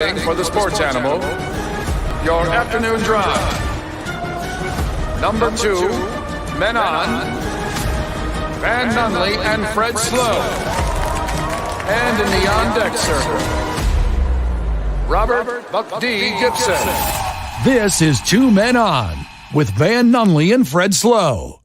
For the sports animal, your afternoon drive. Number 2, Men On, Van Nunley and Fred Slow. And in the on-deck circle, Robert Buck D. Gibson. This is 2 Men On with Van Nunley and Fred Slow.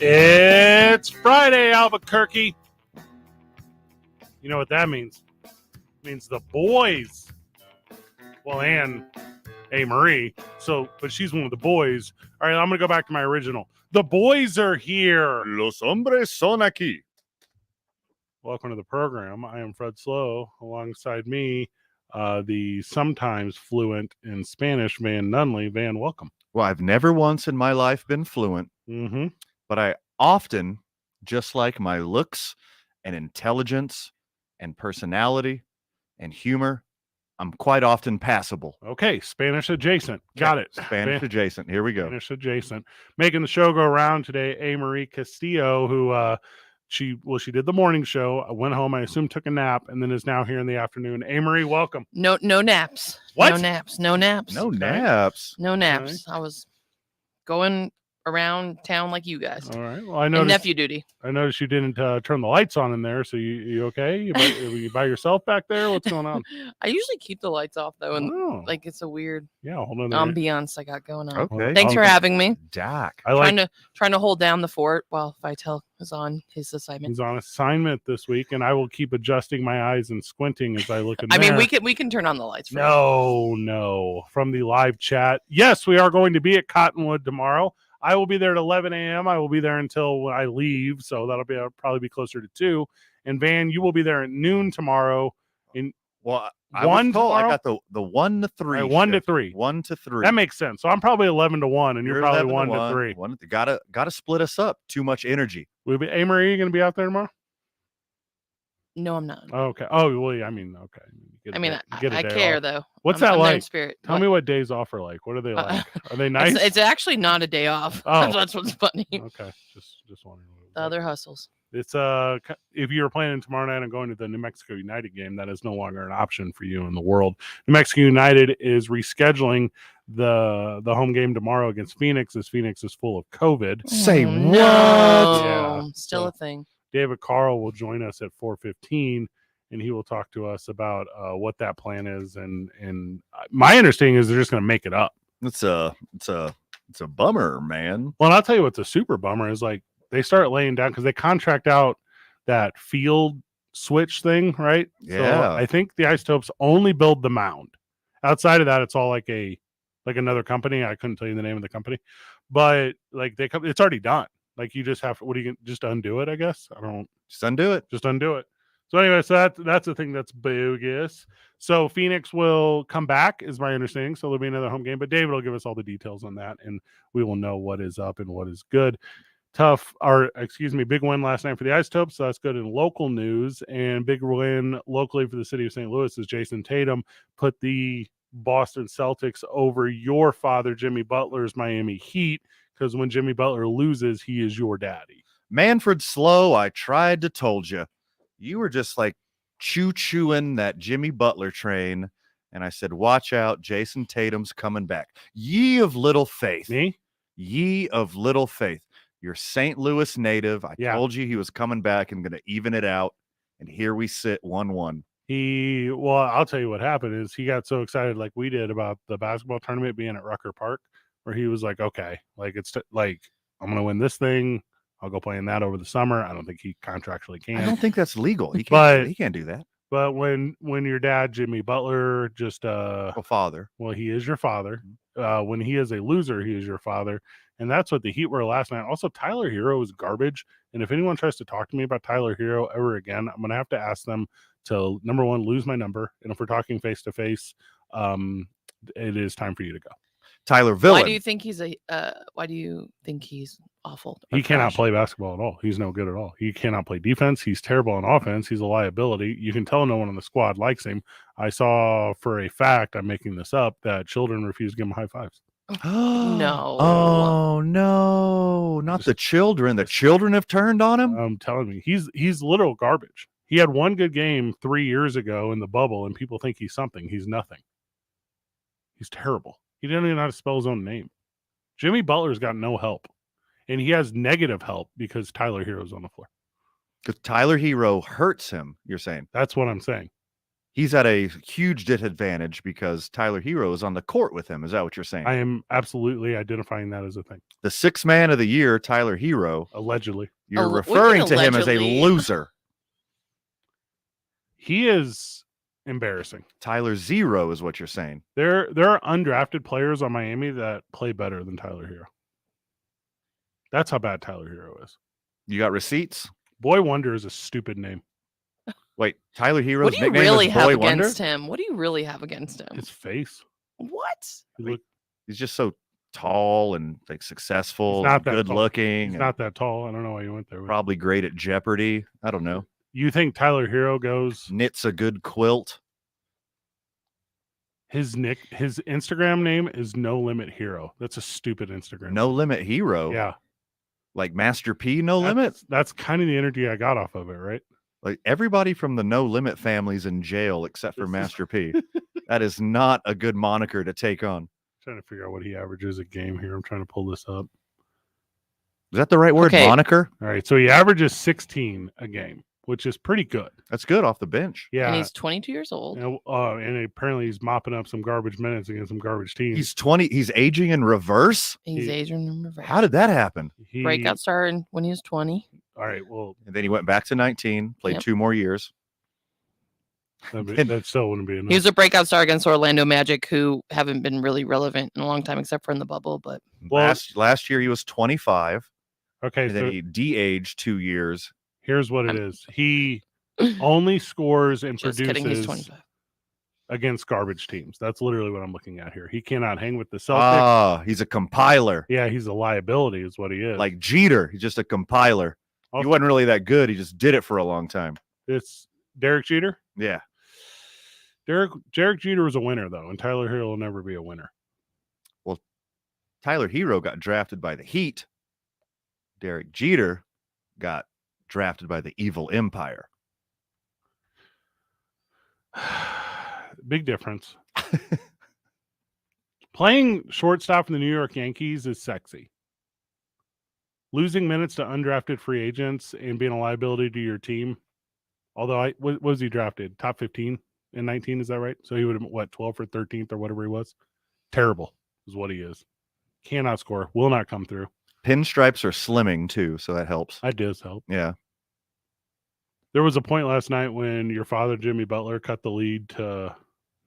It's Friday, Albuquerque. You know what that means? It means the boys. Well, and Marie. But she's one of the boys. All right, I'm going to go back to my original. The boys are here. Los hombres son aquí. Welcome to the program. I am Fred Slow. Alongside me, the sometimes fluent in Spanish, Van Nunley. Van, welcome. Well, I've never once in my life been fluent. Mm-hmm. But I often, just like my looks and intelligence and personality and humor, I'm quite often passable. Okay, Spanish adjacent. Got it. Spanish adjacent. Here we go. Spanish adjacent. Making the show go around today, Marie Castillo, who she did the morning show. I went home, I assume took a nap, and then is now here in the afternoon. Marie, welcome. No naps. What? No naps. No naps. No naps. No naps. I was going around town like you guys. All right. Well, I noticed nephew duty. I noticed you didn't turn the lights on in there. So you okay? You by yourself back there? What's going on? I usually keep the lights off though, and like it's a weird hold on ambiance I got going on. Okay. Thanks for having me. Doc. Trying to hold down the fort while Vitel is on his assignment. He's on assignment this week, and I will keep adjusting my eyes and squinting as I look in I there. mean, we can turn on the lights. No. From the live chat, yes, we are going to be at Cottonwood tomorrow. I will be there at 11 a.m. I will be there until I leave, so I'll probably be closer to 2. And Van, you will be there at noon tomorrow. I got the 1 to 3. Right, 1 to 3. 1 to 3. That makes sense. So I'm probably 11 to 1, and you're probably 1 to 3. Gotta split us up. Too much energy. Marie, you going to be out there tomorrow? No, I'm not. Okay. Oh, well, I mean, okay. I care though. What's that like? Spirit. Tell me what days off are like. What are they like? Are they nice? It's actually not a day off. Oh. That's what's funny. Okay. Just wondering. The other hustles. It's if you're planning tomorrow night on going to the New Mexico United game, that is no longer an option for you in the world. New Mexico United is rescheduling the home game tomorrow against Phoenix, as Phoenix is full of COVID. Say what? No. Yeah. Still a thing. David Carl will join us at 4:15, and he will talk to us about what that plan is. And my understanding is they're just going to make it up. It's a bummer, man. Well, and I'll tell you what's a super bummer is like they start laying down because they contract out that field switch thing, right? Yeah. So I think the Isotopes only build the mound. Outside of that, it's all like another company. I couldn't tell you the name of the company, but like it's already done. Like you just have to, just undo it, I guess. Just undo it. Just undo it. So anyway, so that's the thing that's bogus. So Phoenix will come back, is my understanding. So there'll be another home game, but David will give us all the details on that, and we will know what is up and what is good. Big win last night for the Isotopes. So that's good in local news, and big win locally for the city of St. Louis is Jason Tatum put the Boston Celtics over your father, Jimmy Butler's Miami Heat. Because when Jimmy Butler loses, he is your daddy. Manfred Slow, I tried to told you. You were just like choo-chooing that Jimmy Butler train. And I said, watch out, Jason Tatum's coming back. Ye of little faith. Me? Ye of little faith. You're St. Louis native. I told you he was coming back and going to even it out. And here we sit 1-1. I'll tell you what happened is he got so excited like we did about the basketball tournament being at Rucker Park, where he was like, okay, like I'm going to win this thing. I'll go play in that over the summer. I don't think he contractually can. I don't think that's legal. He can't do that. But when your dad, Jimmy Butler, father. Well, he is your father. When he is a loser, he is your father. And that's what the Heat were last night. Also, Tyler Hero is garbage. And if anyone tries to talk to me about Tyler Hero ever again, I'm going to have to ask them to, number one, lose my number. And if we're talking face-to-face, it is time for you to go. Tyler Villain. Why do you think he's awful? He cannot play basketball at all. He's no good at all. He cannot play defense. He's terrible on offense. He's a liability. You can tell no one on the squad likes him. I saw for a fact, I'm making this up, that children refuse to give him high fives. No. Oh no, not the children. The children have turned on him. I'm telling you, he's literal garbage. He had one good game 3 years ago in the bubble, and people think he's something. He's nothing. He's terrible. He didn't even know how to spell his own name. Jimmy Butler's got no help, and he has negative help because Tyler Hero's on the floor. Because Tyler Hero hurts him. You're saying That's what I'm saying. he's at a huge disadvantage because Tyler Hero is on the court with him. Is that what you're saying? I am absolutely identifying that as a thing. The sixth man of the year, Tyler Hero. Allegedly, You're What do you referring mean to him as a allegedly? loser. he is embarrassing. Tyler Zero is what you're saying. There are undrafted players on Miami that play better than Tyler Hero. That's how bad Tyler Hero is. You got receipts? Boy Wonder is a stupid name. Wait, Tyler Hero's What do you nickname really is have Boy Wonder? against him? What do you really have against him? His face. What? He look, He's just so tall and like successful, He's not that good tall. looking, he's and not that tall. I don't know why you went there. probably great at Jeopardy. I don't know. You think Tyler Hero goes Knits a good quilt. his Instagram name is No Limit Hero. That's a stupid Instagram. No Limit Hero. Yeah. Like Master P, No Limit. That's kind of the energy I got off of it, right? Like everybody from the No Limit family's in jail except for This is- Master P. That is not a good moniker to take on. Trying to figure out what he averages a game here. I'm trying to pull this up. Is that the right word? Okay. Moniker? All right. So he averages 16 a game, which is pretty good. That's good off the bench. Yeah. And he's 22 years old. And apparently he's mopping up some garbage minutes against some garbage teams. He's 20. He's aging in reverse. He's he- Adrian in reverse. How did that happen? He- Breakout star when he was 20. All right. Well, And then he went back to 19, played Yep. 2 more years. that still wouldn't be enough. He was a breakout star against Orlando Magic, who haven't been really relevant in a long time, except for in the bubble. But Well- last year he was 25, Okay. and So then he de-aged 2 years. here's what it is. He only scores and just kidding, he's produces 25. against garbage teams. That's literally what I'm looking at here. He cannot hang with the Celtics. Ah, he's a compiler. Yeah, he's a liability, is what he is. Like Jeter, he's just a compiler. He Also- wasn't really that good. He just did it for a long time. it's Derek Jeter. Yeah. Derek Jeter was a winner though, and Tyler Hero will never be a winner. Tyler Hero got drafted by the Heat. Derek Jeter got drafted by the Evil Empire. Big difference. Playing shortstop in the New York Yankees is sexy. Losing minutes to undrafted free agents and being a liability to your team. Although what was he drafted? Top 15 in 19, is that right? So he would have, 12th or 13th or whatever he was? Terrible is what he is. Cannot score. Will not come through. Pinstripes are slimming too, so that helps. That does help. Yeah. There was a point last night when your father, Jimmy Butler, cut the lead to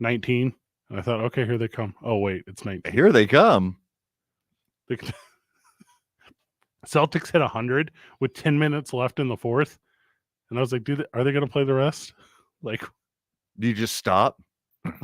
19. And I thought, okay, here they come. Oh, wait, it's 19. Here they come. The Celtics hit 100 with 10 minutes left in the fourth. And I was like, are they going to play the rest? Like, Do you just stop?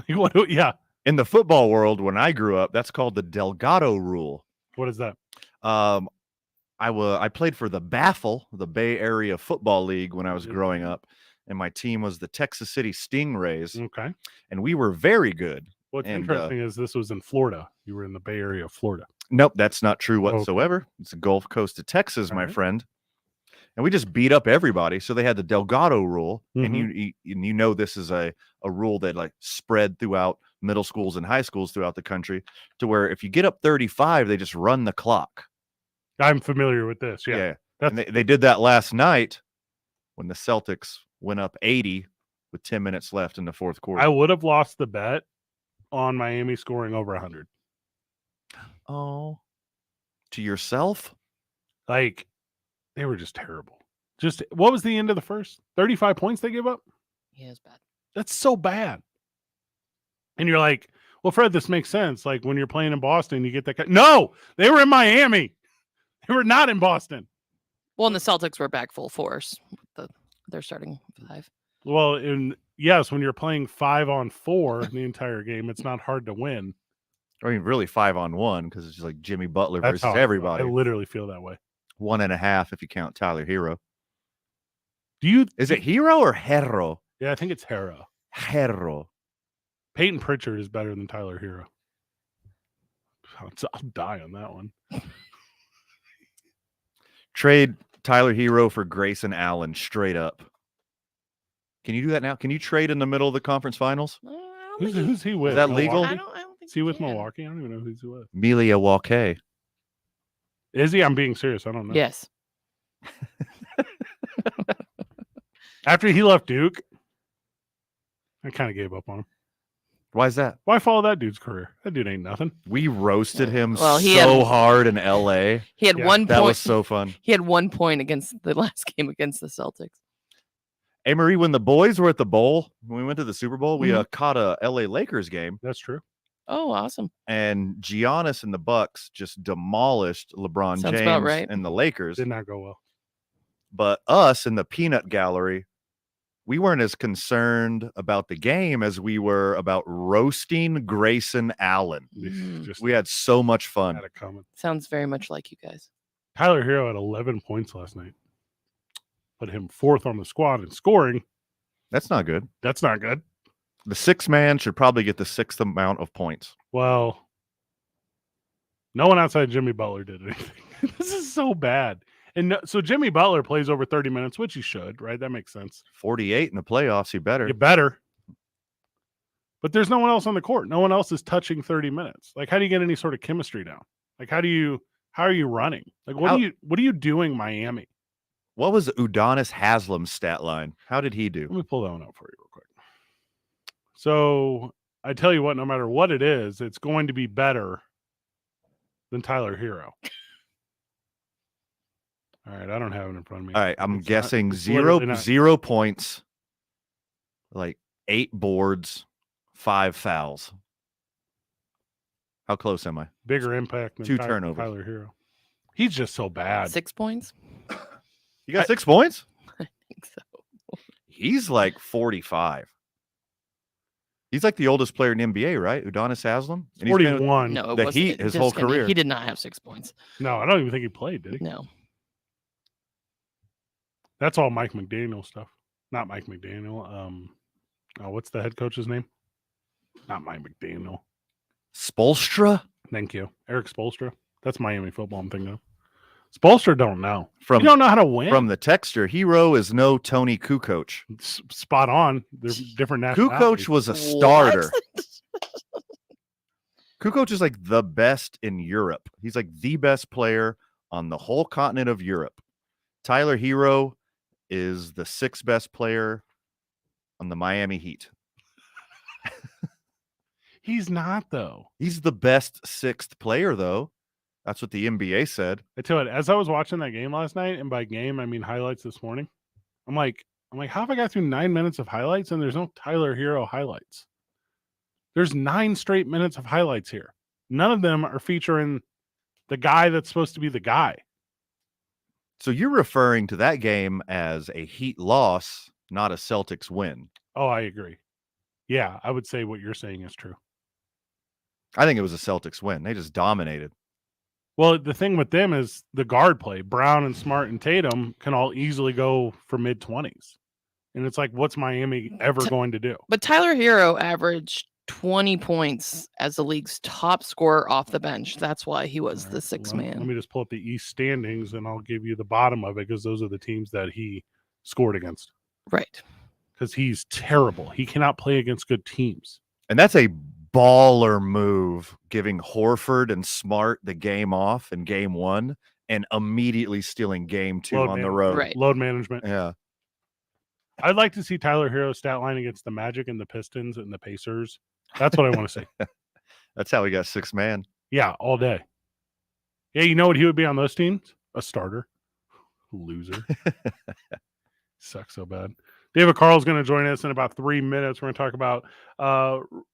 what? Yeah. In the football world, when I grew up, that's called the Delgado rule. What is that? I played for the Baffle, the Bay Area Football League, when I was growing up, and my team was the Texas City Stingrays, Okay. and we were very good. What's And, interesting is this was in Florida. You were in the Bay Area of Florida. Nope, that's not true Okay. whatsoever. It's the Gulf Coast of Texas, All my right. friend. And we just beat up everybody. So they had the Delgado rule, and you know this is a rule that like spread throughout middle schools and high schools throughout the country, to where if you get up 35, they just run the clock. I'm familiar with this. Yeah. And they did that last night when the Celtics went up 80 with 10 minutes left in the fourth quarter. I would have lost the bet on Miami scoring over 100. Oh, to yourself? Like, they were just terrible. Just what was the end of the first? 35 points they gave up? He is bad. That's so bad. And you're like, well, Fred, this makes sense. Like when you're playing in Boston, you get that. No, they were in Miami. They were not in Boston. Well, and the Celtics were back full force. They're starting 5. Well, yes, when you're playing 5-on-4 the entire game, it's not hard to win. I mean, really 5-on-1, because it's just like Jimmy Butler That's versus how I feel. everybody. I literally feel that way. 1.5 if you count Tyler Hero. Do you? Is it Hero or Hero? Yeah, I think it's Hero. Hero. Peyton Pritchard is better than Tyler Hero. I'll die on that one. Trade Tyler Hero for Grayson Allen straight up. Can you do that now? Can you trade in the middle of the conference finals? I don't think Who's he with? that legal? I Milwaukee? don't think Is he with can. Milwaukee? I don't even know who he's with. Melia Walke. Is he? I'm being serious. I don't know. Yes. After he left Duke, I kind of gave up on him. Why is that? Why follow that dude's career? That dude ain't nothing. We roasted him Well, he so had- hard in LA. He had Yeah, 1 That point. was so fun. He had 1 point against the last game against the Celtics. Hey, Marie, when the boys were at the bowl, when we went to the Super Bowl, we Mm-hmm. caught a LA Lakers game, That's true. Oh, awesome. and Giannis and the Bucks just demolished LeBron Sounds about James right. and the Lakers. Did not go well. But us in the peanut gallery, we weren't as concerned about the game as we were about roasting Grayson Allen. Mm. Just We had so much fun. had it coming. Sounds very much like you guys. Tyler Hero had 11 points last night. Put him fourth on the squad in scoring. That's not good. That's not good. The sixth man should probably get the sixth amount of points. Well, no one outside Jimmy Butler did anything. This is so bad. And so Jimmy Butler plays over 30 minutes, which he should, right? That makes sense. 48 in the playoffs, you better. You better. But there's no one else on the court. No one else is touching 30 minutes. Like, how do you get any sort of chemistry down? Like, how are you running? Like, what are you doing, Miami? What was Udonis Haslam's stat line? How did he do? Let me pull that one up for you real quick. So I tell you what, no matter what it is, it's going to be better than Tyler Hero. All right, I don't have it in front of me. All right, I'm It's not- guessing it's literally not- 0 points, like 8 boards, 5 fouls. How close am I? Bigger impact than 2 Tyler, turnovers. Tyler Hero. He's just so bad. 6 points? You got 6 points? I think so. He's like 45. He's like the oldest player in the NBA, right? Udonis Haslam? And he's been with 41. No, it the wasn't. Heat his Just whole kidding. career. He did not have 6 points. No, I don't even think he played, did he? No. That's all Mike McDaniel stuff. Not Mike McDaniel. What's the head coach's name? Not Mike McDaniel. Spoelstra Thank you. Eric Spoelstra. That's Miami football I'm thinking of. Spoelstra don't know. from You don't know how to win. from the texture. Hero is no Tony Kukoc. Spot on. They're different Kukoc nationalities. was a What? starter. Kukoc is like the best in Europe. He's like the best player on the whole continent of Europe. Tyler Hero is the 6th best player on the Miami Heat. He's not, though. He's the best 6th player, though. That's what the NBA said. I tell you what, as I was watching that game last night, and by game I mean highlights this morning, I'm like, how have I got through 9 minutes of highlights and there's no Tyler Hero highlights? There's 9 straight minutes of highlights here. None of them are featuring the guy that's supposed to be the guy. So you're referring to that game as a Heat loss, not a Celtics win. Oh, I agree. Yeah, I would say what you're saying is true. I think it was a Celtics win. They just dominated. Well, the thing with them is the guard play. Brown and Smart and Tatum can all easily go for mid-20s. And it's like, what's Miami ever going to do? But Tyler Hero averaged 20 points as the league's top scorer off the bench. That's why he was All the right, sixth Let man. me just pull up the East standings and I'll give you the bottom of it because those are the teams that he scored against. Right. Because he's terrible. He cannot play against good teams. And that's a baller move, giving Horford and Smart the game off in game 1 and immediately stealing game 2 Load on the management. road. Right. Load management. Yeah. I'd like to see Tyler Hero's stat line against the Magic and the Pistons and the Pacers. That's what I want to see. That's how we got 6 man. Yeah, all day. Yeah, you know what he would be on those teams? A starter. Loser. Sucks so bad. David Carl's going to join us in about 3 minutes. We're going to talk about,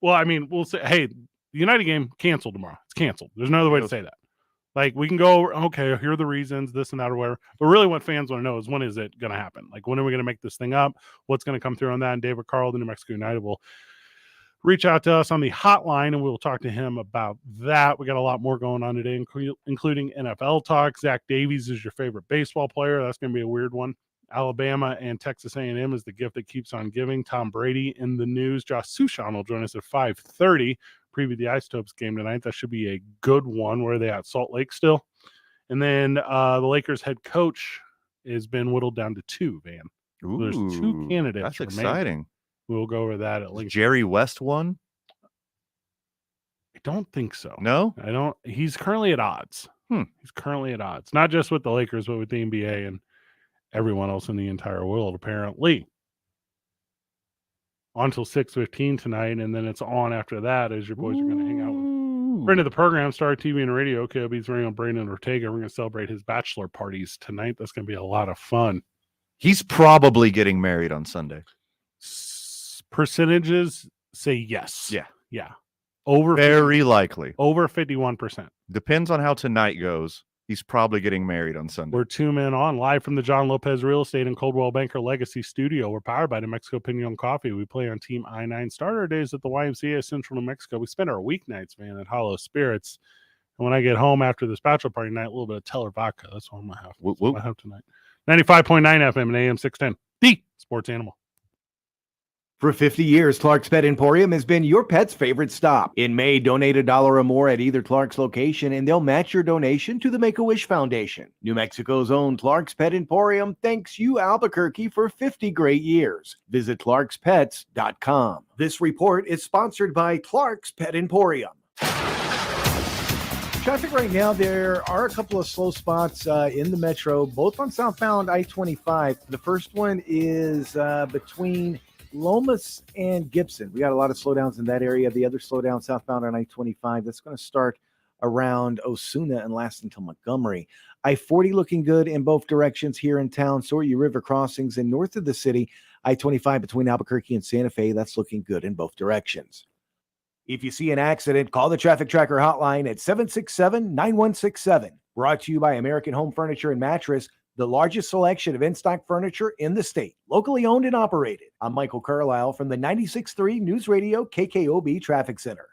we'll say, hey, the United game canceled tomorrow. It's canceled. There's no other way to say that. Like, we can go, okay, here are the reasons, this and that or whatever. But really what fans want to know is when is it going to happen? Like, when are we going to make this thing up? What's going to come through on that? And David Carl, the New Mexico United, will reach out to us on the hotline and we'll talk to him about that. We got a lot more going on today, including NFL talk. Zach Davies is your favorite baseball player. That's going to be a weird one. Alabama and Texas A&M is the gift that keeps on giving. Tom Brady in the news. Josh Sushan will join us at 5:30. preview the Isotopes game tonight. That should be a good one. Where are they at? Salt Lake still? And then the Lakers head coach has been whittled down to 2, Van. So there's 2 candidates. That's remaining. exciting. We'll go over that at length. Jerry West won? I don't think so. No? I don't. He's currently at odds. He's currently at odds, not just with the Lakers, but with the NBA and everyone else in the entire world, apparently. On till 6:15 tonight, and then it's on after that as your boys are going to hang out with friend of the program, Star TV and Radio, KOB's very own Brandon Ortega. We're going to celebrate his bachelor parties tonight. That's going to be a lot of fun. He's probably getting married on Sunday. Percentages say yes. Yeah. Very likely. Over 51%. Depends on how tonight goes. He's probably getting married on Sunday. We're 2 men on live from the John Lopez Real Estate and Coldwell Banker Legacy Studio. We're powered by New Mexico Pinon Coffee. We play on Team I-9. Start our days at the YMCA Central New Mexico. We spend our weeknights, man, at Hollow Spirits. And when I get home after this bachelor party night, a little bit of Teller vodka. That's what I'm going to have tonight. 95.9 FM and AM 610. The Sports Animal. For 50 years, Clark's Pet Emporium has been your pet's favorite stop. In May, donate $1 or more at either Clark's location, and they'll match your donation to the Make-A-Wish Foundation. New Mexico's own Clark's Pet Emporium thanks you, Albuquerque, for 50 great years. Visit clarkspets.com. This report is sponsored by Clark's Pet Emporium. Traffic right now, there are a couple of slow spots in the metro, both on southbound I-25. The first one is between Lomas and Gibson. We got a lot of slowdowns in that area. The other slowdown southbound on I-25, that's going to start around Osuna and last until Montgomery. I-40 looking good in both directions here in town. So are your river crossings. And north of the city, I-25 between Albuquerque and Santa Fe, that's looking good in both directions. If you see an accident, call the Traffic Tracker hotline at 767-9167. Brought to you by American Home Furniture and Mattress, the largest selection of in-stock furniture in the state, locally owned and operated. I'm Michael Carlisle from the 96.3 News Radio KKOB Traffic Center.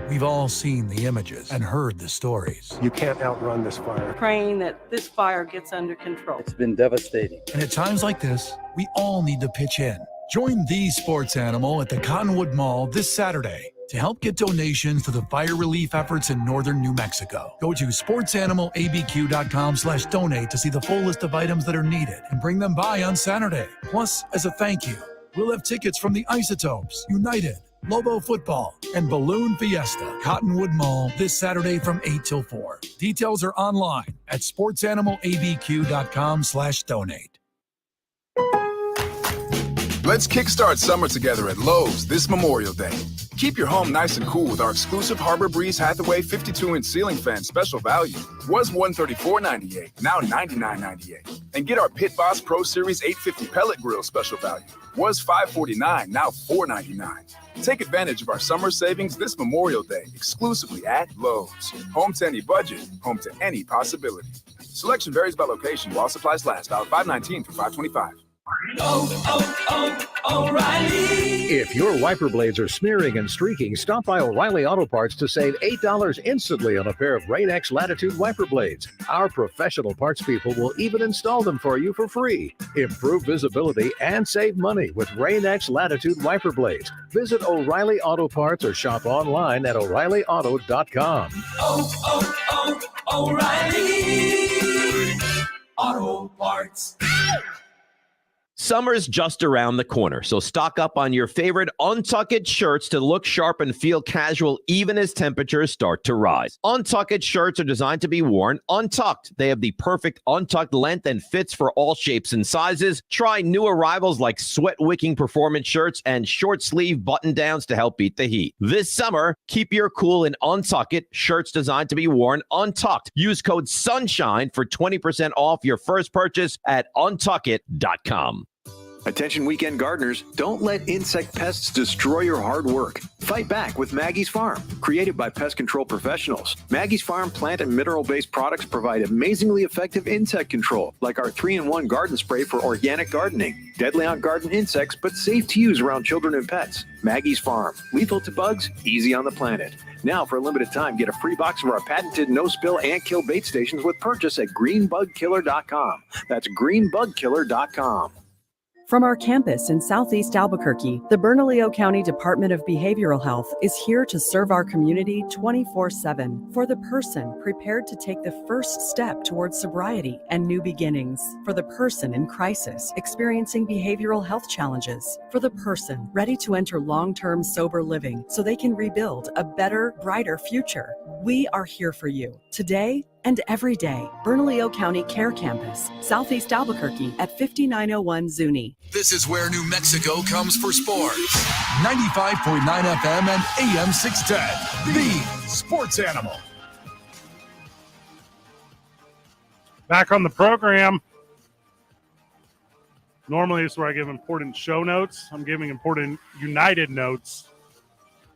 We've all seen the images and heard the stories. You can't outrun this fire. Praying that this fire gets under control. It's been devastating. And at times like this, we all need to pitch in. Join the Sports Animal at the Cottonwood Mall this Saturday to help get donations to the fire relief efforts in northern New Mexico. Go to sportsanimалabq.com/donate to see the full list of items that are needed and bring them by on Saturday. Plus, as a thank you, we'll have tickets from the Isotopes, United, Lobo Football, and Balloon Fiesta. Cottonwood Mall this Saturday from 8 till 4. Details are online at sportsanimалabq.com/donate. Let's kickstart summer together at Lowe's this Memorial Day. Keep your home nice and cool with our exclusive Harbor Breeze Hathaway 52-inch ceiling fan special value. Was $134.98, now $99.98. And get our Pit Boss Pro Series 850 pellet grill special value. Was $549, now $499. Take advantage of our summer savings this Memorial Day exclusively at Lowe's. Home to any budget, home to any possibility. Selection varies by location while supplies last. Valid $5.19 through $5.25. O'Reilly. If your wiper blades are smearing and streaking, stop by O'Reilly Auto Parts to save $8 instantly on a pair of Rain-X Latitude wiper blades. Our professional parts people will even install them for you for free. Improve visibility and save money with Rain-X Latitude wiper blades. Visit O'Reilly Auto Parts or shop online at O'ReillyAuto.com. O'Reilly Auto Parts. Summer's just around the corner, so stock up on your favorite Untucked shirts to look sharp and feel casual even as temperatures start to rise. Untucked shirts are designed to be worn untucked. They have the perfect untucked length and fits for all shapes and sizes. Try new arrivals like sweat-wicking performance shirts and short-sleeve button-downs to help beat the heat. This summer, keep your cool in Untucked shirts designed to be worn untucked. Use code SUNSHINE for 20% off your first purchase at untuckit.com. Attention weekend gardeners, don't let insect pests destroy your hard work. Fight back with Maggie's Farm, created by pest control professionals. Maggie's Farm plant and mineral-based products provide amazingly effective insect control, like our 3-in-1 garden spray for organic gardening. Deadly on garden insects, but safe to use around children and pets. Maggie's Farm, lethal to bugs, easy on the planet. Now, for a limited time, get a free box of our patented no-spill ant kill bait stations with purchase at greenbugkiller.com. That's greenbugkiller.com. From our campus in Southeast Albuquerque, the Bernalillo County Department of Behavioral Health is here to serve our community 24/7 for the person prepared to take the first step towards sobriety and new beginnings, for the person in crisis experiencing behavioral health challenges, for the person ready to enter long-term sober living so they can rebuild a better, brighter future. We are here for you today and every day. Bernalillo County Care Campus, Southeast Albuquerque at 5901 Zuni. This is where New Mexico comes for sports. 95.9 FM and AM 610. The Sports Animal. Back on the program. Normally, this is where I give important show notes. I'm giving important United notes.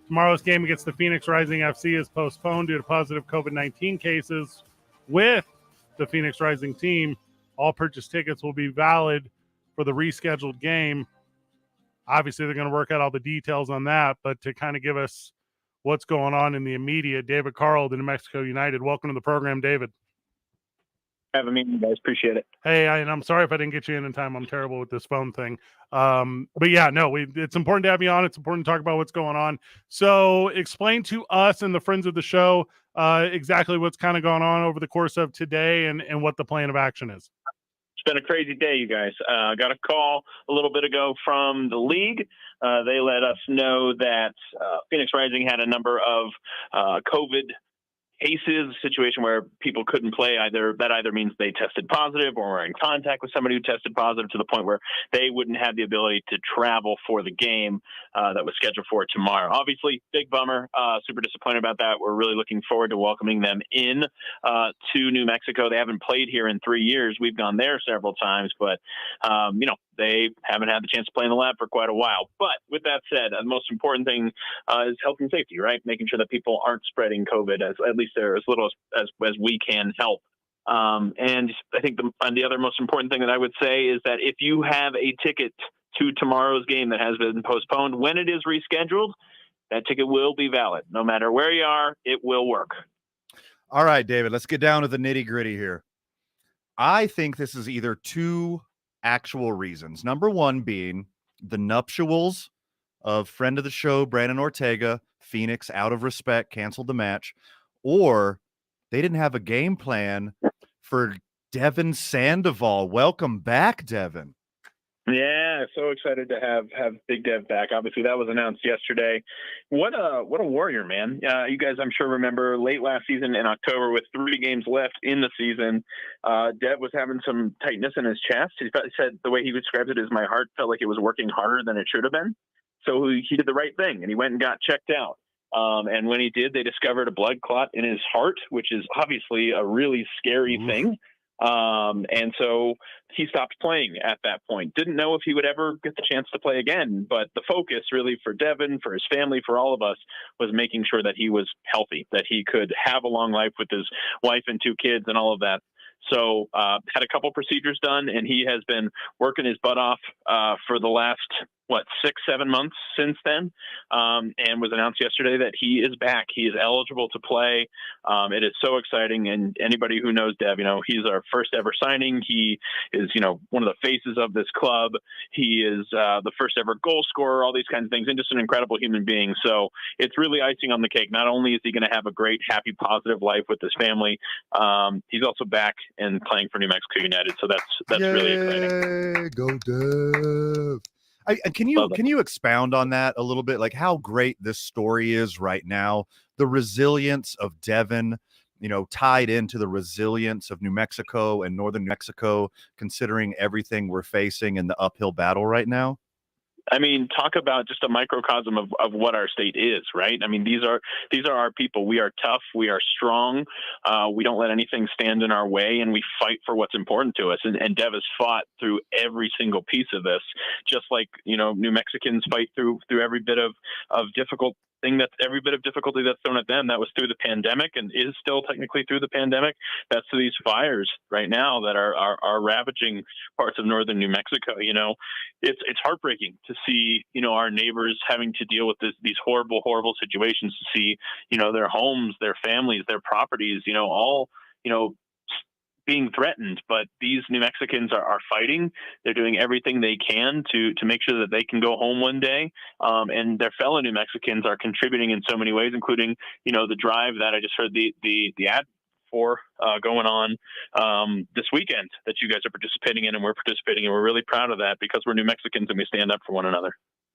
Tomorrow's game against the Phoenix Rising FC is postponed due to positive COVID-19 cases. With the Phoenix Rising team, all purchase tickets will be valid for the rescheduled game. Obviously, they're going to work out all the details on that, but to kind of give us what's going on in the immediate, David Carl, the New Mexico United. Welcome to the program, David. Having me, guys. Appreciate it. Hey, and I'm sorry if I didn't get you in time. I'm terrible with this phone thing. But yeah, no, it's important to have you on. It's important to talk about what's going on. So explain to us and the friends of the show exactly what's kind of gone on over the course of today and what the plan of action is. It's been a crazy day, you guys. Got a call a little bit ago from the league. They let us know that Phoenix Rising had a number of COVID cases, a situation where people couldn't play. That either means they tested positive or were in contact with somebody who tested positive to the point where they wouldn't have the ability to travel for the game that was scheduled for tomorrow. Obviously, big bummer. Super disappointed about that. We're really looking forward to welcoming them in to New Mexico. They haven't played here in 3 years. We've gone there several times, but they haven't had the chance to play in the lab for quite a while. But with that said, the most important thing is health and safety, right? Making sure that people aren't spreading COVID, at least there as little as we can help. And I think the other most important thing that I would say is that if you have a ticket to tomorrow's game that has been postponed, when it is rescheduled, that ticket will be valid. No matter where you are, it will work. All right, David, let's get down to the nitty gritty here. I think this is either two actual reasons. Number one being the nuptials of friend of the show, Brandon Ortega. Phoenix, out of respect, canceled the match. Or they didn't have a game plan for Devin Sandoval. Welcome back, Devin. Yeah, so excited to have Big Dev back. Obviously, that was announced yesterday. What a warrior, man. You guys, I'm sure, remember late last season in October with 3 games left in the season, Dev was having some tightness in his chest. He said the way he describes it is my heart felt like it was working harder than it should have been. So he did the right thing, and he went and got checked out. And when he did, they discovered a blood clot in his heart, which is obviously a really scary thing. And so he stopped playing at that point. Didn't know if he would ever get the chance to play again, but the focus really for Devin, for his family, for all of us was making sure that he was healthy, that he could have a long life with his wife and 2 kids and all of that. So had a couple procedures done, and he has been working his butt off for the last, 6-7 months since then, and was announced yesterday that he is back. He is eligible to play. It is so exciting, and anybody who knows Dev, he's our first ever signing. He is, one of the faces of this club. He is the first ever goal scorer, all these kinds of things, and just an incredible human being. So it's really icing on the cake. Not only is he going to have a great, happy, positive life with his family, he's also back and playing for New Mexico United. So that's really exciting. Go Dev. Can you expound on that a little bit? Like how great this story is right now, the resilience of Devin, tied into the resilience of New Mexico and Northern New Mexico, considering everything we're facing in the uphill battle right now. I mean, talk about just a microcosm of what our state is, right? I mean, these are our people. We are tough. We are strong. We don't let anything stand in our way, and we fight for what's important to us. And Dev has fought through every single piece of this, just like, New Mexicans fight through every bit of difficult thing, that's every bit of difficulty that's thrown at them. That was through the pandemic and is still technically through the pandemic. That's through these fires right now that are ravaging parts of northern New Mexico. It's heartbreaking to see, our neighbors having to deal with these horrible, horrible situations, to see, their homes, their families, their properties, all, being threatened, but these New Mexicans are fighting. They're doing everything they can to make sure that they can go home one day. And their fellow New Mexicans are contributing in so many ways, including, the drive that I just heard the ad for going on this weekend that you guys are participating in, and we're participating, and we're really proud of that because we're New Mexicans and we stand up for one another.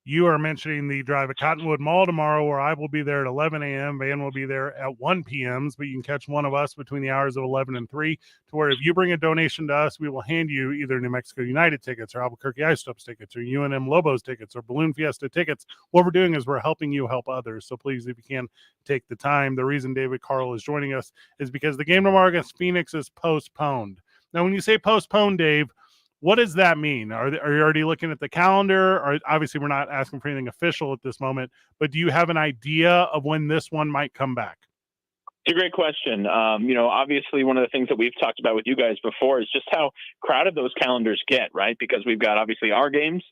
You are mentioning the drive at Cottonwood Mall tomorrow, where I will be there at 11 a.m. Van will be there at 1 p.m. But you can catch one of us between the hours of 11 and 3, to where if you bring a donation to us, we will hand you either New Mexico United tickets or Albuquerque Isotopes tickets or UNM Lobos tickets or Balloon Fiesta tickets. What we're doing is we're helping you help others. So please, if you can, take the time. The reason David Carl is joining us is because the game tomorrow against Phoenix is postponed. Now, when you say postponed, Dave, what does that mean? Are you already looking at the calendar? Or obviously, we're not asking for anything official at this moment, but do you have an idea of when this one might come back? It's a great question. Obviously, one of the things that we've talked about with you guys before is just how crowded those calendars get, right? Because we've got obviously our games.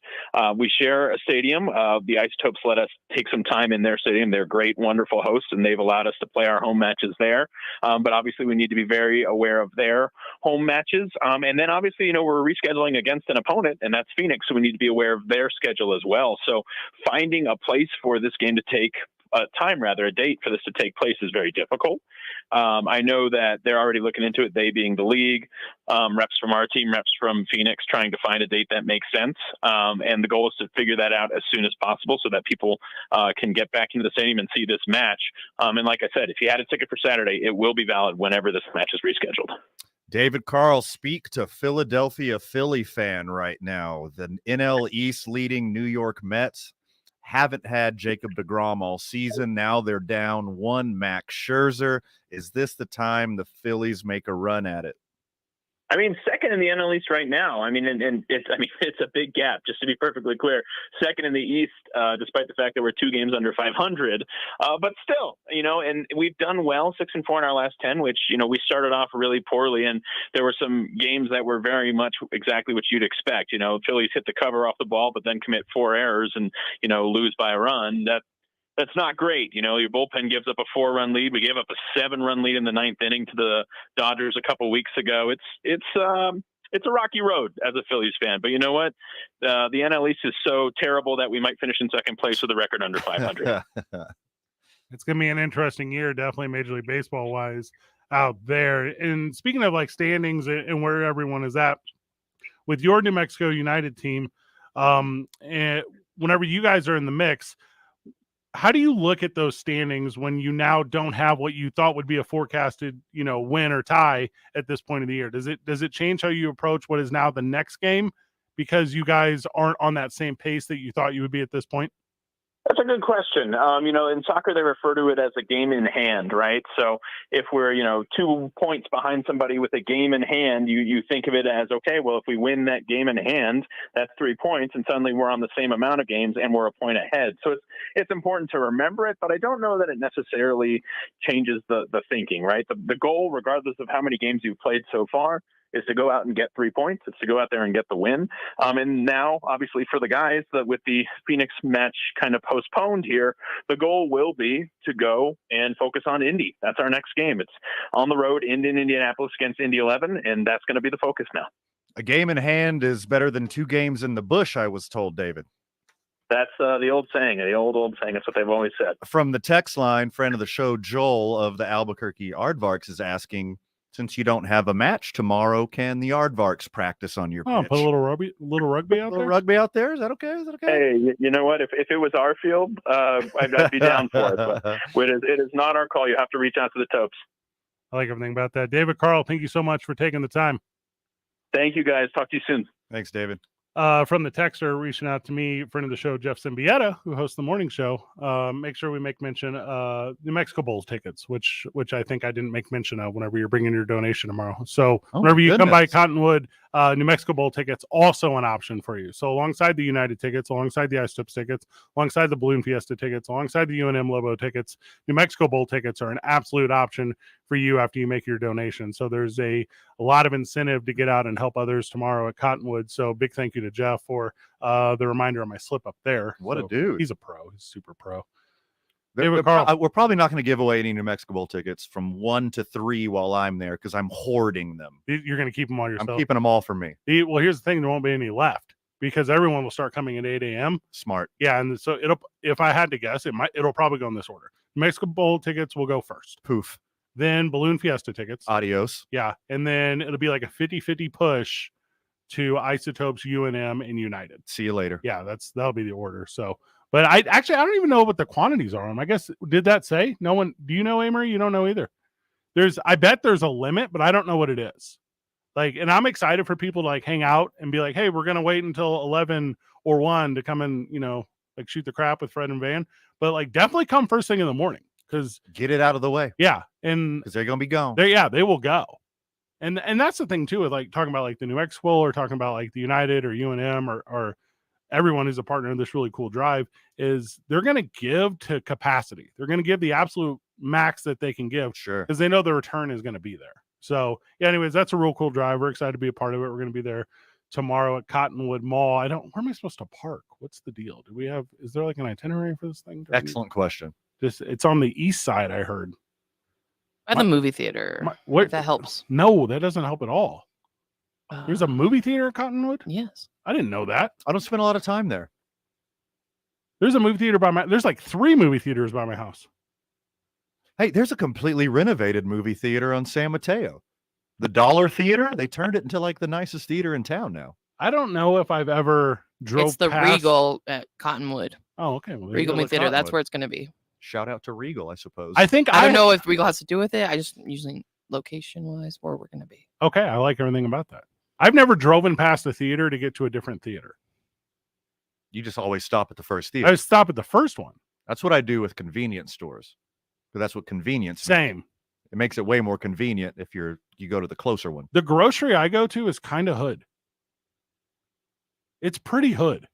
We share a stadium. The Isotopes let us take some time in their stadium. They're great, wonderful hosts, and they've allowed us to play our home matches there. But obviously, we need to be very aware of their home matches. And then obviously, we're rescheduling against an opponent, and that's Phoenix. So we need to be aware of their schedule as well. So finding a place for this game to take a date for this to take place is very difficult. I know that they're already looking into it, they being the league, reps from our team, reps from Phoenix, trying to find a date that makes sense. And the goal is to figure that out as soon as possible so that people can get back into the stadium and see this match. And like I said, if you had a ticket for Saturday, it will be valid whenever this match is rescheduled. David Carl, speak to Philadelphia Philly fan right now. The NL East leading New York Mets haven't had Jacob deGrom all season. Now they're down one Max Scherzer. Is this the time the Phillies make a run at it? I mean, second in the NL East right now. I mean, and it's a big gap, just to be perfectly clear. Second in the East, despite the fact that we're 2 games under 500. But still, and we've done well, 6-4 in our last 10, which, we started off really poorly. And there were some games that were very much exactly what you'd expect. Phillies hit the cover off the ball, but then commit 4 errors and, lose by a run. That's not great. Your bullpen gives up a 4-run lead. We gave up a 7-run lead in the 9th inning to the Dodgers a couple weeks ago. It's a rocky road as a Phillies fan, but you know what? The NL East is so terrible that we might finish in second place with a record under 500. It's going to be an interesting year, definitely Major League Baseball wise out there. And speaking of like standings and where everyone is at with your New Mexico United team, and whenever you guys are in the mix, how do you look at those standings when you now don't have what you thought would be a forecasted, win or tie at this point of the year? Does it change how you approach what is now the next game because you guys aren't on that same pace that you thought you would be at this point? That's a good question. In soccer, they refer to it as a game in hand, right? So if we're, 2 points behind somebody with a game in hand, you think of it as, okay, well, if we win that game in hand, that's 3 points, and suddenly we're on the same amount of games and we're a point ahead. So it's important to remember it, but I don't know that it necessarily changes the thinking, right? The goal, regardless of how many games you've played so far, is to go out and get 3 points. It's to go out there and get the win. And now, obviously, for the guys, that with the Phoenix match kind of postponed here, the goal will be to go and focus on Indy. That's our next game. It's on the road in Indianapolis against Indy 11, and that's going to be the focus now. A game in hand is better than 2 games in the bush, I was told, David. That's the old saying, the old saying. That's what they've always said. From the text line, friend of the show, Joel of the Albuquerque Aardvarks is asking, since you don't have a match tomorrow, can the Aardvarks practice on your pitch? Put a little rugby out there? Rugby out there? Is that okay? Hey, you know what? If it was our field, I'd be down for it. But it is not our call. You have to reach out to the Topes. I like everything about that. David Carl, thank you so much for taking the time. Thank you, guys. Talk to you soon. Thanks, David. From the texter reaching out to me, friend of the show, Jeff Symbieta, who hosts the morning show. Make sure we make mention New Mexico Bowls tickets, which I think I didn't make mention of whenever you're bringing your donation tomorrow. So whenever you come by Cottonwood, New Mexico Bowl tickets also an option for you. So alongside the United tickets, alongside the Isotopes tickets, alongside the Balloon Fiesta tickets, alongside the UNM Lobo tickets, New Mexico Bowl tickets are an absolute option for you after you make your donation. So there's a lot of incentive to get out and help others tomorrow at Cottonwood. So big thank you to Jeff for the reminder of my slip up there. What so a dude. He's a pro. He's super pro. We're probably not going to give away any New Mexico Bowl tickets from 1 to 3 while I'm there because I'm hoarding them. You're going to keep them all yourself. I'm keeping them all for me. Well, here's the thing: there won't be any left because everyone will start coming at 8 a.m. Smart. Yeah, and so if I had to guess, it'll probably go in this order. New Mexico Bowl tickets will go first. Poof. Then Balloon Fiesta tickets. Adios. Yeah, and then it'll be like a 50-50 push to Isotopes, UNM, and United. See you later. Yeah, that'll be the order. So, but I don't even know what the quantities are on them. I guess, did that say? No one, do you know, Amory? You don't know either. I bet there's a limit, but I don't know what it is. Like, and I'm excited for people to like hang out and be like, hey, we're going to wait until 11 or 1 to come and, like shoot the crap with Fred and Van, but like definitely come first thing in the morning. Because get it out of the way. Yeah. And because they're gonna be gone. They will go. And that's the thing too, with like talking about like the New Mexico or talking about like the United or UNM or everyone who's a partner in this really cool drive, is they're gonna give to capacity. They're gonna give the absolute max that they can give. Sure. Because they know the return is gonna be there. So yeah, anyways, that's a real cool drive. We're excited to be a part of it. We're gonna be there tomorrow at Cottonwood Mall. Where am I supposed to park? What's the deal? Is there like an itinerary for this thing? Excellent question. It's on the east side, I heard. At the movie theater. If that helps. No, that doesn't help at all. There's a movie theater at Cottonwood? Yes. I didn't know that. I don't spend a lot of time there. There's a movie theater there's like 3 movie theaters by my house. Hey, there's a completely renovated movie theater on San Mateo. The Dollar Theater, they turned it into like the nicest theater in town now. I don't know if I've ever drove It's the past... Regal at Cottonwood. Oh, okay. Well, Regal Movie Theater, that's where it's going to be. Shout out to Regal, I suppose. I think I don't know if Regal has to do with it. I just usually location-wise where we're going to be. Okay, I like everything about that. I've never driven past a theater to get to a different theater. You just always stop at the first theater. I stop at the first one. That's what I do with convenience stores. Because that's what convenience Same. Means. It makes it way more convenient if you go to the closer one. The grocery I go to is kind of hood. It's pretty hood.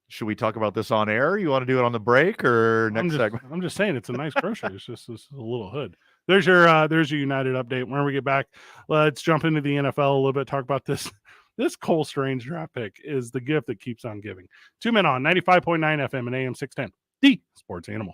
Should we talk about this on air? You want to do it on the break or next segment? I'm just saying it's a nice grocery. It's a little hood. There's your United update. When we get back, let's jump into the NFL a little bit. Talk about this. This Cole Strange draft pick is the gift that keeps on giving. 2 Men On 95.9 FM and AM 610. The Sports Animal.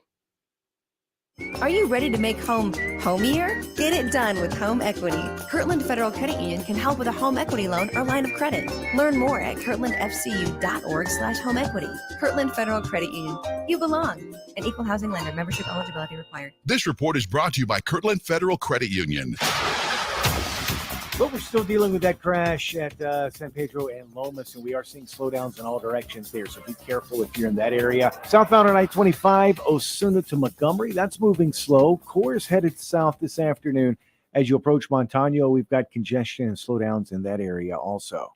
Are you ready to make home homier? Get it done with Home Equity. Kirtland Federal Credit Union can help with a home equity loan or line of credit. Learn more at kirtlandfcu.org/homeequity. Kirtland Federal Credit Union. You belong. An equal housing lender. Membership eligibility required. This report is brought to you by Kirtland Federal Credit Union. But we're still dealing with that crash at San Pedro and Lomas, and we are seeing slowdowns in all directions there. So be careful if you're in that area. Southbound on I-25, Osuna to Montgomery. That's moving slow. Coors headed south this afternoon. As you approach Montano, we've got congestion and slowdowns in that area also.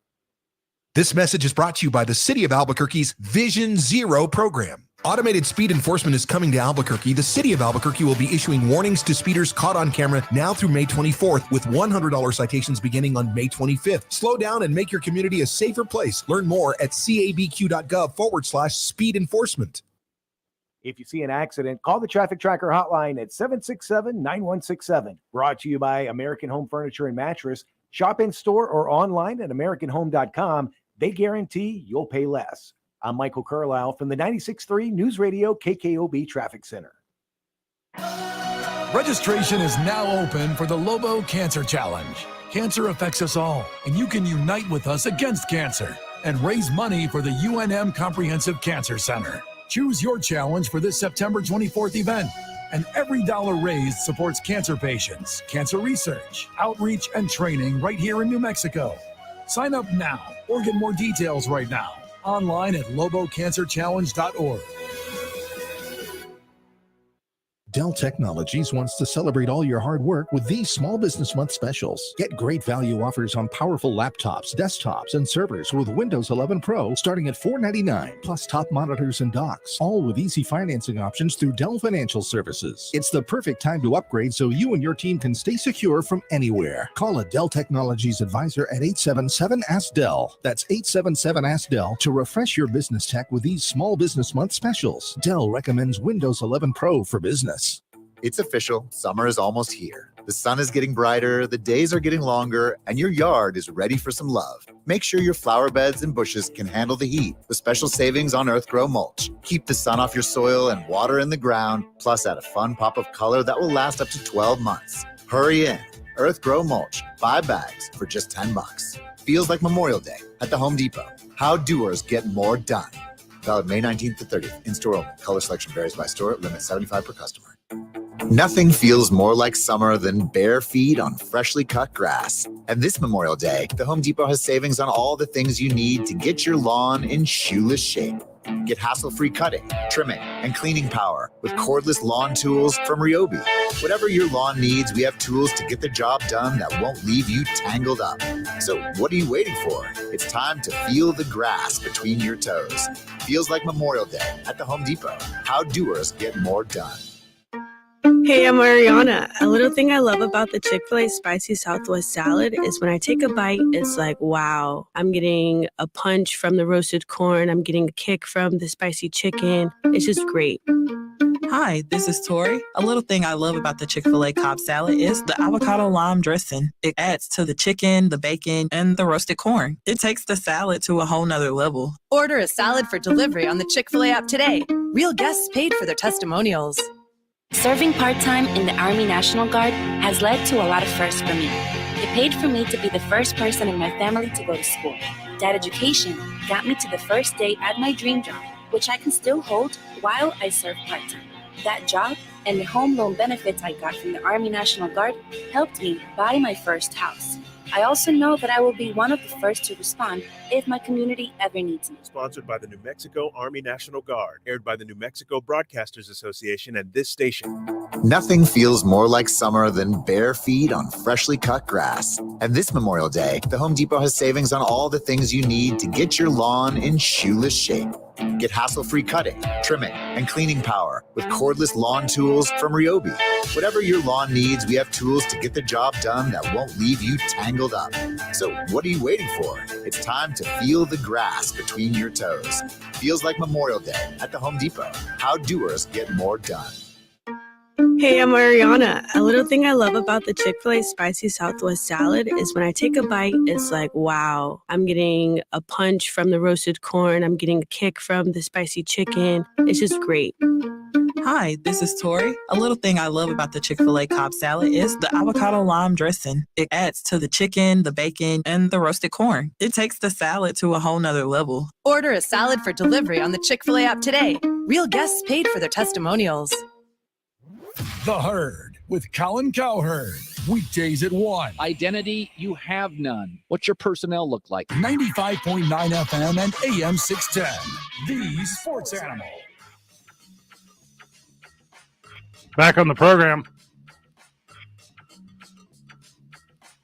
This message is brought to you by the City of Albuquerque's Vision Zero program. Automated speed enforcement is coming to Albuquerque. The City of Albuquerque will be issuing warnings to speeders caught on camera now through May 24th with $100 citations beginning on May 25th. Slow down and make your community a safer place. Learn more at cabq.gov/speed enforcement. If you see an accident, call the Traffic Tracker hotline at 767-9167. Brought to you by American Home Furniture and Mattress. Shop in store or online at AmericanHome.com. They guarantee you'll pay less. I'm Michael Carlisle from the 96.3 News Radio KKOB Traffic Center. Registration is now open for the Lobo Cancer Challenge. Cancer affects us all, and you can unite with us against cancer and raise money for the UNM Comprehensive Cancer Center. Choose your challenge for this September 24th event, and every dollar raised supports cancer patients, cancer research, outreach, and training right here in New Mexico. Sign up now or get more details right now online at lobocancerchallenge.org. Dell Technologies wants to celebrate all your hard work with these Small Business Month specials. Get great value offers on powerful laptops, desktops, and servers with Windows 11 Pro starting at $499, plus top monitors and docks, all with easy financing options through Dell Financial Services. It's the perfect time to upgrade so you and your team can stay secure from anywhere. Call a Dell Technologies advisor at 877-ASK-DELL. That's 877-ASK-DELL to refresh your business tech with these Small Business Month specials. Dell recommends Windows 11 Pro for business. It's official, summer is almost here. The sun is getting brighter, the days are getting longer, and your yard is ready for some love. Make sure your flower beds and bushes can handle the heat with special savings on Earthgrow mulch. Keep the sun off your soil and water in the ground, plus add a fun pop of color that will last up to 12 months. Hurry in. Earthgrow mulch, 5 bags for just $10. Feels like Memorial Day at the Home Depot. How doers get more done. Valid May 19th to 30th. In-store only. Color selection varies by store. Limit 75 per customer. Nothing feels more like summer than bare feet on freshly cut grass. And this Memorial Day, the Home Depot has savings on all the things you need to get your lawn in shoeless shape. Get hassle-free cutting, trimming, and cleaning power with cordless lawn tools from Ryobi. Whatever your lawn needs, we have tools to get the job done that won't leave you tangled up. So what are you waiting for? It's time to feel the grass between your toes. Feels like Memorial Day at the Home Depot. How doers get more done. Hey, I'm Ariana. A little thing I love about the Chick-fil-A Spicy Southwest Salad is when I take a bite, it's like, wow, I'm getting a punch from the roasted corn. I'm getting a kick from the spicy chicken. It's just great. Hi, this is Tori. A little thing I love about the Chick-fil-A Cobb salad is the avocado lime dressing. It adds to the chicken, the bacon, and the roasted corn. It takes the salad to a whole nother level. Order a salad for delivery on the Chick-fil-A app today. Real guests paid for their testimonials. Serving part-time in the Army National Guard has led to a lot of firsts for me. It paid for me to be the first person in my family to go to school. That education got me to the first day at my dream job, which I can still hold while I serve part-time. That job and the home loan benefits I got from the Army National Guard helped me buy my first house. I also know that I will be one of the first to respond if my community ever needs me. Sponsored by the New Mexico Army National Guard, aired by the New Mexico Broadcasters Association and this station. Nothing feels more like summer than bare feet on freshly cut grass. And this Memorial Day, the Home Depot has savings on all the things you need to get your lawn in shoeless shape. Get hassle-free cutting, trimming, and cleaning power with cordless lawn tools from Ryobi. Whatever your lawn needs, we have tools to get the job done that won't leave you tangled up. So what are you waiting for? It's time to feel the grass between your toes. Feels like Memorial Day at the Home Depot. How doers get more done. Hey, I'm Ariana. A little thing I love about the Chick-fil-A Spicy Southwest Salad is when I take a bite, it's like, wow, I'm getting a punch from the roasted corn. I'm getting a kick from the spicy chicken. It's just great. Hi, this is Tori. A little thing I love about the Chick-fil-A Cobb salad is the avocado lime dressing. It adds to the chicken, the bacon, and the roasted corn. It takes the salad to a whole nother level. Order a salad for delivery on the Chick-fil-A app today. Real guests paid for their testimonials. The Herd with Colin Cowherd. Weekdays at 1. Identity, you have none. What's your personnel look like? 95.9 FM and AM 610. The Sports Animal. Back on the program.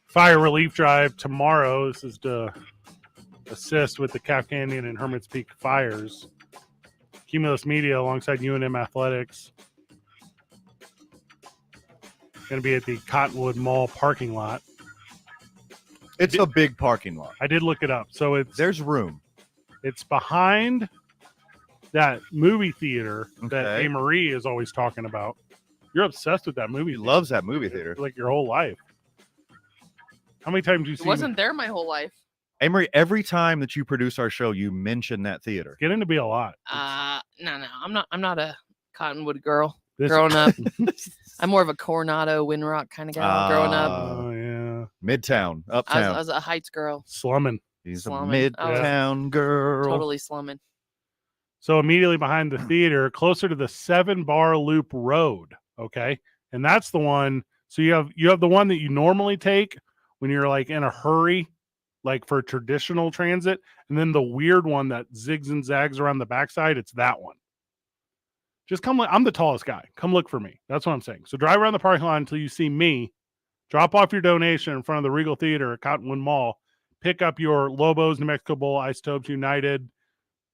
Fire relief drive tomorrow. This is to assist with the Calf Canyon and Hermit's Peak fires. Cumulus Media alongside UNM Athletics. Going to be at the Cottonwood Mall parking lot. It's a big parking lot. I did look it up. So there's room. It's behind that movie theater that A. Marie is always talking about. You're obsessed with that movie. He loves that movie theater. Like your whole life. How many times do you see It wasn't there my whole life. Amory, every time that you produce our show, you mention that theater. Getting to be a lot. No. I'm not a Cottonwood girl. This- Growing up. I'm more of a Coronado, Windrock kind of guy growing up. Oh, yeah. Midtown, uptown. I was a Heights girl. Slumming. He's Slumming. a Midtown girl. Totally slumming. So immediately behind the theater, closer to the 7 Bar Loop Road. Okay. And that's the one. So you have the one that you normally take when you're like in a hurry, like for traditional transit. And then the weird one that zigs and zags around the backside. It's that one. Just come. I'm the tallest guy. Come look for me. That's what I'm saying. So drive around the parking lot until you see me. Drop off your donation in front of the Regal Theater at Cottonwood Mall. Pick up your Lobos, New Mexico Bowl, Isotopes United,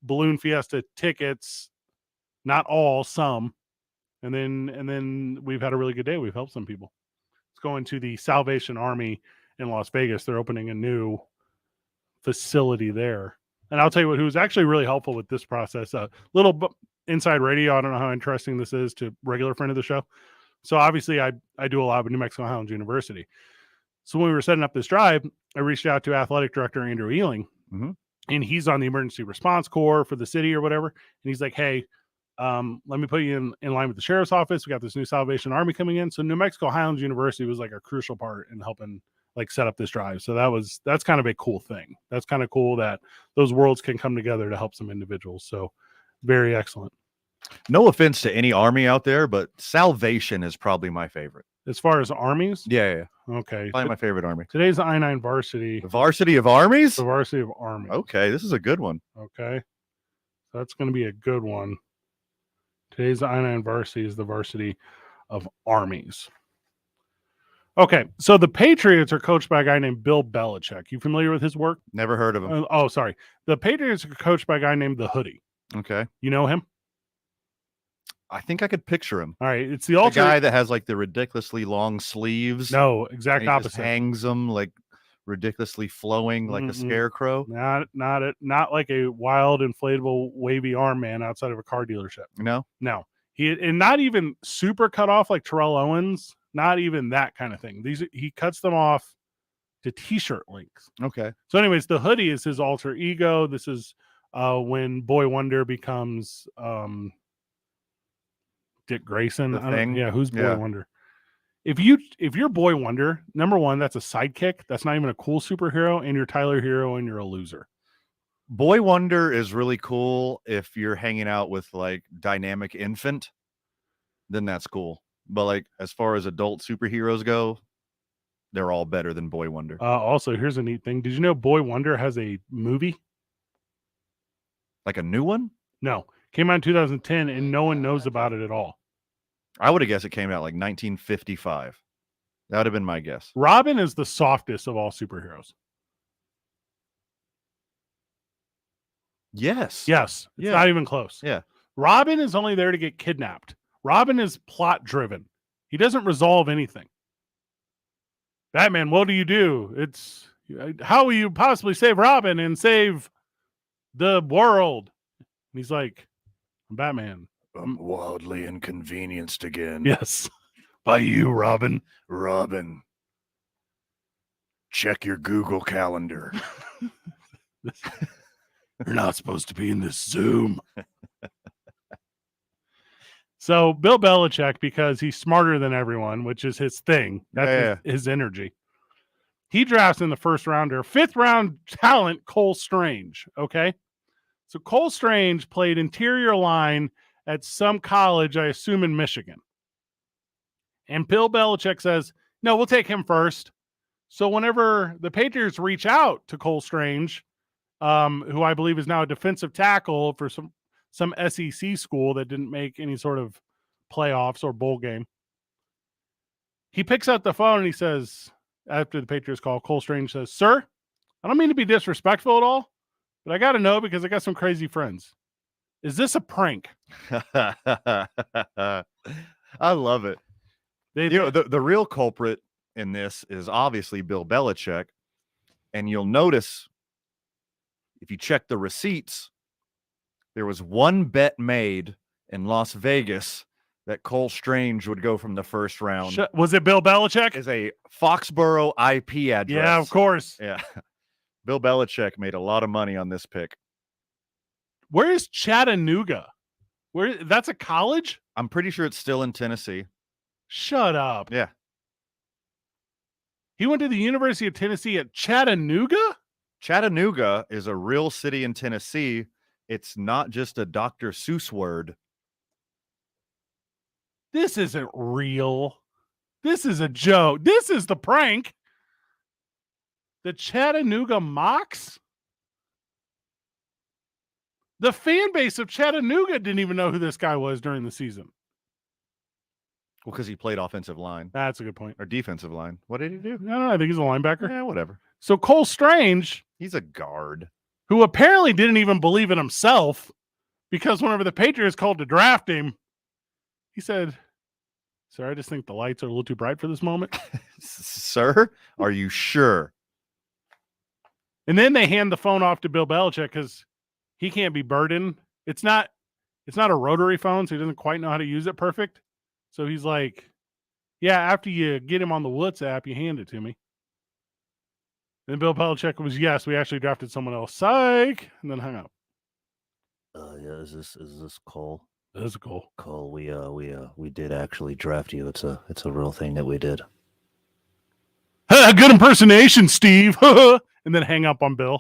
Balloon Fiesta tickets. Not all, some. And then we've had a really good day. We've helped some people. It's going to the Salvation Army in Las Vegas. They're opening a new facility there. And I'll tell you what, who's actually really helpful with this process. Inside radio. I don't know how interesting this is to regular friend of the show. So obviously I do a lot with New Mexico Highlands University. So when we were setting up this drive, I reached out to athletic director Andrew Ealing, and he's on the emergency response corps for the city or whatever. And he's like, hey, let me put you in line with the sheriff's office. We got this new Salvation Army coming in. So New Mexico Highlands University was like a crucial part in helping like set up this drive. So that's kind of a cool thing. That's kind of cool that those worlds can come together to help some individuals. So very excellent. No offense to any Army out there, but Salvation is probably my favorite. As far as armies? Yeah. Okay. Probably my favorite Army. Today's the I-9 varsity. The varsity of armies? The varsity of armies. Okay, this is a good one. Okay. So that's going to be a good one. Today's the I-9 varsity is the varsity of armies. Okay, so the Patriots are coached by a guy named Bill Belichick. You familiar with his work? Never heard of him. Oh, sorry. The Patriots are coached by a guy named The Hoodie. Okay. You know him? I think I could picture him. All right, it's the guy that has like the ridiculously long sleeves. No, exact and he just opposite. hangs them like ridiculously flowing like a scarecrow. Not like a wild inflatable wavy arm man outside of a car dealership. No. And not even super cut off like Terrell Owens. Not even that kind of thing. He cuts them off to t-shirt length. Okay. So, anyways, the Hoodie is his alter ego. This is when Boy Wonder becomes Dick Grayson. Who's Boy Wonder? If you're Boy Wonder, number one, that's a sidekick. That's not even a cool superhero, and you're Tyler Hero, and you're a loser. Boy Wonder is really cool if you're hanging out with like Dynamic Infant, then that's cool. But like as far as adult superheroes go, they're all better than Boy Wonder. Also, here's a neat thing. Did you know Boy Wonder has a movie? Like a new one? No. Came out in 2010, and no one knows about it at all. I would have guessed it came out like 1955. That would have been my guess. Robin is the softest of all superheroes. Yes. It's not even close. Yeah. Robin is only there to get kidnapped. Robin is plot driven. He doesn't resolve anything. Batman, what do you do? It's how will you possibly save Robin and save the world? And he's like, I'm Batman. I'm wildly inconvenienced again. Yes. By you, Robin. Robin. Check your Google Calendar. You're not supposed to be in this Zoom. So Bill Belichick, because he's smarter than everyone, which is his thing. That's his energy. He drafts in the first rounder, 5th round talent, Cole Strange. Okay. So Cole Strange played interior line at some college, I assume in Michigan. And Bill Belichick says, no, we'll take him first. So whenever the Patriots reach out to Cole Strange, who I believe is now a defensive tackle for some SEC school that didn't make any sort of playoffs or bowl game, he picks up the phone and he says, after the Patriots call, Cole Strange says, sir, I don't mean to be disrespectful at all, but I got to know because I got some crazy friends. Is this a prank? I love it. The real culprit in this is obviously Bill Belichick. And you'll notice if you check the receipts, there was one bet made in Las Vegas that Cole Strange would go from the first round. Was it Bill Belichick? Is a Foxborough IP address. Yeah, of course. Yeah. Bill Belichick made a lot of money on this pick. Where is Chattanooga? That's a college? I'm pretty sure it's still in Tennessee. Shut up. Yeah. He went to the University of Tennessee at Chattanooga? Chattanooga is a real city in Tennessee. It's not just a Dr. Seuss word. This isn't real. This is a joke. This is the prank. The Chattanooga Mocs? The fan base of Chattanooga didn't even know who this guy was during the season. Well, because he played offensive line. That's a good point. Or defensive line. What did he do? I don't know. I think he's a linebacker. Yeah, whatever. So Cole Strange. He's a guard. Who apparently didn't even believe in himself, because whenever the Patriots called to draft him, he said, sir, I just think the lights are a little too bright for this moment. Sir, are you sure? And then they hand the phone off to Bill Belichick because he can't be burdened. It's not a rotary phone, so he doesn't quite know how to use it perfect. So he's like, Yeah, after you get him on the WhatsApp, you hand it to me. Then Bill Belichick was, yes, we actually drafted someone else. Psych! And then hung up. Yeah, is this Cole? It is Cole. Cole, we did actually draft you. It's a real thing that we did. Good impersonation, Steve. And then hang up on Bill.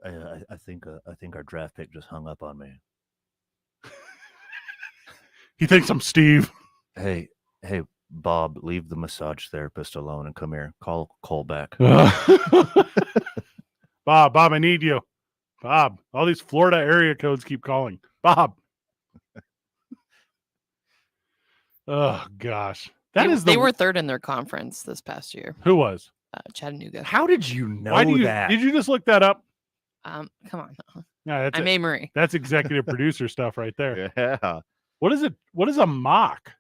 I think our draft pick just hung up on me. He thinks I'm Steve. Hey, Bob, leave the massage therapist alone and come here. Call Cole back. Bob, I need you. Bob, all these Florida area codes keep calling. Bob. Oh, gosh. They were third in their conference this past year. Who was? Chattanooga. How did you know that? Did you just look that up? Come on. Yeah, I'm Amory. That's executive producer stuff right there. Yeah. What is it? What is a mock?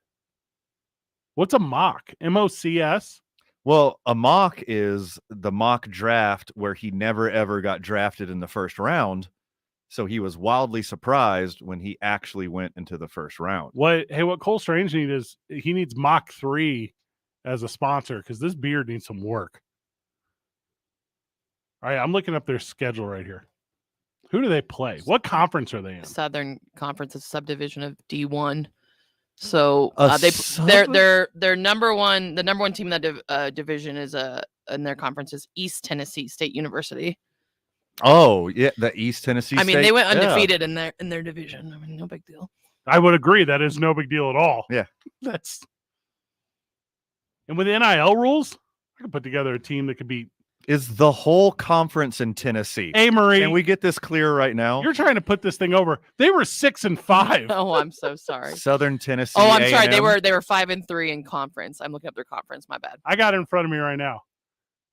What's a mock? MOCS? Well, a mock is the mock draft where he never ever got drafted in the first round. So he was wildly surprised when he actually went into the first round. What Cole Strange needs is he needs Mach 3 as a sponsor because this beard needs some work. All right, I'm looking up their schedule right here. Who do they play? What conference are they in? Southern Conference is subdivision of D1. So A their number one, the number one team in that division is in their conference is East Tennessee State University. Oh, yeah, the East Tennessee I mean, State? they went Yeah. undefeated in their division. I mean, no big deal. I would agree that is no big deal at all. Yeah. And with NIL rules, I could put together a team that could beat. Is the whole conference in Tennessee? Amory, can we get this clear right now? You're trying to put this thing over. They were 6-5. Oh, I'm so sorry. Southern Tennessee. Oh, I'm sorry. They A&M? were 5-3 in conference. I'm looking up their conference. My bad. I got it in front of me right now.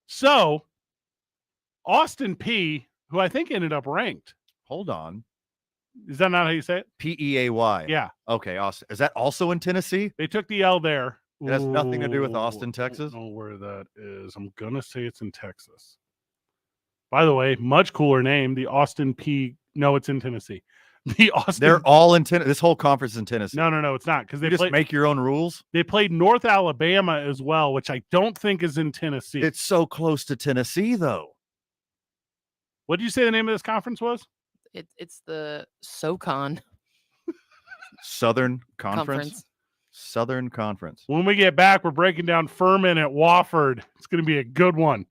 So, Austin P, who I think ended up ranked. Hold on. Is that not how you say it? Peay. Yeah. Okay, Austin. Is that also in Tennessee? They took the L there. It has nothing to do with Austin, Texas. I don't know where that is. I'm going to say it's in Texas. By the way, much cooler name, the Austin P. No, it's in Tennessee. The Austin. They're all in Tennessee. This whole conference is in Tennessee. No, it's not because they You just make your own rules. They played North Alabama as well, which I don't think is in Tennessee. It's so close to Tennessee, though. What did you say the name of this conference was? It's the SoCon Southern Conference. Southern Conference. When we get back, we're breaking down Furman at Wofford. It's going to be a good one.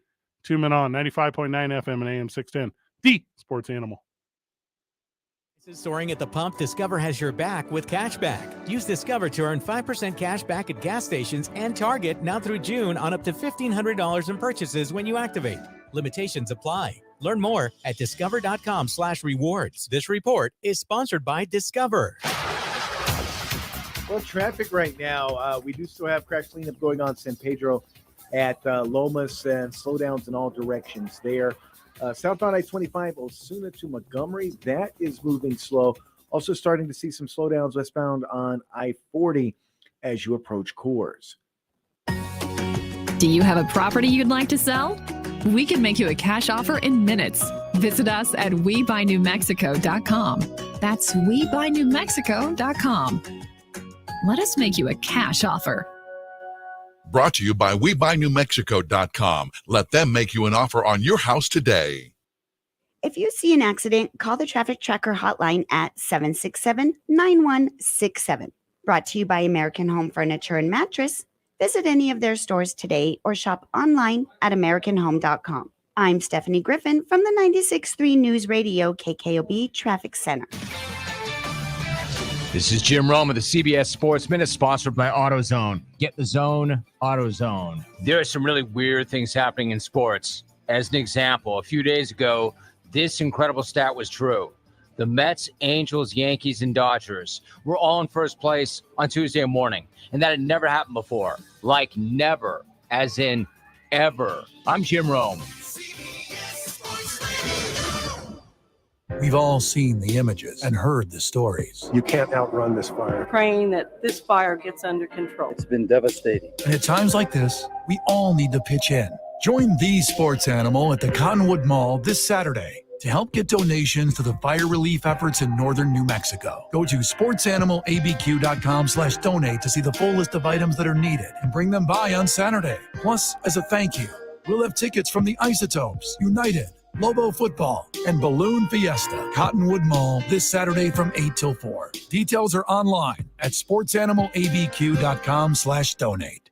2 Men On 95.9 FM and AM 610. The Sports Animal. Soaring at the pump, Discover has your back with cash back. Use Discover to earn 5% cash back at gas stations and Target now through June on up to $1,500 in purchases when you activate. Limitations apply. Learn more at discover.com/rewards. This report is sponsored by Discover. Well, traffic right now, we do still have crash cleanup going on San Pedro at Lomas and slowdowns in all directions there. Southbound I-25, Osuna to Montgomery, that is moving slow. Also starting to see some slowdowns westbound on I-40 as you approach Coors. Do you have a property you'd like to sell? We can make you a cash offer in minutes. Visit us at WeBuyNewMexico.com. That's WeBuyNewMexico.com. Let us make you a cash offer. Brought to you by WeBuyNewMexico.com. Let them make you an offer on your house today. If you see an accident, call the Traffic Tracker hotline at 767-9167. Brought to you by American Home Furniture and Mattress. Visit any of their stores today or shop online at AmericanHome.com. I'm Stephanie Griffin from the 96.3 News Radio KKOB Traffic Center. This is Jim Rome of the CBS Sports Minute, sponsored by AutoZone. Get the zone, AutoZone. There are some really weird things happening in sports. As an example, a few days ago, this incredible stat was true. The Mets, Angels, Yankees, and Dodgers were all in first place on Tuesday morning, and that had never happened before. Like never, as in ever. I'm Jim Rome. We've all seen the images and heard the stories. You can't outrun this fire. Praying that this fire gets under control. It's been devastating. And at times like this, we all need to pitch in. Join the sports animal at the Cottonwood Mall this Saturday. to help get donations to the fire relief efforts in northern New Mexico. Go to sportsanimалabq.com/donate to see the full list of items that are needed and bring them by on Saturday. Plus, as a thank you, we'll have tickets from the Isotopes, United, Lobo Football, and Balloon Fiesta, Cottonwood Mall, this Saturday from 8 till 4. Details are online at sportsanimалabq.com/donate.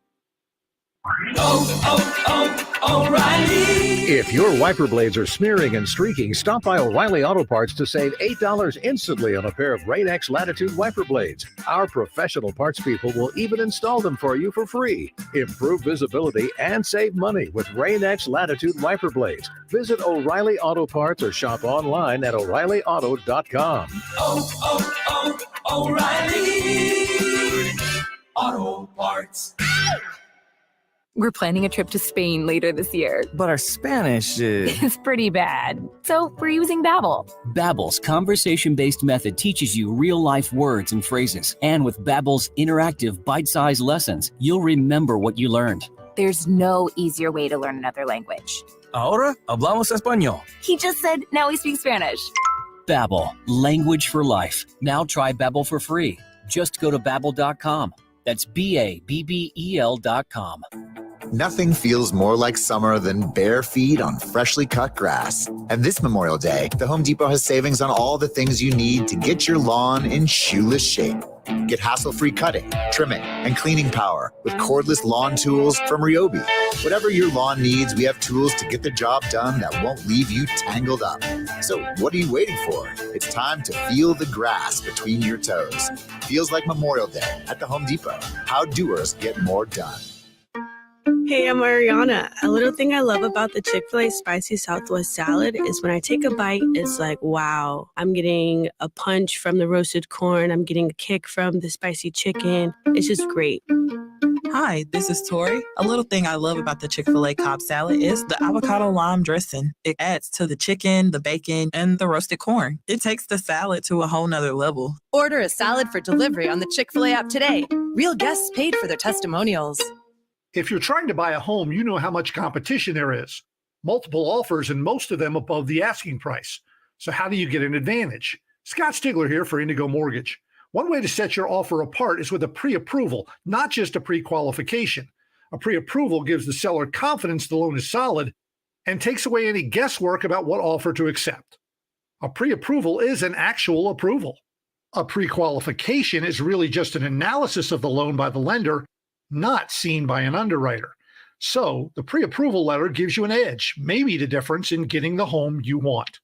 O'Reilly. If your wiper blades are smearing and streaking, stop by O'Reilly Auto Parts to save $8 instantly on a pair of Rain-X Latitude wiper blades. Our professional parts people will even install them for you for free. Improve visibility and save money with Rain-X Latitude wiper blades. Visit O'Reilly Auto Parts or shop online at O'ReillyAuto.com. O'Reilly Auto Parts. We're planning a trip to Spain later this year. But our Spanish is pretty bad. So we're using Babbel. Babbel's conversation-based method teaches you real-life words and phrases. And with Babbel's interactive bite-sized lessons, you'll remember what you learned. There's no easier way to learn another language. Ahora hablamos español. He just said, now we speak Spanish. Babbel, language for life. Now try Babbel for free. Just go to Babbel.com. That's Babbel.com. Nothing feels more like summer than bare feet on freshly cut grass. And this Memorial Day, the Home Depot has savings on all the things you need to get your lawn in shoeless shape. Get hassle-free cutting, trimming, and cleaning power with cordless lawn tools from Ryobi. Whatever your lawn needs, we have tools to get the job done that won't leave you tangled up. So what are you waiting for? It's time to feel the grass between your toes. Feels like Memorial Day at the Home Depot. How doers get more done. Hey, I'm Ariana. A little thing I love about the Chick-fil-A Spicy Southwest Salad is when I take a bite, it's like, wow, I'm getting a punch from the roasted corn. I'm getting a kick from the spicy chicken. It's just great. Hi, this is Tori. A little thing I love about the Chick-fil-A Cobb salad is the avocado lime dressing. It adds to the chicken, the bacon, and the roasted corn. It takes the salad to a whole nother level. Order a salad for delivery on the Chick-fil-A app today. Real guests paid for their testimonials. If you're trying to buy a home, you know how much competition there is. Multiple offers and most of them above the asking price. So how do you get an advantage? Scott Stigler here for Indigo Mortgage. One way to set your offer apart is with a pre-approval, not just a pre-qualification. A pre-approval gives the seller confidence the loan is solid and takes away any guesswork about what offer to accept. A pre-approval is an actual approval. A pre-qualification is really just an analysis of the loan by the lender, not seen by an underwriter. So the pre-approval letter gives you an edge, maybe the difference in getting the home you want.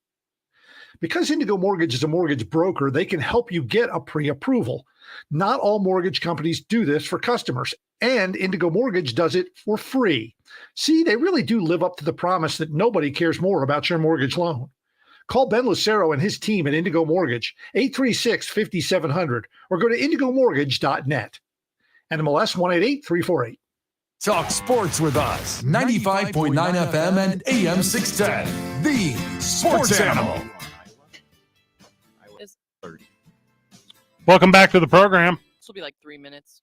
Because Indigo Mortgage is a mortgage broker, they can help you get a pre-approval. Not all mortgage companies do this for customers, and Indigo Mortgage does it for free. See, they really do live up to the promise that nobody cares more about your mortgage loan. Call Ben Lucero and his team at Indigo Mortgage, 836-5700, or go to indigomortgage.net. NMLS 188348. Talk sports with us. 95.9 FM and AM 610. The Sports Animal. Welcome back to the program. This will be like 3 minutes.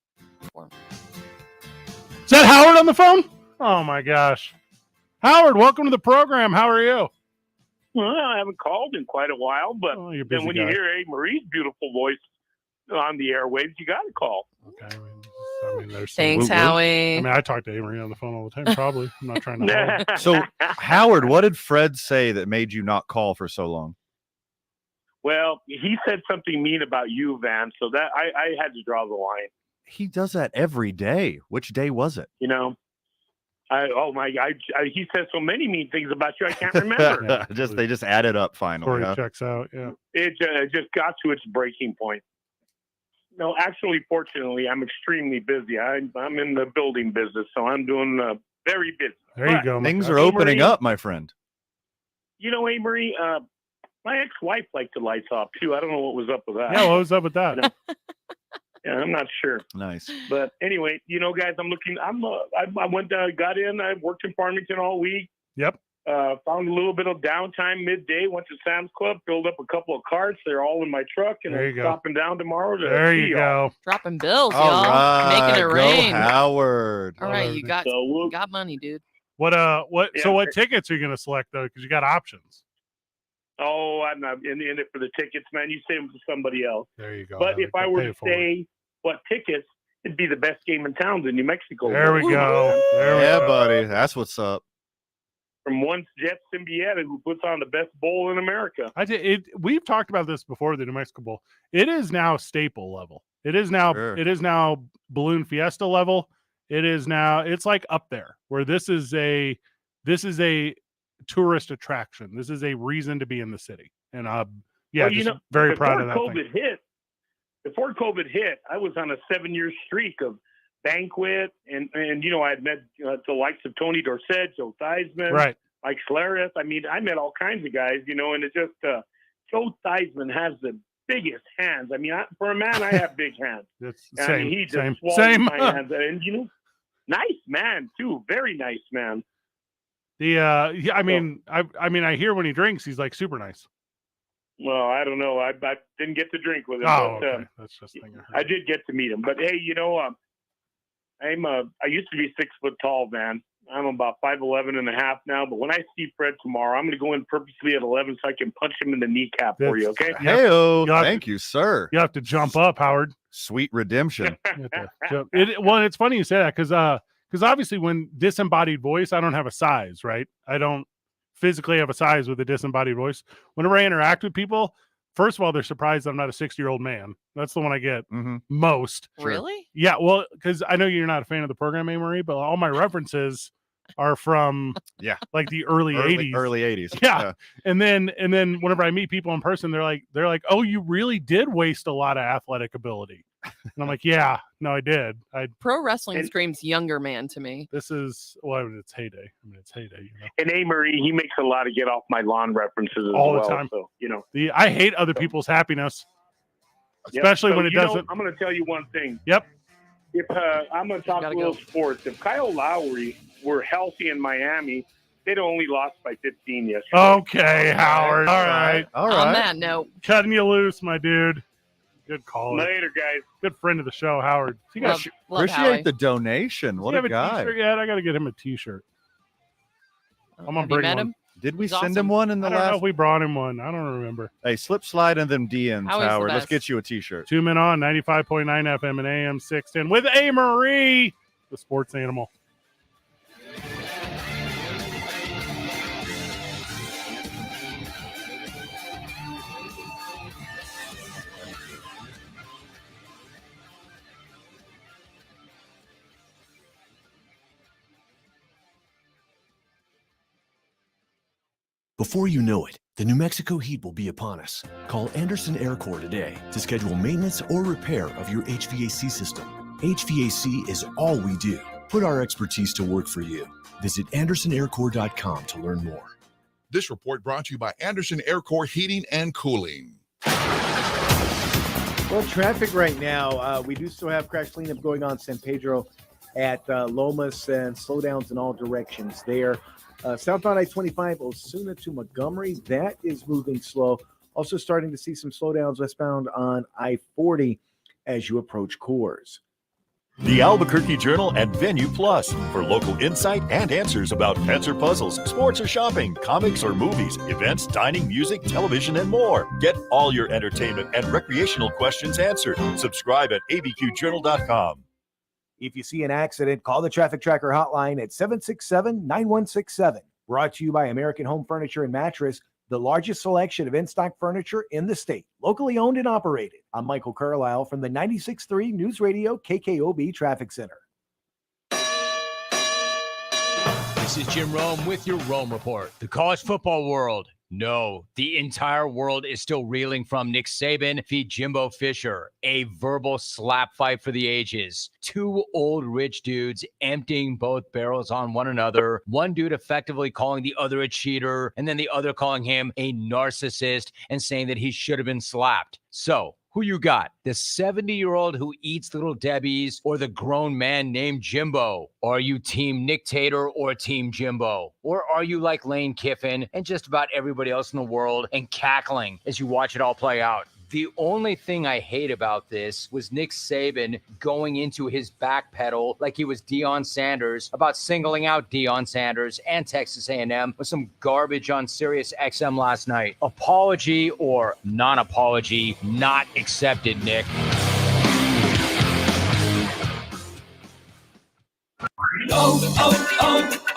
Is that Howard on the phone? Oh my gosh. Howard, welcome to the program. How are you? Well, I haven't called in quite a while, but you're a then busy when guy. you hear A. Marie's beautiful voice on the airwaves, you got to call. Okay. I mean, there's Thanks, Howie. I mean, I talk to Amory on the phone all the time, probably. I'm not trying to. So, Howard, what did Fred say that made you not call for so long? Well, he said something mean about you, Van, so that I had to draw the line. He does that every day. Which day was it? You know, he says so many mean things about you, I can't remember. They just added up finally. Corey huh? checks out. Yeah. It just got to its breaking point. No, actually, fortunately, I'm extremely busy. I'm in the building business, so I'm doing very busy. There you go. Things are opening up, my friend. You know, Amory, my ex-wife liked the lights off too. I don't know what was up with that. Yeah, what was up with that? You know? Yeah, I'm not sure. Nice. But anyway, you know, guys, I went, got in. I worked in Farmington all week. Yep. Found a little bit of downtime midday. Went to Sam's Club, filled up a couple of carts. They're all in my truck, and There I'm you go. stopping down tomorrow. To There see you y'all. go. Dropping bills, All y'all. right, Making it go rain. Howard. All right, you got So got money, dude. What Yeah, so what tickets are you going to select though? Because you got options. Oh, I'm not in it for the tickets, man. You save them to somebody else. There you go. But if I were to forward. say what tickets, it'd be the best game in town in New Mexico. There we go. There we Yeah, go. buddy. That's what's up. From once Jets Symbieta, who puts on the best bowl in America. We've talked about this before, the New Mexico Bowl. It is now staple level. It is now Sure. it is now Balloon Fiesta level. It is now, it's like up there where this is a tourist attraction. This is a reason to be in the city. And yeah, Well, just very proud of that Before thing. COVID hit, I was on a 7-year streak of banquet, and I had met the likes of Tony Dorsett, Joe Theismann, Right. Mike Schlereth. I mean, I met all kinds of guys, and it's just Joe Theismann has the biggest hands. I mean, for a man, I have big hands. It's I same, mean, he just same, swallows same. my hands, and nice man too, very nice man. Yeah, I mean, I hear when he drinks, he's like super nice. Well, I don't know. I didn't get to drink with him, Oh, but okay. That's just the thing. I did get to meet him. But hey, I used to be 6 foot tall, man. I'm about 5'11" and a half now. But when I see Fred tomorrow, I'm going to go in purposely at 11 so I can punch him in the kneecap for you. Okay? Hey-o. Thank you, sir. You have to jump up, Howard. Sweet redemption. Well, it's funny you say that because obviously when disembodied voice, I don't have a size, right? I don't physically have a size with a disembodied voice. Whenever I interact with people, first of all, they're surprised I'm not a 60-year-old man. That's the one I get most. Really? Yeah, well, because I know you're not a fan of the program, Marie, but all my references are from like the early 80s. Early 80s. Yeah. And then whenever I meet people in person, they're like, oh, you really did waste a lot of athletic ability. And I'm like, yeah, no, I did. Pro wrestling screams younger man to me. This is it's heyday. I mean, it's heyday, And Marie, he makes a lot of get off my lawn references as all well. the time. So, I hate other people's happiness, especially So, when it doesn't. I'm going to tell you one thing. Yep. If I'm going to talk a little sports, if Kyle Lowry were healthy in Miami, they'd only lost by 15 yesterday. Okay, Howard. All right. On that note, Cutting you loose, my dude. Good call. Later, guys. Good friend of the show, Howard. You got Appreciate the donation. What you have a guy. T-shirt yet? I got to get him a T-shirt. I'm gonna have you bring met one. him? Did we He's send awesome. him one in the I don't know last? if we brought him one. I don't remember. Hey, slip slide in them DMs, Always the Howard. Let's best. get you a T-shirt. 2 Men On 95.9 FM and AM 610 with A. Marie, the sports animal. Before you know it, the New Mexico heat will be upon us. Call Anderson Air Corps today to schedule maintenance or repair of your HVAC system. HVAC is all we do. Put our expertise to work for you. Visit AndersonAirCorps.com to learn more. This report brought to you by Anderson Air Corps Heating and Cooling. Well, traffic right now, we do still have crash cleanup going on San Pedro at Lomas and slowdowns in all directions there. Southbound I-25, Osuna to Montgomery, that is moving slow. Also starting to see some slowdowns westbound on I-40 as you approach Coors. The Albuquerque Journal and Venue Plus for local insight and answers about pets or puzzles, sports or shopping, comics or movies, events, dining, music, television, and more. Get all your entertainment and recreational questions answered. Subscribe at abqjournal.com. If you see an accident, call the Traffic Tracker hotline at 767-9167. Brought to you by American Home Furniture and Mattress, the largest selection of in-stock furniture in the state, locally owned and operated. I'm Michael Carlisle from the 96.3 News Radio KKOB Traffic Center. This is Jim Rome with your Rome Report. The college football world. No, the entire world is still reeling from Nick Saban v. Jimbo Fisher, a verbal slap fight for the ages. Two old rich dudes emptying both barrels on one another. One dude effectively calling the other a cheater, and then the other calling him a narcissist and saying that he should have been slapped. So, who you got? The 70-year-old who eats Little Debbie's or the grown man named Jimbo? Are you Team Nick Tater or Team Jimbo? Or are you like Lane Kiffin and just about everybody else in the world and cackling as you watch it all play out? The only thing I hate about this was Nick Saban going into his back pedal like he was Deion Sanders about singling out Deion Sanders and Texas A&M with some garbage on Sirius XM last night. Apology or non-apology not accepted, Nick.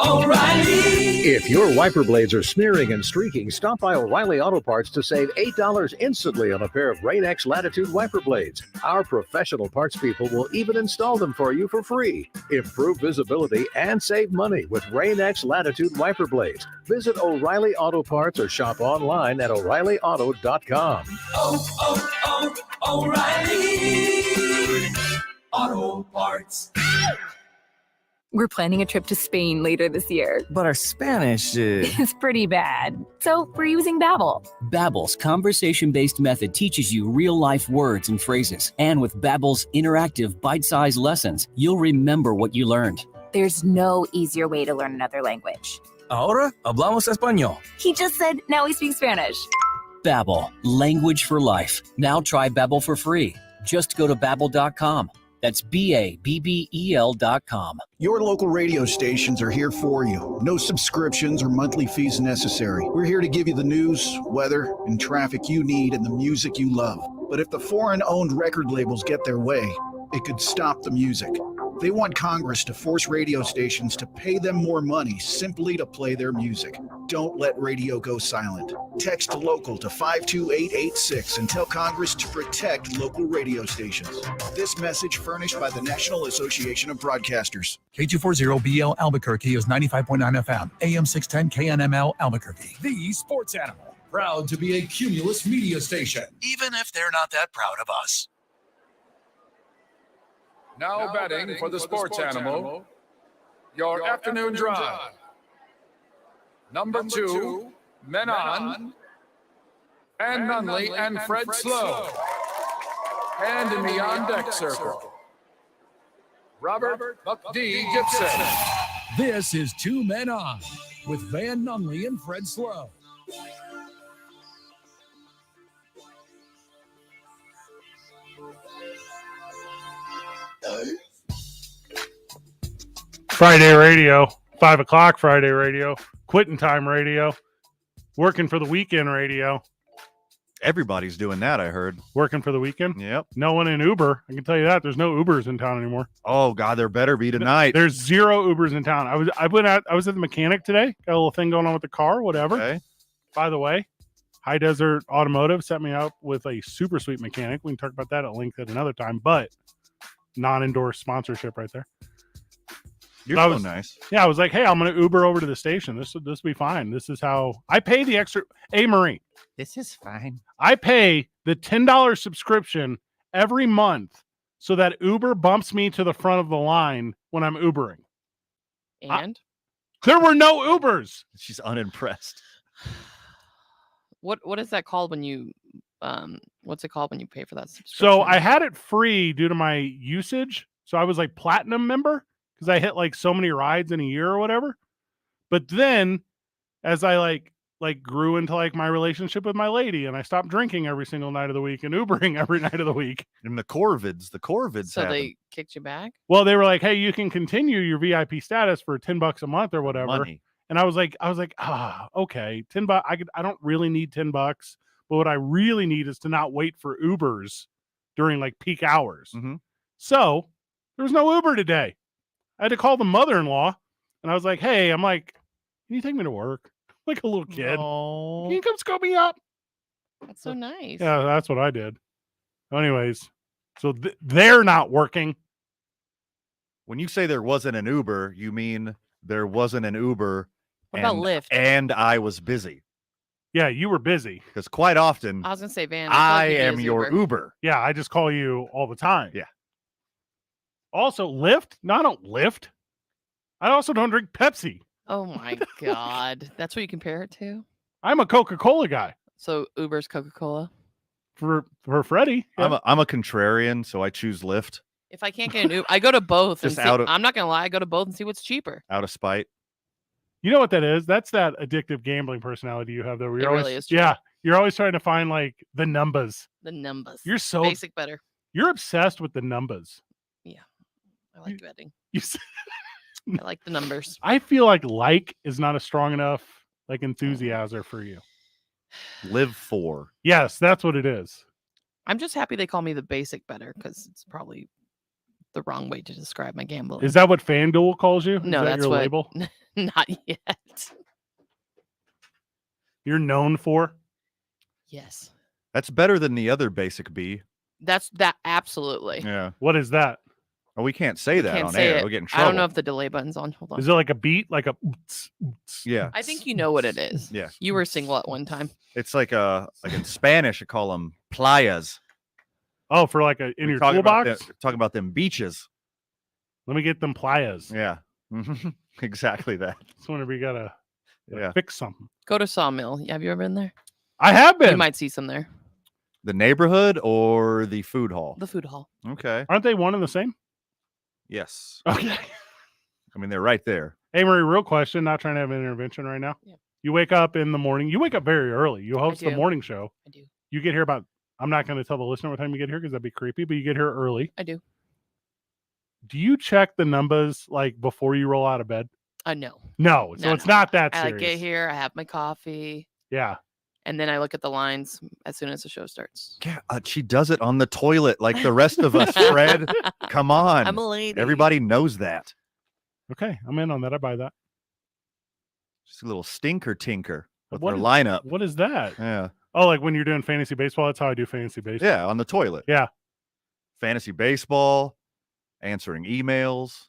O'Reilly. If your wiper blades are smearing and streaking, stop by O'Reilly Auto Parts to save $8 instantly on a pair of Rain-X Latitude wiper blades. Our professional parts people will even install them for you for free. Improve visibility and save money with Rain-X Latitude wiper blades. Visit O'Reilly Auto Parts or shop online at O'ReillyAuto.com. O'Reilly Auto Parts. We're planning a trip to Spain later this year. But our Spanish It's pretty bad. So we're using Babbel. Babbel's conversation-based method teaches you real-life words and phrases. And with Babbel's interactive bite-sized lessons, you'll remember what you learned. There's no easier way to learn another language. Ahora hablamos español. He just said, now we speak Spanish. Babbel, language for life. Now try Babbel for free. Just go to Babbel.com. That's Babbel.com. Your local radio stations are here for you. No subscriptions or monthly fees necessary. We're here to give you the news, weather, and traffic you need and the music you love. But if the foreign-owned record labels get their way, it could stop the music. They want Congress to force radio stations to pay them more money simply to play their music. Don't let radio go silent. Text local to 52886 and tell Congress to protect local radio stations. This message furnished by the National Association of Broadcasters. K240BL Albuquerque is 95.9 FM, AM 610 KNML Albuquerque. The sports animal. Proud to be a Cumulus media station, even if they're not that proud of us. Now betting for the sports animal, your afternoon drive. Number 2, Menon, and Nunley and Fred Slow. And in the on-deck circle, Robert Buck D. Gibson. This is Two Men On with Van Nunley and Fred Slow. Friday radio, 5 o'clock Friday radio, quitting time radio, working for the weekend radio. Everybody's doing that, I heard. Working for the weekend? Yep. No one in Uber. I can tell you that. There's no Ubers in town anymore. Oh, God, there better be tonight. There's 0 Ubers in town. I was at the mechanic today. Got a little thing going on with the car, whatever. Okay. By the way, High Desert Automotive set me up with a super sweet mechanic. We can talk about that at length at another time, but non-endorsed sponsorship right there. You're so nice. Yeah, I was like, hey, I'm going to Uber over to the station. This will be fine. This is how I pay the extra. Hey, Marie. This is fine. I pay the $10 subscription every month so that Uber bumps me to the front of the line when I'm Ubering. And? There were no Ubers. She's unimpressed. What is that called when you what's it called when you pay for that subscription? So I had it free due to my usage. So I was like platinum member because I hit like so many rides in a year or whatever. But then as I like grew into like my relationship with my lady and I stopped drinking every single night of the week and Ubering every night of the week. And the Corvids So happen. they kicked you back? Well, they were like, hey, you can continue your VIP status for $10 a month or whatever. Money. And I was like, okay, $10. I don't really need $10, but what I really need is to not wait for Ubers during like peak hours. Mm-hmm. So there was no Uber today. I had to call the mother-in-law and I was like, hey, can you take me to work? Like a little kid. Oh. Can you come scoop me up? That's so nice. Yeah, that's what I did. Anyways, so they're not working. When you say there wasn't an Uber, you mean there wasn't an Uber. What about Lyft? And I was busy. Yeah, you were busy. Because quite often, I was going to say, Van. I am your Uber. Yeah, I just call you all the time. Yeah. Also, Lyft? No, I don't Lyft. I also don't drink Pepsi. Oh my God. That's what you compare it to? I'm a Coca-Cola guy. So Uber's Coca-Cola? For Freddie. Yeah. I'm a contrarian, so I choose Lyft. If I can't get an Uber, I go to both. Just I'm not going to lie. I go to both and see what's cheaper. Out of spite. You know what that is? That's that addictive gambling personality you have, though. Where It you're always, really is true. yeah, you're always trying to find like the numbers. The numbers. You're so basic better. You're obsessed with the numbers. I like betting. You s- I like the numbers. I feel like is not a strong enough like enthusiasm for you. Live for. Yes, that's what it is. I'm just happy they call me the basic better because it's probably the wrong way to describe my gambling. Is that what FanDuel calls you? No, is that that's your what. label Not yet. you're known for? Yes, That's better than the other basic B. that's that absolutely. Yeah. What is that? Oh, we can't say that Can't on say air. it. We'll get in I trouble. don't know if the delay button's on. Hold on. Is it like a beat? Like a Yeah. I think you know what it is. Yeah. You were single at one time. It's like in Spanish, I call them playas. Oh, for like in your toolbox? Talking about them beaches. Let me get them playas. Yeah. Exactly that. It's whenever you gotta Yeah. fix something. Go to Sawmill. Have you ever been there? I have been. You might see some there. The neighborhood or the food hall? The food hall. Okay. Aren't they one and the same? Yes. Okay. I mean, they're right there. Hey, Marie, real question. Not trying to have an intervention right now. Yeah. You wake up in the morning. You wake up very early. You host the do. morning show. I do. You get here about, I'm not going to tell the listener what time you get here because that'd be creepy, but you get here early. I do. Do you check the numbers like before you roll out of bed? No. No. So No, it's no. not that I serious. like get here. I have my coffee, Yeah. and then I look at the lines as soon as the show starts. Yeah. She does it on the toilet like the rest of us, Fred. Come on. I'm a lady. Everybody knows that. Okay. I'm in on that. I buy that. Just a little stinker tinker with What their is- lineup. What is that? Yeah. Oh, like when you're doing fantasy baseball? That's how I do fantasy baseball. Yeah. On the toilet. Yeah. Fantasy baseball, answering emails,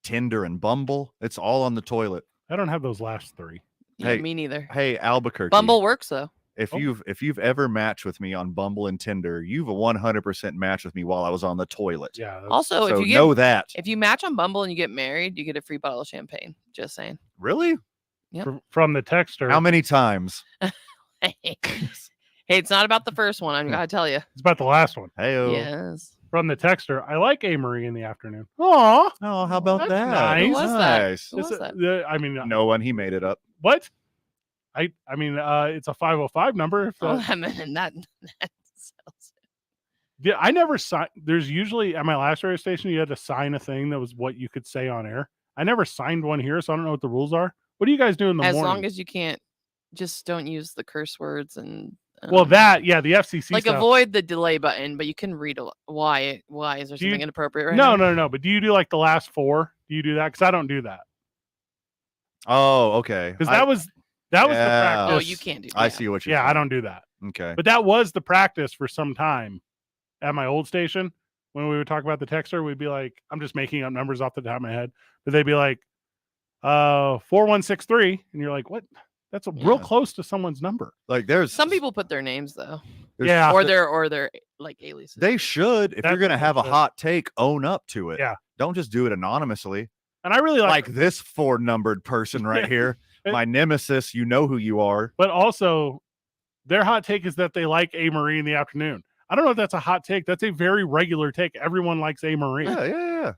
Tinder and Bumble. It's all on the toilet. I don't have those last three. Yeah, me neither. Hey, Albuquerque. Bumble works though. If you've ever matched with me on Bumble and Tinder, you've a 100% matched with me while I was on the toilet. Yeah. Also, so if you know that. if you match on Bumble and you get married, you get a free bottle of champagne. Just saying. Really? Yep. From the texter. How many times? Hey, it's not about the first one. I gotta tell you. It's about the last one. Hey, Yes. From the texter. I like A. Marie in the afternoon. Aw. Oh, how about That's that? nice. Who was that? Nice. Who was It's that? I mean, No one. He made it up. what? I mean, it's a 505 number. If, Oh, I mean, that sells it. yeah, I never signed. There's usually at my last radio station, you had to sign a thing that was what you could say on air. I never signed one here, so I don't know what the rules are. What do you guys do in the As morning? long as you can't, just don't use the curse words and. Well, that yeah, the FCC like stuff. avoid the delay button, but you can read why. Why is there Do you- something inappropriate right no, now? no. But do you do like the last four? Do you do that? Because I don't do that. Oh, okay. Because that was the Yeah. practice. Oh, you can't do that. I see what you're Yeah, saying. I don't do that. Okay. But that was the practice for some time at my old station. When we would talk about the texter, we'd be like, I'm just making up numbers off the top of my head, but they'd be like, 4163, and you're like, what? That's real close to someone's number. Like there's Some people put their names though, Yeah. or their like aliases. They should. If you're That's gonna what have they a should. hot take, own up to it. Yeah. Don't just do it anonymously. And I really Like this 4-numbered person right here. My nemesis, you know who you are. But also, their hot take is that they like A. Marie in the afternoon. I don't know if that's a hot take. That's a very regular take. Everyone likes A. Marie. Yeah.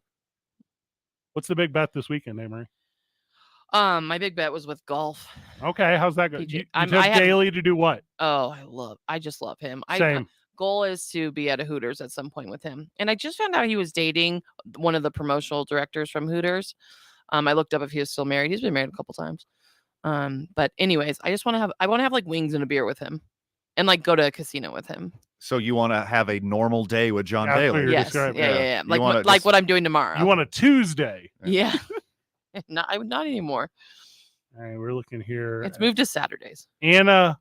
What's the big bet this weekend, A. Marie? My big bet was with golf. Okay, how's that going? PJ You I'm- took I have- Daly to do what? Oh, I just love him. Same. Goal is to be at a Hooters at some point with him. And I just found out he was dating one of the promotional directors from Hooters. I looked up if he was still married. He's been married a couple times. But anyways, I want to have like wings and a beer with him, and like go to a casino with him. So you want to have a normal day with John That's what Daly? you're Yes, describing. yeah. You Like wanna like just- what I'm doing tomorrow. You want a Tuesday? Yeah. not anymore. All right, we're looking here. It's moved to Saturdays. Anna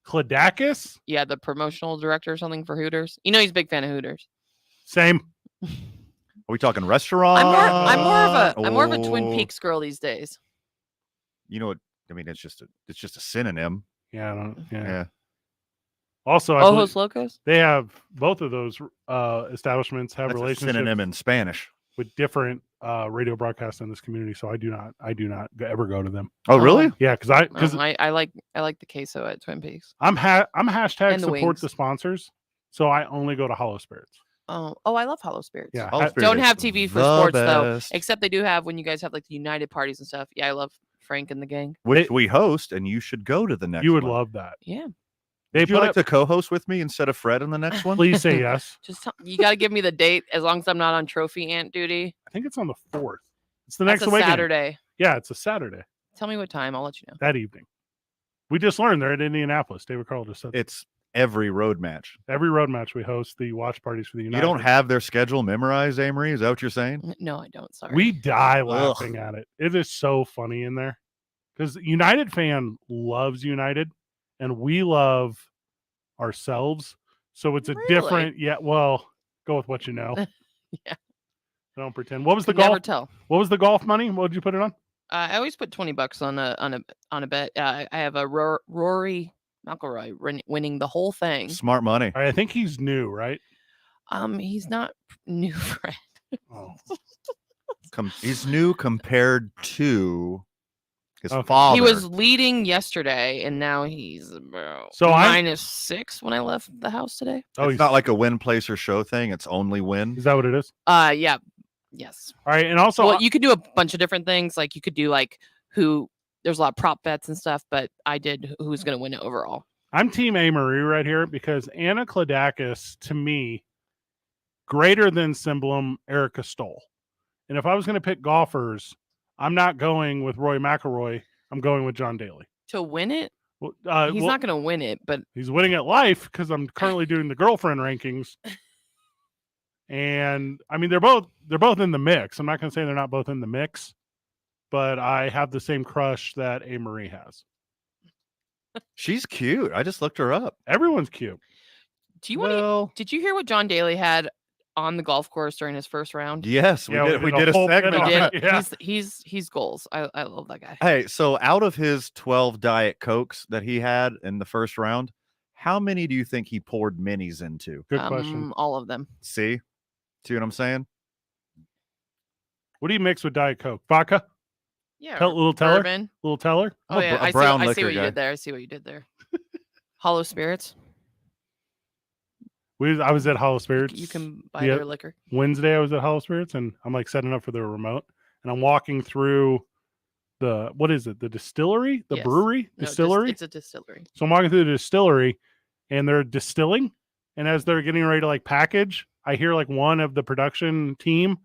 Kladakis? Yeah, the promotional director or something for Hooters. You know he's a big fan of Hooters. Same. Are we talking restaurant? I'm more of a Twin Oh, Peaks girl these days. You know what? I mean, it's just a synonym. Yeah, I don't, yeah. Yeah. Also, I Ojos believe Locos? they have both of those establishments have That's a relationships synonym in Spanish. with different radio broadcasts in this community. So I do not ever go to them. Oh, really? Yeah, because I like the queso at Twin Peaks. I'm hashtag And the support wings. the sponsors. So I only go to Hollow Spirits. Oh, I love Hollow Spirits. Yeah, Hollow I- Spirits Don't is have TV for the sports though, best. except they do have when you guys have like the United parties and stuff. Yeah, I love Frank and the gang. which we host, and you should go to the next You would one. love that. Yeah. They Would you put like up, to co-host with me instead of Fred in the next one? please say yes. Just you got to give me the date as long as I'm not on trophy ant duty. I think it's on the 4th. It's the That's next a away game. Saturday. Yeah, it's a Saturday Tell me what time. I'll let you know. that evening. We just learned they're at Indianapolis. David Carl just said It's every road match. every road match we host the watch parties for the United. You don't have their schedule memorized, Amory? Is that what you're saying? No, I don't. Sorry. We die Ugh. laughing at it. It is so funny in there because United fan loves United, and we love ourselves. So it's a Really? different. Yeah. Well, go with what you know. Yeah. Don't pretend. What was the Could never golf? tell. What was the golf money? What did you put it on? I always put $20 on a bet. I have a Rory McIlroy winning the whole thing. Smart money. All right, I think he's new, right? He's not new, Fred. Oh. He's new compared to his Okay. father. He was leading yesterday, and now he's about So I'm- -6 when I left the house today. Oh, It's not like a win, place, or show thing. It's only win. Is that what it is? Yeah. Yes. All right, and also Well, you could do a bunch of different things. Like you could do like there's a lot of prop bets and stuff, but I did who's going to win it overall. I'm Team A. Marie right here because Anna Kladakis, to me, greater than Semblem, Erica Stoll. And if I was going to pick golfers, I'm not going with Roy McIlroy. I'm going with John Daly. To win it, Well, he's well, not going to win it, but he's winning at life because I'm currently doing the girlfriend rankings. And I mean, they're both in the mix. I'm not going to say they're not both in the mix, but I have the same crush that A. Marie has. She's cute. I just looked her up. Everyone's cute. do you want to? Did you hear what John Daly had on the golf course during his first round? Yes, Yeah, we did a whole bit segment. on on it. it. Yeah. He's goals. I love that guy. Hey, so out of his 12 Diet Cokes that he had in the first round, how many do you think he poured minis into? Good question. All of them. See what I'm saying? What do you mix with Diet Coke? Vodka? Yeah. Little Teller? bourbon. Little Teller? Oh yeah, I see brown what liquor you guy. did there. I see what you did there. Hollow Spirits. I was at Hollow Spirits. You can buy Yeah. their liquor. Wednesday, I was at Hollow Spirits, and I'm like setting up for the remote, and I'm walking through what is it? The distillery, the Yes. brewery, No, distillery. it's a distillery. So I'm walking through the distillery, and they're distilling, and as they're getting ready to like package, I hear like one of the production team.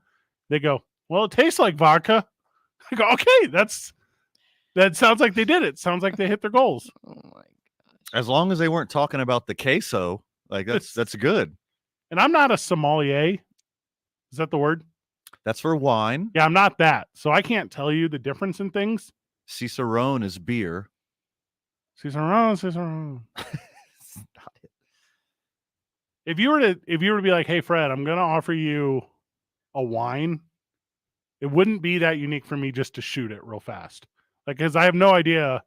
They go, "Well, it tastes like vodka." I go, "Okay, that sounds like they did it. Sounds like they hit their goals." Oh my! As long as they weren't talking about the queso, like that's good. And I'm not a sommelier. Is that the word? That's for wine. Yeah, I'm not that. So I can't tell you the difference in things. Cicerone is beer. Cicerone. If you were to be like, "Hey Fred, I'm going to offer you a wine," it wouldn't be that unique for me just to shoot it real fast. Like, because I have no idea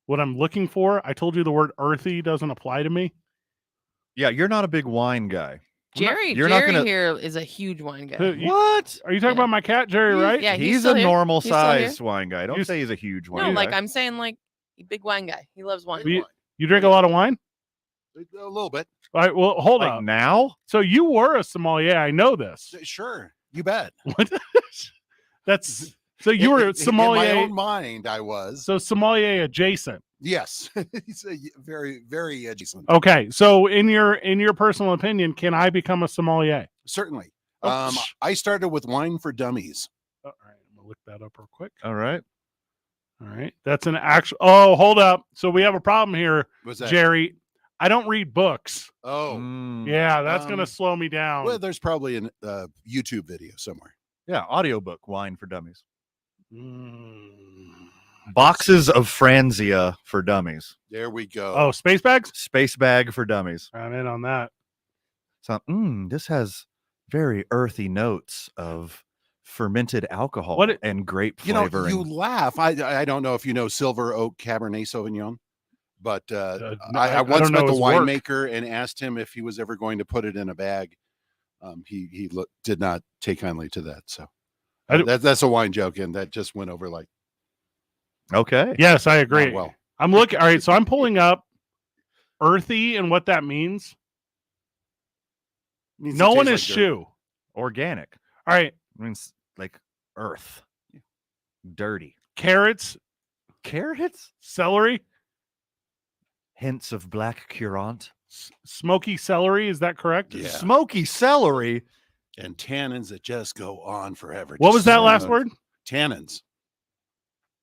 what I'm looking for. I told you the word earthy doesn't apply to me. Yeah, you're not a big wine guy. Jerry you're not gonna- here is a huge wine guy. What? Are you talking about my cat, Jerry, right? Yeah, He's still a here. normal He's still here. sized wine guy. Don't say he's a huge wine No, guy. like I'm saying, like a big wine guy. He loves wine. You drink a lot of wine? A little bit. All right, well, hold Like up. now? So you were a sommelier. I know this. Sure, you bet. What? That's so you were a sommelier. In my own mind, I was. So sommelier adjacent. Yes, he's a very, very adjacent. Okay, so in your personal opinion, can I become a sommelier? Certainly. Oh, I started with Wine for Dummies. All right, I'm gonna look that up real quick. All right. All right, that's an actual. Oh, hold up. So we have a problem here, What's that? Jerry. I don't read books. Oh, Yeah, that's gonna slow me down. Well, there's probably a YouTube video somewhere. Yeah, audiobook, Wine for Dummies. Mm. Boxes of Franzia for Dummies. There we go. Oh, space bags? Space bag for dummies. I'm in on that. So, this has very earthy notes of fermented alcohol and grape You know, flavoring. you laugh. I don't know if you know Silver Oak Cabernet Sauvignon, but I once don't know met the his work. winemaker and asked him if he was ever going to put it in a bag. He did not take kindly to that. So that's a wine joke, and that just went over like. Okay. Yes, I agree. well. I'm looking. All right, so I'm pulling up earthy and what that means. Means it No one tastes is like dirt. shoe. Organic. All right. Means like earth. Dirty. Carrots, celery, Hints of black currant. smoky celery. Is that correct? Yeah. Smoky celery. And tannins that just go on forever. What Just was that so last you know, word? Tannins.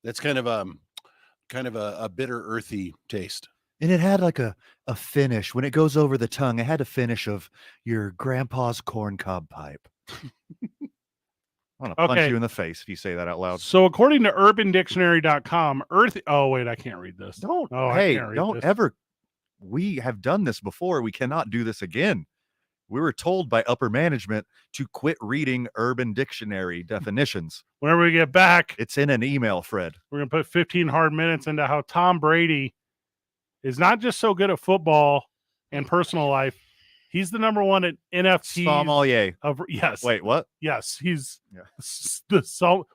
That's kind of a bitter, earthy taste. And it had like a finish. When it goes over the tongue, it had a finish of your grandpa's corncob pipe. I want to punch Okay. you in the face if you say that out loud. So according to UrbanDictionary.com, oh wait, I can't read this. Don't. Oh, I Hey, can't read don't this. ever. We have done this before. We cannot do this again. We were told by upper management to quit reading Urban Dictionary definitions. Whenever we get back, It's in an email, Fred. we're gonna put 15 hard minutes into how Tom Brady is not just so good at football and personal life. He's the number one at NFTs. Sommelier. Yes. Wait, what? Yes, he's Yeah.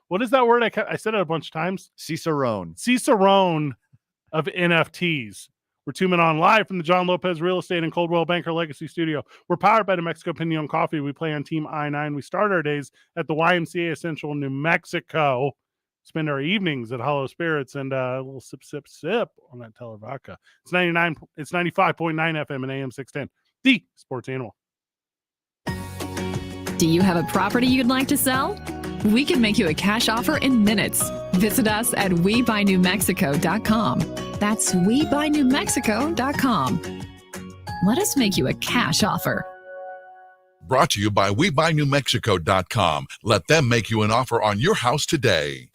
What is that word? I said it a bunch of times. Cicerone. Cicerone of NFTs. We're 2 men on live from the John Lopez Real Estate and Coldwell Banker Legacy Studio. We're powered by New Mexico Pinon Coffee. We play on Team I-9. We start our days at the YMCA Essential New Mexico. Spend our evenings at Hollow Spirits and a little sip on that Teller vodka. It's 95.9 FM and AM 610. The Sports Animal. Do you have a property you'd like to sell? We can make you a cash offer in minutes. Visit us at WeBuyNewMexico.com. That's WeBuyNewMexico.com. Let us make you a cash offer. Brought to you by WeBuyNewMexico.com. Let them make you an offer on your house today.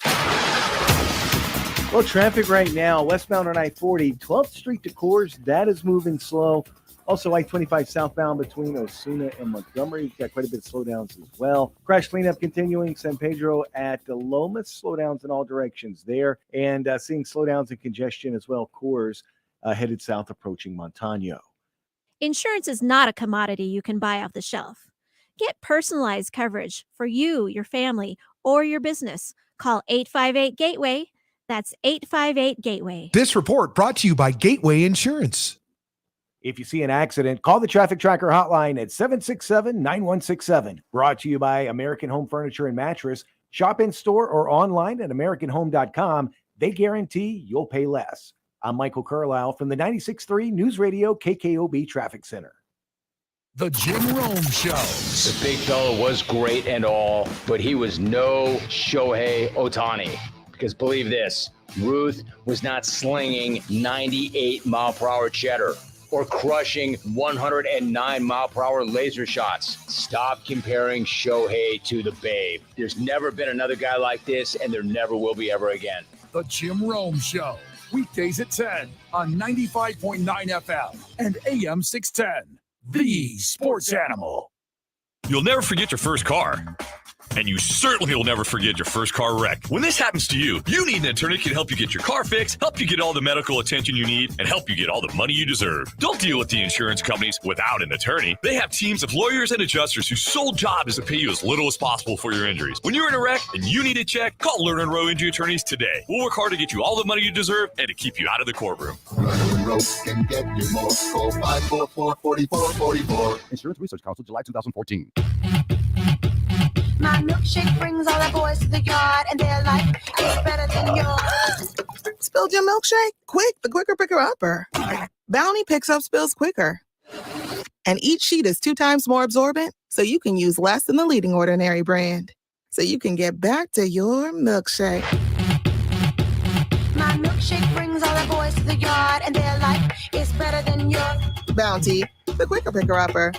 Well, traffic right now, westbound on I-40, 12th Street to Coors, that is moving slow. Also, I-25 southbound between Osuna and Montgomery, got quite a bit of slowdowns as well. Crash cleanup continuing, San Pedro at Lomas, slowdowns in all directions there. And seeing slowdowns and congestion as well, Coors headed south approaching Montano. Insurance is not a commodity you can buy off the shelf. Get personalized coverage for you, your family, or your business. Call 858-GATEWAY. That's 858-GATEWAY. This report brought to you by Gateway Insurance. If you see an accident, call the Traffic Tracker hotline at 767-9167. Brought to you by American Home Furniture and Mattress. Shop in store or online at AmericanHome.com. They guarantee you'll pay less. I'm Michael Carlisle from the 96.3 News Radio KKOB Traffic Center. The Jim Rome Show. The big fella was great and all, but he was no Shohei Ohtani. Because believe this, Ruth was not slinging 98-mile-per-hour cheddar or crushing 109-mile-per-hour laser shots. Stop comparing Shohei to the Babe. There's never been another guy like this, and there never will be ever again. The Jim Rome Show. Weekdays at 10 on 95.9 FM and AM 610. The Sports Animal. You'll never forget your first car. And you certainly will never forget your first car wreck. When this happens to you, you need an attorney who can help you get your car fixed, help you get all the medical attention you need, and help you get all the money you deserve. Don't deal with the insurance companies without an attorney. They have teams of lawyers and adjusters whose sole job is to pay you as little as possible for your injuries. When you're in a wreck and you need a check, call Lerner and Rowe Injury Attorneys today. We'll work hard to get you all the money you deserve and to keep you out of the courtroom. Lerner and Rowe can get you more. Call 544-4444. Insurance Research Council, July 2014. My milkshake brings all the boys to the yard, and they're like, it's better than yours. Spilled your milkshake? Quick, the quicker picker upper. Bounty picks up spills quicker. And each sheet is 2 times more absorbent, so you can use less than the leading Ordinary brand. So you can get back to your milkshake. My milkshake brings all the boys to the yard, and they're like, it's better than yours. Bounty, the quicker picker upper.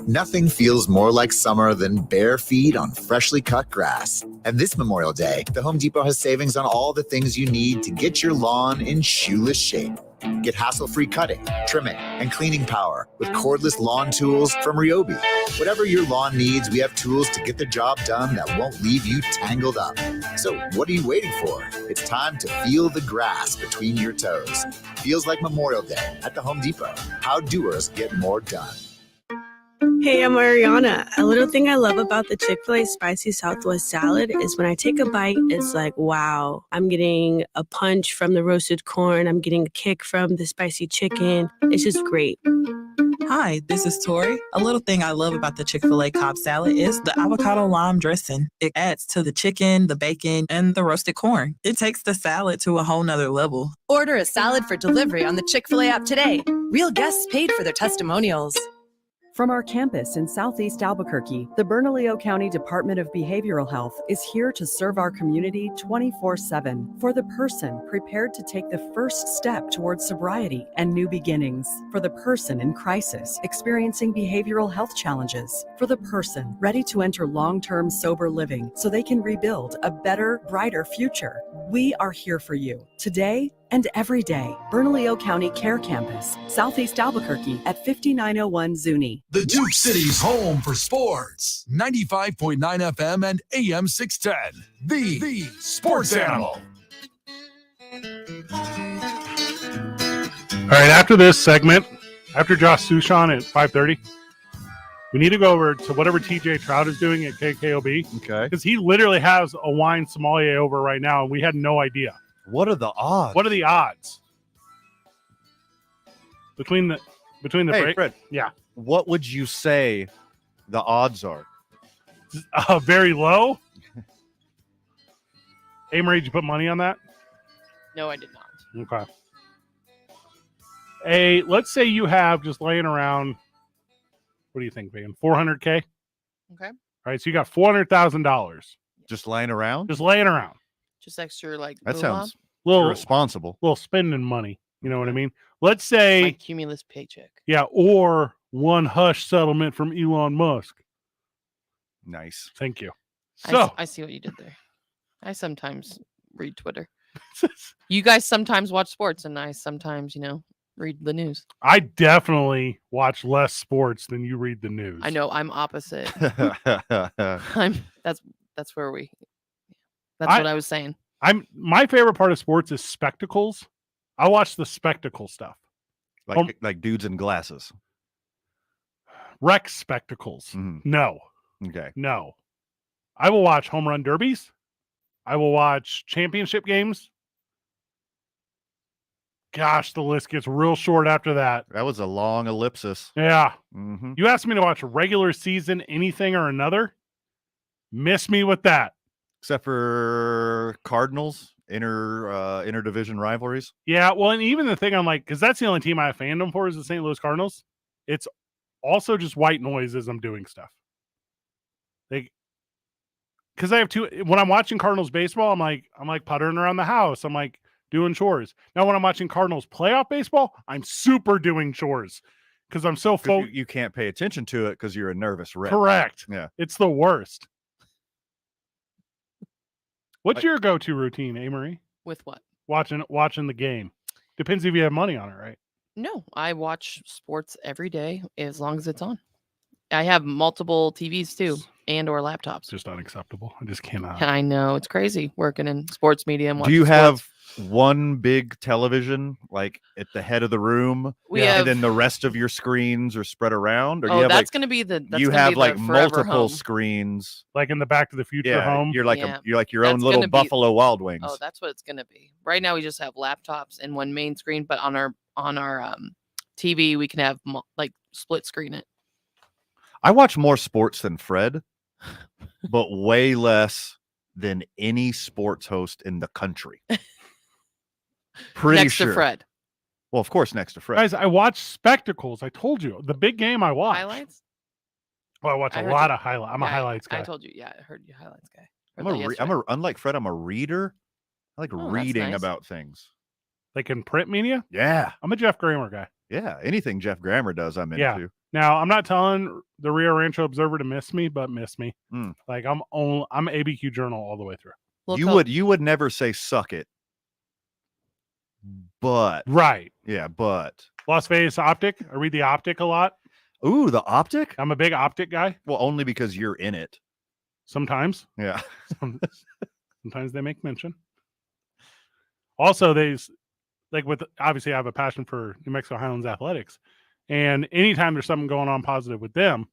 Nothing feels more like summer than bare feet on freshly cut grass. And this Memorial Day, the Home Depot has savings on all the things you need to get your lawn in shoeless shape. Get hassle-free cutting, trimming, and cleaning power with cordless lawn tools from Ryobi. Whatever your lawn needs, we have tools to get the job done that won't leave you tangled up. So what are you waiting for? It's time to feel the grass between your toes. Feels like Memorial Day at the Home Depot. How doers get more done. Hey, I'm Ariana. A little thing I love about the Chick-fil-A Spicy Southwest Salad is when I take a bite, it's like, wow, I'm getting a punch from the roasted corn. I'm getting a kick from the spicy chicken. It's just great. Hi, this is Tori. A little thing I love about the Chick-fil-A Cobb salad is the avocado lime dressing. It adds to the chicken, the bacon, and the roasted corn. It takes the salad to a whole nother level. Order a salad for delivery on the Chick-fil-A app today. Real guests paid for their testimonials. From our campus in Southeast Albuquerque, the Bernalillo County Department of Behavioral Health is here to serve our community 24/7 for the person prepared to take the first step towards sobriety and new beginnings, for the person in crisis experiencing behavioral health challenges, for the person ready to enter long-term sober living so they can rebuild a better, brighter future. We are here for you today and every day. Bernalillo County Care Campus, Southeast Albuquerque at 5901 Zuni. The Duke City's home for sports. 95.9 FM and AM 610. The Sports Animal. All right, after this segment, after Josh Sushan at 5:30, we need to go over to whatever TJ Trout is doing at KKOB. Okay. Because he literally has a wine sommelier over right now, and we had no idea. What are the odds? What are the odds? Between the Hey, break? Fred. Yeah. What would you say the odds are? Very low. Amory, did you put money on that? No, I did not. Okay. Let's say you have just laying around, what do you think, Megan? 400K? Okay. All right, so you got $400,000. Just laying around? Just laying around. Just extra, like, That moolah. sounds Little irresponsible. Little spending money. You know what I mean? Let's say, My cumulus paycheck. yeah, or one hush settlement from Elon Musk. Nice. Thank you. I So, s- I see what you did there. I sometimes read Twitter. You guys sometimes watch sports, and I sometimes, read the news. I definitely watch less sports than you read the news. I know I'm opposite. That's where we. That's what I was saying. My favorite part of sports is spectacles. I watch the spectacle stuff. Like dudes in glasses. Rec spectacles. No. Okay. No. I will watch home run derbies. I will watch championship games. Gosh, the list gets real short after that. That was a long ellipsis. Yeah. Mm-hmm. You asked me to watch regular season anything or another. Miss me with that. Except for Cardinals, interdivision rivalries. Yeah, well, and even the thing I'm like, because that's the only team I have fandom for is the St. Louis Cardinals. It's also just white noise as I'm doing stuff. Because I have when I'm watching Cardinals baseball, I'm like puttering around the house. I'm like doing chores. Now, when I'm watching Cardinals playoff baseball, I'm super doing chores because I'm so focused. You can't pay attention to it because you're a nervous wreck. Correct. Yeah. It's the worst. What's your go-to routine, Amory? With what? Watching the game. Depends if you have money on it, right? No, I watch sports every day as long as it's on. I have multiple TVs too, and or laptops. It's just unacceptable. I just cannot. I know, it's crazy working in sports media and Do you watching have sports. one big television like at the head of the room, We have- and then the rest of your screens are spread around? Or Oh, you have that's gonna be the- that's you gonna have be the like forever multiple home. screens, like in the Back to the Future yeah, home. You're like Yeah. you're like your own That's little gonna be- Buffalo Wild Wings. Oh, that's what it's gonna be. Right now, we just have laptops and one main screen, but on our TV, we can have like split screen it. I watch more sports than Fred, but way less than any sports host in the country. Pretty Next sure. to Fred. Well, of course, next to Fred. Guys, I watch spectacles. I told you the big game I watch. Highlights. Well, I watch I a heard lot you- of highlights. I'm a Yeah, highlights guy. I told you. Yeah, I heard you highlights guy. Unlike Fred, I'm a reader. I like Oh, that's reading nice. about things. Like in print media? Yeah. I'm a Jeff Grammer guy. Yeah. Anything Jeff Grammer does, I'm Yeah. into. Now, I'm not telling the Rio Rancho Observer to miss me, but miss me. Mm. Like I'm ABQ Journal all the way through. You would never say suck it. But right. Yeah, but Las Vegas Optic. I read the Optic a lot. Ooh, the Optic? I'm a big Optic guy. Well, only because you're in it. Sometimes. Yeah. Sometimes they make mention. Also, obviously I have a passion for New Mexico Highlands athletics. And anytime there's something going on positive with them,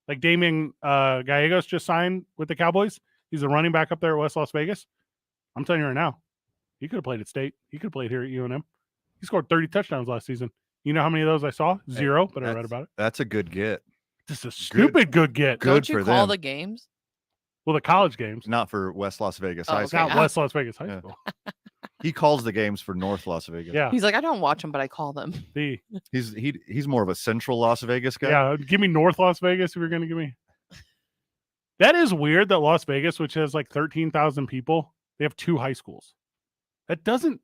like Damian Gallegos just signed with the Cowboys. He's a running back up there at West Las Vegas. I'm telling you right now, he could have played at State. He could have played here at UNM. He scored 30 touchdowns last season. You know how many of those I saw? 0, but I read about it. That's a good get. This is a stupid good get. Good Don't you for call them. the games? Well, the college games. Not for West Las Vegas Oh, High okay. School. Not West Las Vegas High Yeah. School. He calls the games for North Las Vegas. Yeah. He's like, I don't watch them, but I call them. He's more of a Central Las Vegas guy. Yeah, give me North Las Vegas if you're going to give me. That is weird that Las Vegas, which has like 13,000 people, they have 2 high schools. It doesn't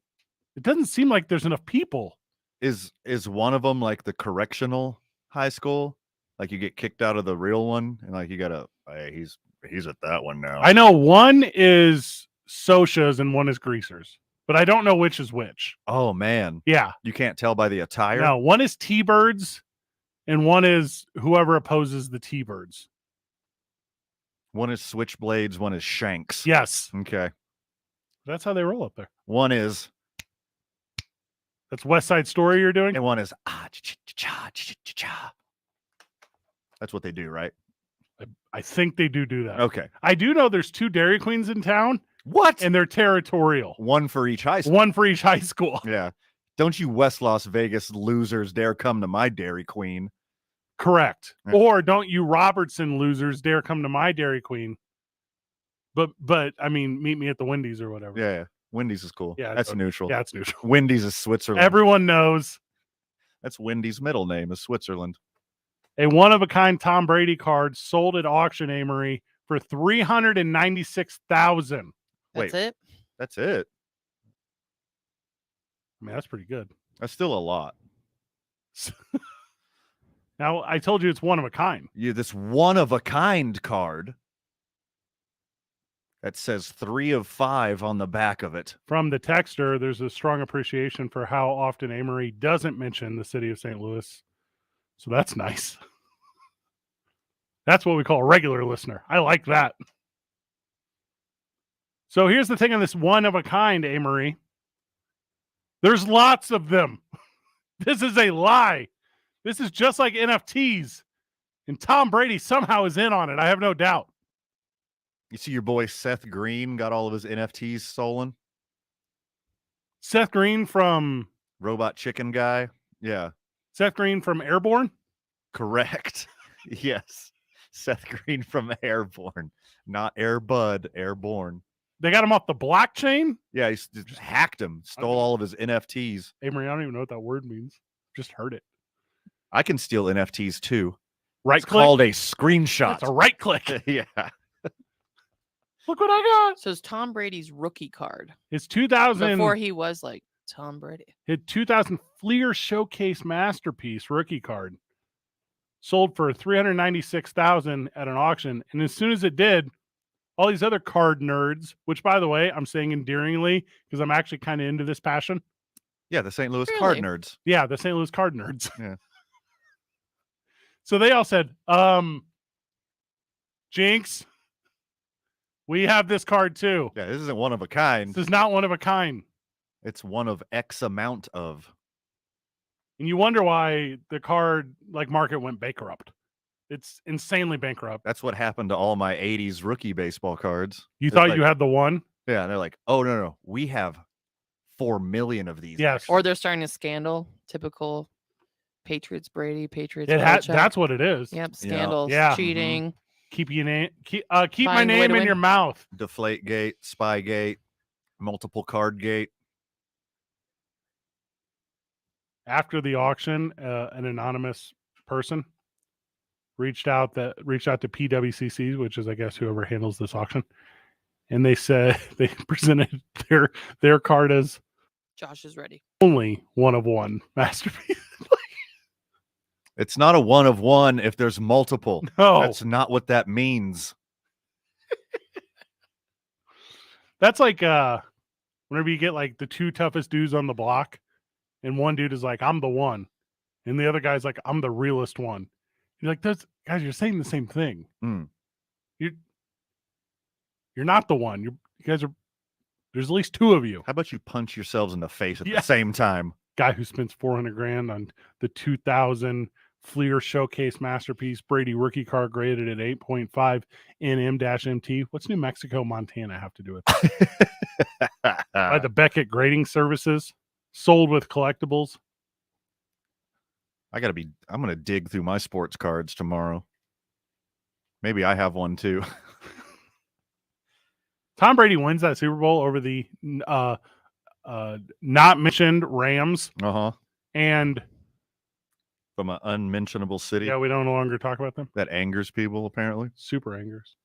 seem like there's enough people. Is one of them like the correctional high school? Like you get kicked out of the real one, and like you gotta, hey, he's at that one now. I know one is Socha's and one is Greasers, but I don't know which is which. Oh man, Yeah, you can't tell by the attire. no, one is T-Birds, and one is whoever opposes the T-Birds. One is Switchblades, one is Shanks. Yes, Okay. that's how they roll up there. One is, That's West Side Story you're doing. and one is cha-cha-cha-cha-cha. That's what they do, right? I think they do that. Okay. I do know there's 2 Dairy Queens in town, What? and they're territorial. One for each high school. One for each high school. Yeah. Don't you West Las Vegas losers dare come to my Dairy Queen. Correct. Yeah. Or don't you Robertson losers dare come to my Dairy Queen. But I mean, meet me at the Wendy's or whatever. Yeah. Wendy's is cool. Yeah, That's totally. neutral. Yeah, it's neutral. Wendy's is Switzerland. Everyone knows. That's Wendy's middle name is Switzerland. A one-of-a-kind Tom Brady card sold at auction, Amory, for $396,000. That's Wait. it. That's it. I mean, that's pretty good. That's still a lot. Now, I told you it's one of a kind. This one of a kind card that says 3 of 5 on the back of it. From the texter, there's a strong appreciation for how often Amory doesn't mention the city of St. Louis. So that's nice. That's what we call a regular listener. I like that. So here's the thing on this one of a kind, Amory. There's lots of them. This is a lie. This is just like NFTs. And Tom Brady somehow is in on it. I have no doubt. You see your boy Seth Green got all of his NFTs stolen? Seth Green from Robot Chicken guy? Yeah. Seth Green from Airborne? Correct. Yes. Seth Green from Airborne. Not Air Bud, Airborne. They got him off the blockchain? Yeah, he just hacked him, stole all of his NFTs. Amory, I don't even know what that word means. Just heard it. I can steal NFTs too. Right It's click? called a screenshot. That's a right click. Yeah. Look what I got. So it's Tom Brady's rookie card. It's 2000. Before he was like Tom Brady. His 2000 Fleer Showcase Masterpiece rookie card sold for $396,000 at an auction. And as soon as it did, all these other card nerds, which by the way, I'm saying endearingly because I'm actually kind of into this passion. Yeah, the St. Louis card Really? nerds. Yeah, the St. Louis card nerds. Yeah. So they all said, Jinx, we have this card too. Yeah, this isn't one of a kind. This is not one of a kind. It's one of X amount of. And you wonder why the card like market went bankrupt. It's insanely bankrupt. That's what happened to all my 80s rookie baseball cards. You It's thought like- you had the one? Yeah, they're like, oh, no. We have 4 million of these. Yes. Or they're starting a scandal. Typical Patriots Brady, Patriots. That's Belichick. what it is. Yep, scandals, Yeah. cheating. Keep my Find a way name to in win. your mouth. Deflate gate, spy gate, multiple card gate. After the auction, an anonymous person reached out to PWCC, which is I guess whoever handles this auction, and they said they presented their card as Josh is ready. only one of one masterpiece. It's not a one of one if there's multiple. No. That's not what that means. That's like whenever you get like the 2 toughest dudes on the block, and one dude is like, I'm the one, and the other guy's like, I'm the realest one. You're like, those guys, you're saying the same thing. Hmm. You're not the one. You guys are. There's at least 2 of you. How about you punch yourselves in the face at Yeah. the same time? Guy who spends $400,000 on the 2000 Fleer Showcase Masterpiece Brady rookie card graded at 8.5 in M-MT. What's New Mexico, Montana have to do with that? By the Beckett Grading Services, sold with collectibles. I'm going to dig through my sports cards tomorrow. Maybe I have one too. Tom Brady wins that Super Bowl over the not mentioned Rams. And from an unmentionable city. Yeah, we don't no longer talk about them. That angers people, apparently. Super angers.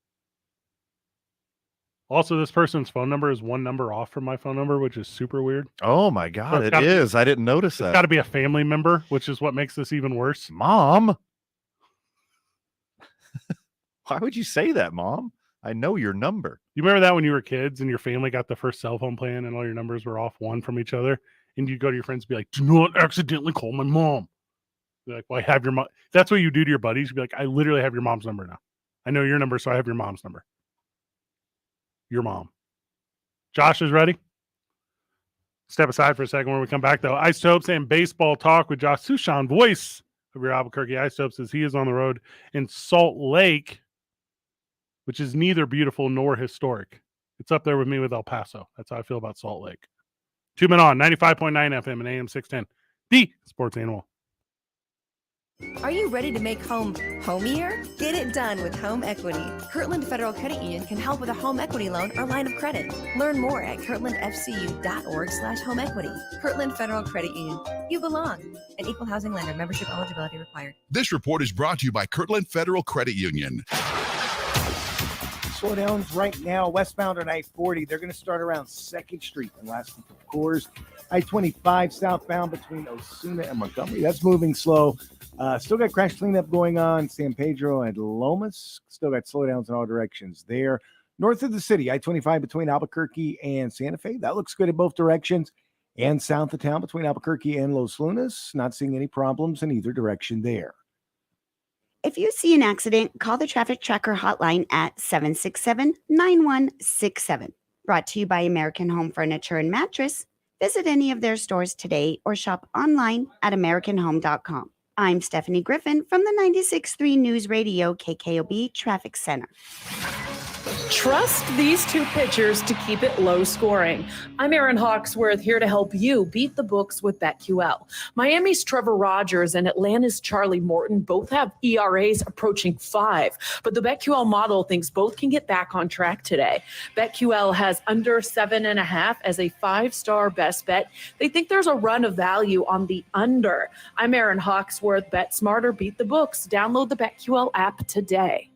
Also, this person's phone number is one number off from my phone number, which is super weird. Oh my God, it is. I didn't notice that. It's got to be a family member, which is what makes this even worse. Mom. Why would you say that, Mom? I know your number. You remember that when you were kids and your family got the first cell phone plan and all your numbers were off one from each other? And you go to your friends and be like, do not accidentally call my mom. They're like, well, I have your mom. That's what you do to your buddies. You'd be like, I literally have your mom's number now. I know your number, so I have your mom's number. Your mom. Josh is ready. Step aside for a second when we come back, though. Isotopes and baseball talk with Josh Sushan, voice of your Albuquerque Isotopes, as he is on the road in Salt Lake, which is neither beautiful nor historic. It's up there with me with El Paso. That's how I feel about Salt Lake. 2 Men On, 95.9 FM and AM 610. The Sports Animal. Are you ready to make home homier? Get it done with Home Equity. Kirtland Federal Credit Union can help with a home equity loan or line of credit. Learn more at kirtlandfcu.org/home equity. Kirtland Federal Credit Union. You belong. An equal housing lender. Membership eligibility required. This report is brought to you by Kirtland Federal Credit Union. Slowdowns right now, westbound on I-40. They're going to start around 2nd Street and last until Coors. I-25 southbound between Osuna and Montgomery. That's moving slow. Still got crash cleanup going on. San Pedro and Lomas. Still got slowdowns in all directions there. North of the city, I-25 between Albuquerque and Santa Fe. That looks good in both directions. And south of town between Albuquerque and Los Lunas. Not seeing any problems in either direction there. If you see an accident, call the Traffic Tracker hotline at 767-9167. Brought to you by American Home Furniture and Mattress. Visit any of their stores today or shop online at AmericanHome.com. I'm Stephanie Griffin from the 96.3 News Radio KKOB Traffic Center. Trust these two pitchers to keep it low scoring. I'm Erin Hawksworth, here to help you beat the books with BetQL. Miami's Trevor Rogers and Atlanta's Charlie Morton both have ERAs approaching 5, but the BetQL model thinks both can get back on track today. BetQL has under 7.5 as a 5-star best bet. They think there's a run of value on the under. I'm Erin Hawksworth. Bet smarter, beat the books. Download the BetQL app today.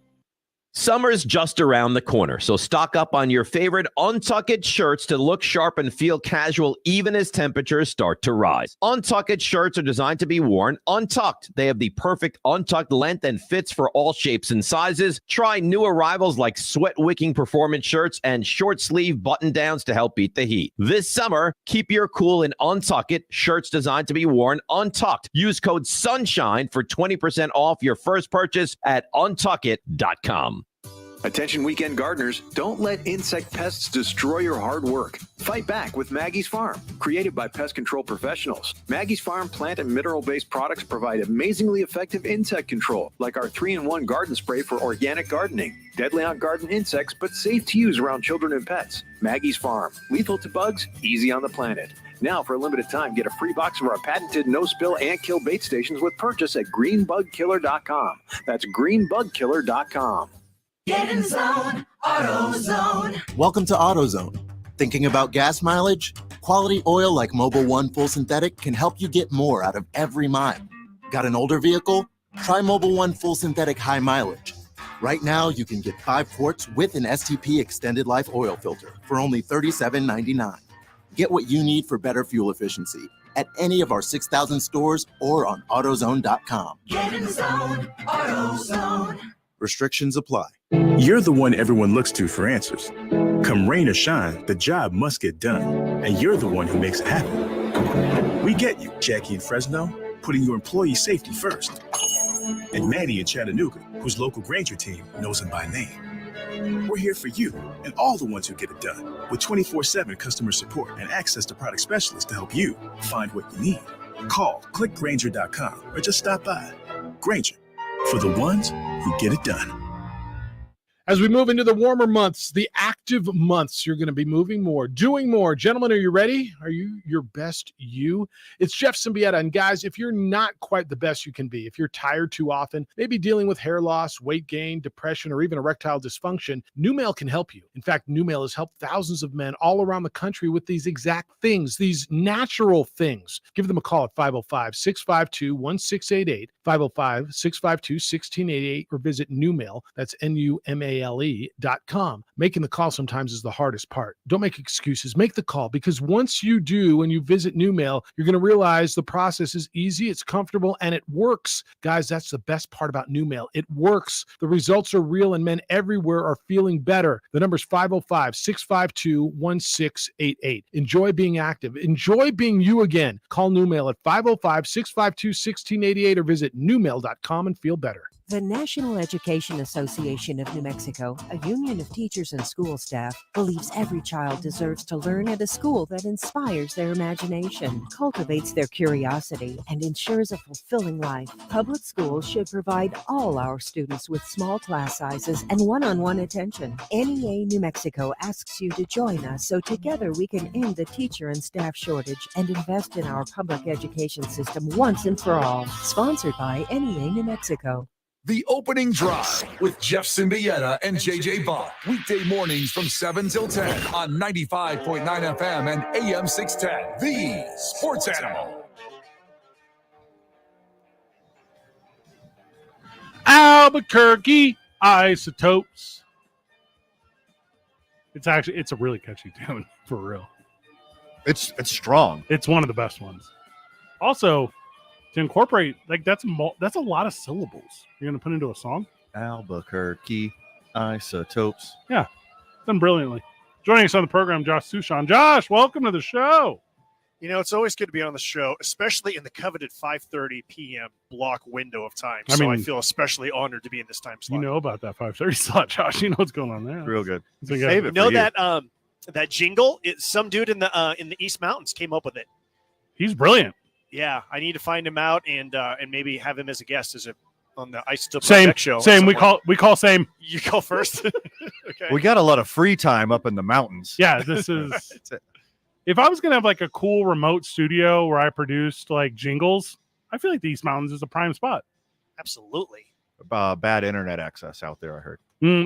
Summer's just around the corner, so stock up on your favorite Untucked shirts to look sharp and feel casual even as temperatures start to rise. Untucked shirts are designed to be worn untucked. They have the perfect untucked length and fits for all shapes and sizes. Try new arrivals like sweat-wicking performance shirts and short-sleeve button-downs to help beat the heat. This summer, keep your cool in Untucked shirts designed to be worn untucked. Use code SUNSHINE for 20% off your first purchase at untuckit.com. Attention weekend gardeners, don't let insect pests destroy your hard work. Fight back with Maggie's Farm. Created by pest control professionals, Maggie's Farm plant and mineral-based products provide amazingly effective insect control, like our 3-in-1 garden spray for organic gardening. Deadly on garden insects, but safe to use around children and pets. Maggie's Farm. Lethal to bugs, easy on the planet. Now, for a limited time, get a free box of our patented no-spill and kill bait stations with purchase at greenbugkiller.com. That's greenbugkiller.com. Get in the zone, AutoZone. Welcome to AutoZone. Thinking about gas mileage? Quality oil like Mobil 1 Full Synthetic can help you get more out of every mile. Got an older vehicle? Try Mobil 1 Full Synthetic High Mileage. Right now, you can get 5 quarts with an STP Extended Life oil filter for only $37.99. Get what you need for better fuel efficiency at any of our 6,000 stores or on AutoZone.com. Get in the zone, AutoZone. Restrictions apply. You're the one everyone looks to for answers. Come rain or shine, the job must get done. And you're the one who makes it happen. We get you, Jackie in Fresno, putting your employee safety first. And Maddie in Chattanooga, whose local Grainger team knows him by name. We're here for you and all the ones who get it done, with 24/7 customer support and access to product specialists to help you find what you need. Call, click Grainger.com, or just stop by. Grainger, for the ones who get it done. As we move into the warmer months, the active months, you're going to be moving more, doing more. Gentlemen, are you ready? Are you your best you? It's Jeff Symbieta. And guys, if you're not quite the best you can be, if you're tired too often, maybe dealing with hair loss, weight gain, depression, or even erectile dysfunction, NuMale can help you. In fact, NuMale has helped thousands of men all around the country with these exact things, these natural things. Give them a call at 505-652-1688, 505-652-1688, or visit NuMale. That's NuMale.com. Making the call sometimes is the hardest part. Don't make excuses. Make the call, because once you do and you visit NuMale, you're going to realize the process is easy, it's comfortable, and it works. Guys, that's the best part about NuMale. It works. The results are real, and men everywhere are feeling better. The number is 505-652-1688. Enjoy being active. Enjoy being you again. Call NuMale at 505-652-1688 or visit NuMale.com and feel better. The National Education Association of New Mexico, a union of teachers and school staff, believes every child deserves to learn at a school that inspires their imagination, cultivates their curiosity, and ensures a fulfilling life. Public schools should provide all our students with small class sizes and one-on-one attention. NEA New Mexico asks you to join us so together we can end the teacher and staff shortage and invest in our public education system once and for all. Sponsored by NEA New Mexico. The Opening Drive with Jeff Symbieta and JJ Bach. Weekday mornings from 7 till 10 on 95.9 FM and AM 610. The Sports Animal. Albuquerque Isotopes. It's a really catchy tune, for real. It's strong. It's one of the best ones. Also, to incorporate, like, that's a lot of syllables you're going to put into a song. Albuquerque Isotopes. Yeah, done brilliantly. Joining us on the program, Josh Sushan. Josh, welcome to the show. You know, it's always good to be on the show, especially in the coveted 5:30 p.m. block window of time. I So I mean, feel especially honored to be in this time slot. You know about that 5:30 slot, Josh. You know what's going on there. Real good. So you Save got- it. You know that jingle? Some dude in the East Mountains came up with it. He's brilliant. Yeah, I need to find him out and maybe have him as a guest on the Isotope Same. show. Same. We call same. You go first. Okay. We got a lot of free time up in the mountains. Yeah, this is. If I was gonna have like a cool remote studio where I produced like jingles, I feel like the East Mountains is a prime spot. Absolutely. Bad internet access out there, I heard.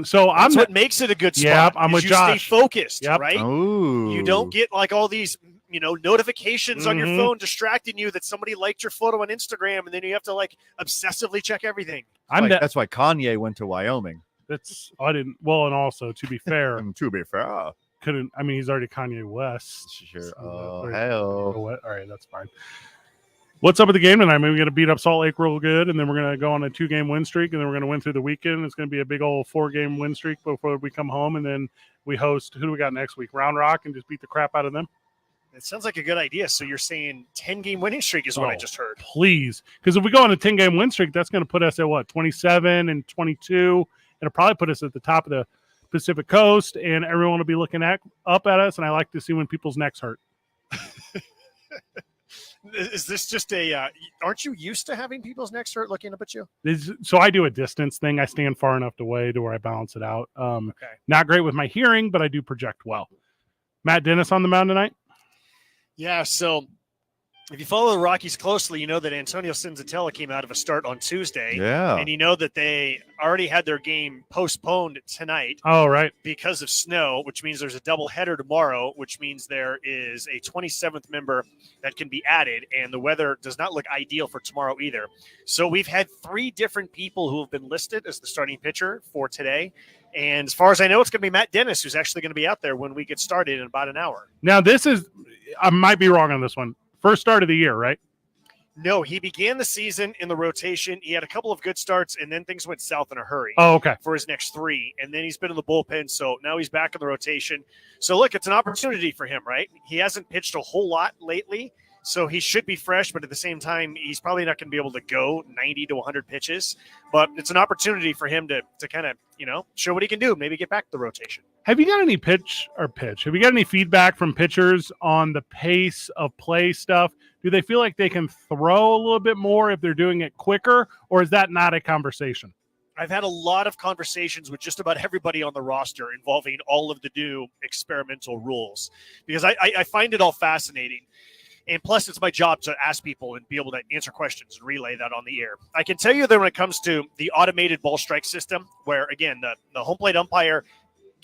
So That's what makes it a good spot. Yep, I'm is with you Josh. Stay focused, Yep. right? Ooh. You don't get like all these, notifications on your Mhm. phone distracting you that somebody liked your photo on Instagram, and then you have to like obsessively check everything. That's why Kanye went to Wyoming. I didn't. Well, and also to be fair, couldn't. I mean, he's already Kanye West. Sure. Oh, hell. All right, that's fine. What's up with the game tonight? Maybe we're going to beat up Salt Lake real good, and then we're going to go on a 2-game win streak, and then we're going to win through the weekend. It's going to be a big old 4-game win streak before we come home, and then we host. Who do we got next week? Round Rock, and just beat the crap out of them. It sounds like a good idea. So you're saying 10-game winning streak is what I just heard. Please, because if we go on a 10-game win streak, that's going to put us at what, 27 and 22. It'll probably put us at the top of the Pacific Coast, and everyone will be looking up at us. And I like to see when people's necks hurt. Is this just aren't you used to having people's necks hurt looking up at you? So I do a distance thing. I stand far enough away to where I balance it out. Not great with my hearing, but I do project well. Matt Dennis on the mound tonight. Yeah, so if you follow the Rockies closely, you know that Antonio Senzatella came out of a start on Tuesday. Yeah. And you know that they already had their game postponed tonight. Oh, right. Because of snow, which means there's a doubleheader tomorrow, which means there is a 27th member that can be added, and the weather does not look ideal for tomorrow either. So we've had 3 different people who have been listed as the starting pitcher for today. And as far as I know, it's going to be Matt Dennis, who's actually going to be out there when we get started in about an hour. Now, I might be wrong on this one. First start of the year, right? No, he began the season in the rotation. He had a couple of good starts, and then things went south in a hurry. Oh, okay. For his next 3, and then he's been in the bullpen, so now he's back in the rotation. So, look, it's an opportunity for him, right? He hasn't pitched a whole lot lately, so he should be fresh, but at the same time, he's probably not going to be able to go 90 to 100 pitches. But it's an opportunity for him to kind of, show what he can do, maybe get back to the rotation. Have you got any pitch? Have you got any feedback from pitchers on the pace of play stuff? Do they feel like they can throw a little bit more if they're doing it quicker, or is that not a conversation? I've had a lot of conversations with just about everybody on the roster involving all of the new experimental rules because I find it all fascinating. And plus, it's my job to ask people and be able to answer questions and relay that on the air. I can tell you that when it comes to the automated ball strike system, where, again, the home plate umpire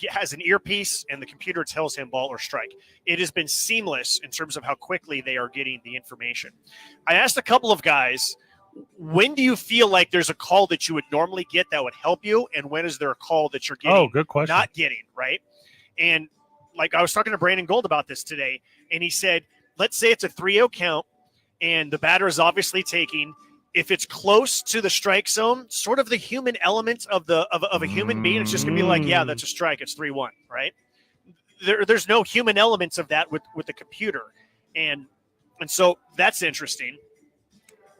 has an earpiece and the computer tells him ball or strike, it has been seamless in terms of how quickly they are getting the information. I asked a couple of guys, when do you feel like there's a call that you would normally get that would help you, and when is there a call that you're getting good question. not getting, right? And like I was talking to Brandon Gold about this today, and he said, let's say it's a 3-0 count, and the batter is obviously taking. If it's close to the strike zone, sort of the human element of a human being, it's just going to be like, yeah, that's a strike. It's 3-1, right? There's no human elements of that with the computer. And so that's interesting.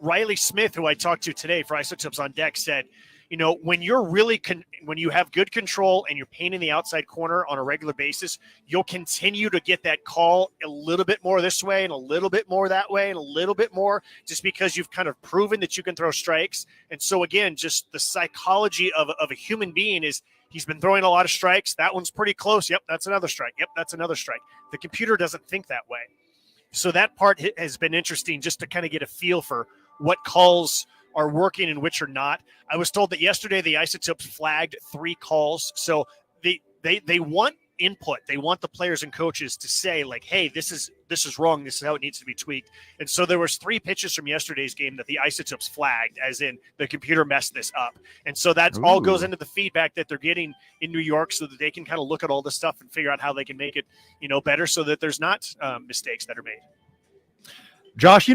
Riley Smith, who I talked to today for Isotopes on Deck, said, when you're really when you have good control and you're painting the outside corner on a regular basis, you'll continue to get that call a little bit more this way and a little bit more that way and a little bit more, just because you've kind of proven that you can throw strikes. And so again, just the psychology of a human being is he's been throwing a lot of strikes. That one's pretty close. Yep, that's another strike. Yep, that's another strike. The computer doesn't think that way. So that part has been interesting just to kind of get a feel for what calls are working and which are not. I was told that yesterday the Isotopes flagged 3 calls. So they want input. They want the players and coaches to say, like, hey, this is wrong. This is how it needs to be tweaked. And so there was 3 pitches from yesterday's game that the Isotopes flagged, as in the computer messed this up. And so that all goes into the feedback that they're getting in New York so that they can kind of look at all this stuff and figure out how they can make it, better so that there's not mistakes that are made. Josh, we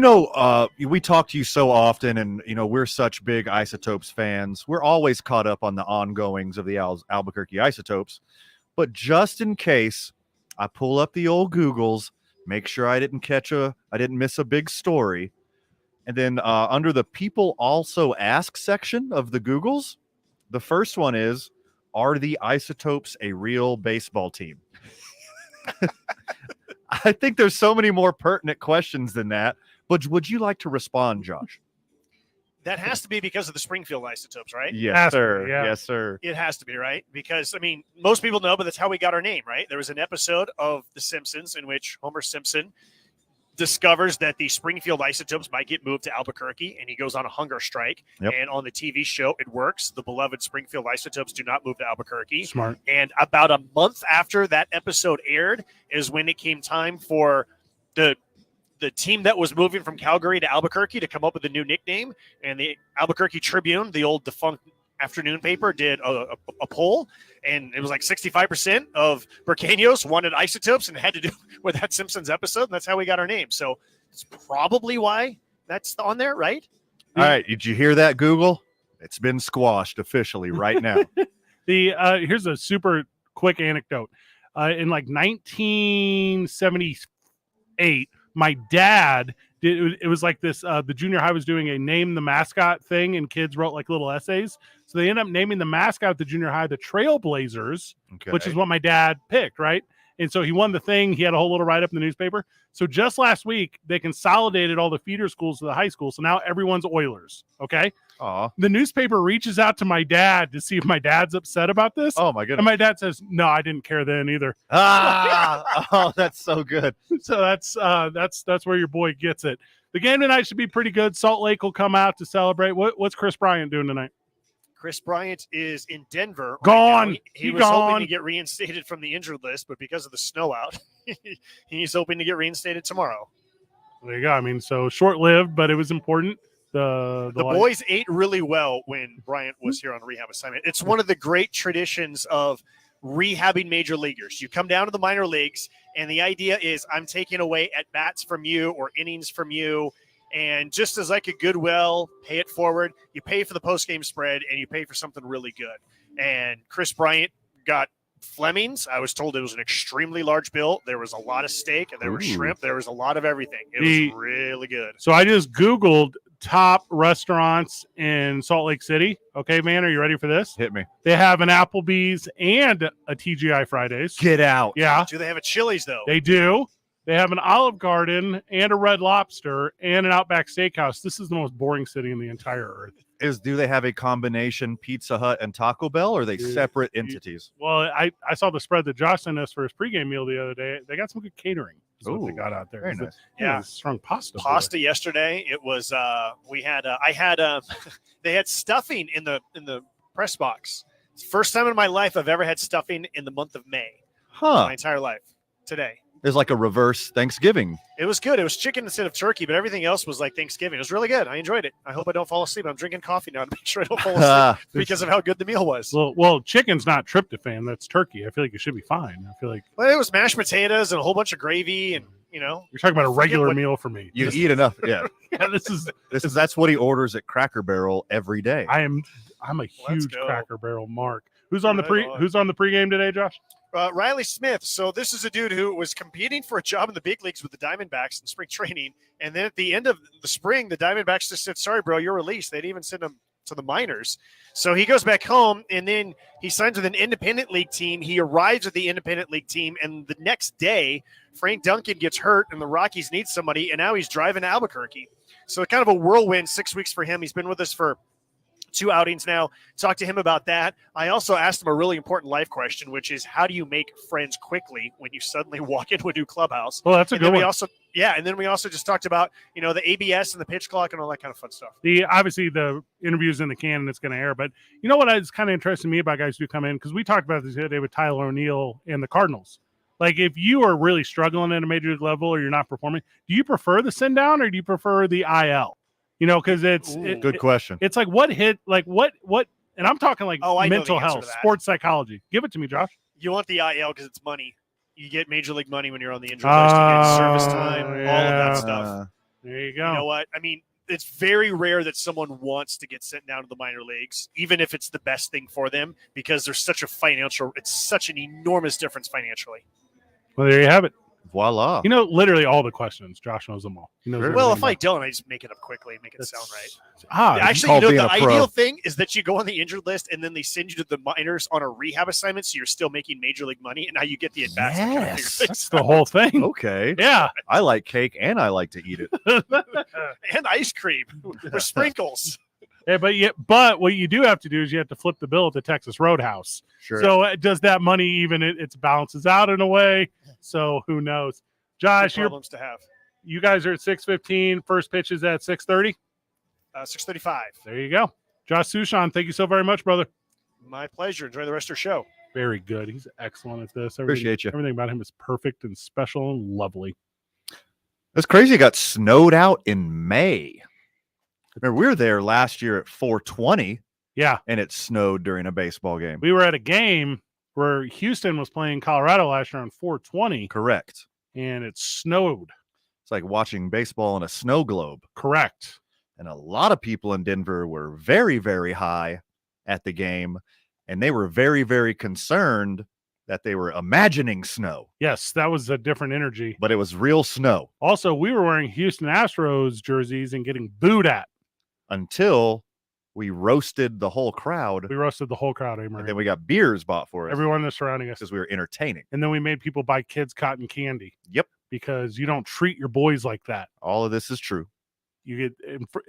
talk to you so often, and, we're such big Isotopes fans. We're always caught up on the ongoings of the Albuquerque Isotopes. But just in case, I pull up the old Googles, make sure I didn't miss a big story. And then under the People Also Ask section of the Googles, the first one is, are the Isotopes a real baseball team? I think there's so many more pertinent questions than that. But would you like to respond, Josh? That has to be because of the Springfield Isotopes, right? Yes, sir. Yeah. Yes, sir. It has to be, right? Because, most people know, but that's how we got our name, right? There was an episode of The Simpsons in which Homer Simpson discovers that the Springfield Isotopes might get moved to Albuquerque, and he goes on a hunger strike. Yep. And on the TV show, it works. The beloved Springfield Isotopes do not move to Albuquerque. Smart. And about a month after that episode aired is when it came time for the team that was moving from Calgary to Albuquerque to come up with a new nickname. And the Albuquerque Tribune, the old defunct afternoon paper, did a poll, and it was like 65% of Burqueños wanted Isotopes, and it had to do with that Simpsons episode, and that's how we got our name. So it's probably why that's on there, right? All right. Did you hear that, Google? It's been squashed officially right now. Here's a super quick anecdote. In like 1978, my dad it was like this, the junior high was doing a name the mascot thing, and kids wrote like little essays. So they ended up naming the mascot at the junior high the Trailblazers, which is what my dad picked, right? And so he won the thing. He had a whole little write-up in the newspaper. So just last week, they consolidated all the feeder schools to the high school. So now everyone's Oilers, okay? Aw. The newspaper reaches out to my dad to see if my dad's upset about this. Oh, my goodness. And my dad says, no, I didn't care then either. Oh, that's so good. So that's where your boy gets it. The game tonight should be pretty good. Salt Lake will come out to celebrate. What's Chris Bryant doing tonight? Chris Bryant is in Denver. Gone. Right now. He was gone. hoping to get reinstated from the injured list, but because of the snow out, he's hoping to get reinstated tomorrow. There you go. I mean, so short-lived, but it was important. The boys ate really well when Bryant was here on rehab assignment. It's one of the great traditions of rehabbing major leaguers. You come down to the minor leagues, and the idea is I'm taking away at-bats from you or innings from you. And just as like a goodwill, pay it forward, you pay for the post-game spread, and you pay for something really good. And Chris Bryant got Fleming's. I was told it was an extremely large bill. There was a lot of steak, and there was shrimp. There was a lot of everything. It was really good. So I just Googled top restaurants in Salt Lake City. Okay, man, are you ready for this? Hit me. They have an Applebee's and a TGI Fridays. Get out. Yeah. Do they have a Chili's, though? They do. They have an Olive Garden and a Red Lobster and an Outback Steakhouse. This is the most boring city in the entire earth. Do they have a combination Pizza Hut and Taco Bell, or are they separate entities? Well, I saw the spread that Josh sent us for his pregame meal the other day. They got some good catering. Is what they got out there. Very nice. Yeah. Strong pasta. Pasta yesterday. It was they had stuffing in the press box. It's the first time in my life I've ever had stuffing in the month of May. Huh. My entire life. Today. There's like a reverse Thanksgiving. It was good. It was chicken instead of turkey, but everything else was like Thanksgiving. It was really good. I enjoyed it. I hope I don't fall asleep. I'm drinking coffee now to make sure I don't fall asleep because of how good the meal was. Well, chicken's not tryptophan. That's turkey. I feel like it should be fine. I feel like Well, it was mashed potatoes and a whole bunch of gravy, and you're talking about a regular meal for me. You eat enough, yeah. Yeah, that's what he orders at Cracker Barrel every day. I'm a huge Cracker Barrel mark. Who's on the pregame today, Josh? Riley Smith. So this is a dude who was competing for a job in the big leagues with the Diamondbacks in spring training. And then at the end of the spring, the Diamondbacks just said, sorry, bro, you're released. They didn't even send him to the minors. So he goes back home, and then he signs with an independent league team. He arrives at the independent league team, and the next day, Frank Duncan gets hurt, and the Rockies need somebody, and now he's driving to Albuquerque. So kind of a whirlwind 6 weeks for him. He's been with us for 2 outings now. Talk to him about that. I also asked him a really important life question, which is how do you make friends quickly when you suddenly walk into a new clubhouse? Well, that's a good one. And then we also just talked about, the ABS and the pitch clock and all that kind of fun stuff. Obviously the interview's in the can and it's going to air, but you know what is kind of interesting to me about guys who come in, because we talked about this the other day with Tyler O'Neill and the Cardinals. Like, if you are really struggling at a major league level or you're not performing, do you prefer the send down or do you prefer the IL? Because good question. It's like what, and I'm talking like mental health, sports psychology. Give it to me, Josh. You want the IL because it's money. You get major league money when you're on the injury list. You get service time, all of that stuff. There you go. You know what? I mean, it's very rare that someone wants to get sent down to the minor leagues, even if it's the best thing for them, because there's such an enormous difference financially. Well, there you have it. Voila. Literally all the questions. Josh knows them all. He knows Well, if I don't, I just make it up quickly and make it sound right. Actually, the ideal thing is that you go on the injured list and then they send you to the minors on a rehab assignment, so you're still making major league money, and now you get the advance. Yes, that's the whole thing. Okay. Yeah. I like cake and I like to eat it. And ice cream with sprinkles. Yeah, but what you do have to do is you have to flip the bill at the Texas Roadhouse. Sure. So does that money even it balances out in a way? So who knows? Josh, problems to have. You guys are at 6:15. First pitch is at 6:30. 6:35. There you go. Josh Sushan, thank you so very much, brother. My pleasure. Enjoy the rest of your show. Very good. He's excellent at this. Appreciate you. Everything about him is perfect and special and lovely. That's crazy. It got snowed out in May. Remember, we were there last year at 420. Yeah. And it snowed during a baseball game. We were at a game where Houston was playing Colorado last year on 420. Correct. And it snowed. It's like watching baseball in a snow globe. Correct. And a lot of people in Denver were very, very high at the game. And they were very, very concerned that they were imagining snow. Yes, that was a different energy. But it was real snow. Also, we were wearing Houston Astros jerseys and getting booed at. Until we roasted the whole crowd. We roasted the whole crowd, Amory. And then we got beers bought for us. Everyone that's surrounding us. Because we were entertaining. And then we made people buy kids cotton candy. Yep. Because you don't treat your boys like that. All of this is true. You get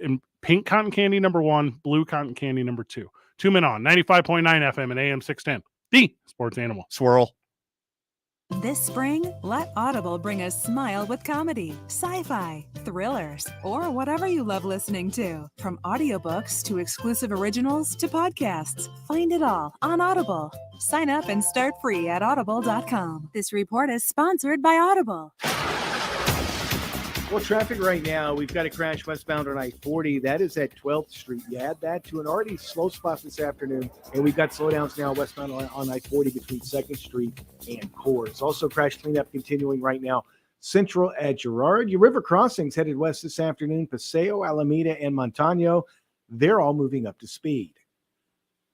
in pink cotton candy number 1, blue cotton candy number 2. 2 Men On, 95.9 FM and AM 610. The Sports Animal. Swirl. This spring, let Audible bring a smile with comedy, sci-fi, thrillers, or whatever you love listening to. From audiobooks to exclusive originals to podcasts, find it all on Audible. Sign up and start free at audible.com. This report is sponsored by Audible. Well, traffic right now, we've got a crash westbound on I-40. That is at 12th Street. You add that to an already slow spot this afternoon, and we've got slowdowns now westbound on I-40 between 2nd Street and Coors. Also, crash cleanup continuing right now. Central at Girard. Your river crossings headed west this afternoon. Paseo, Alameda, and Montano. They're all moving up to speed.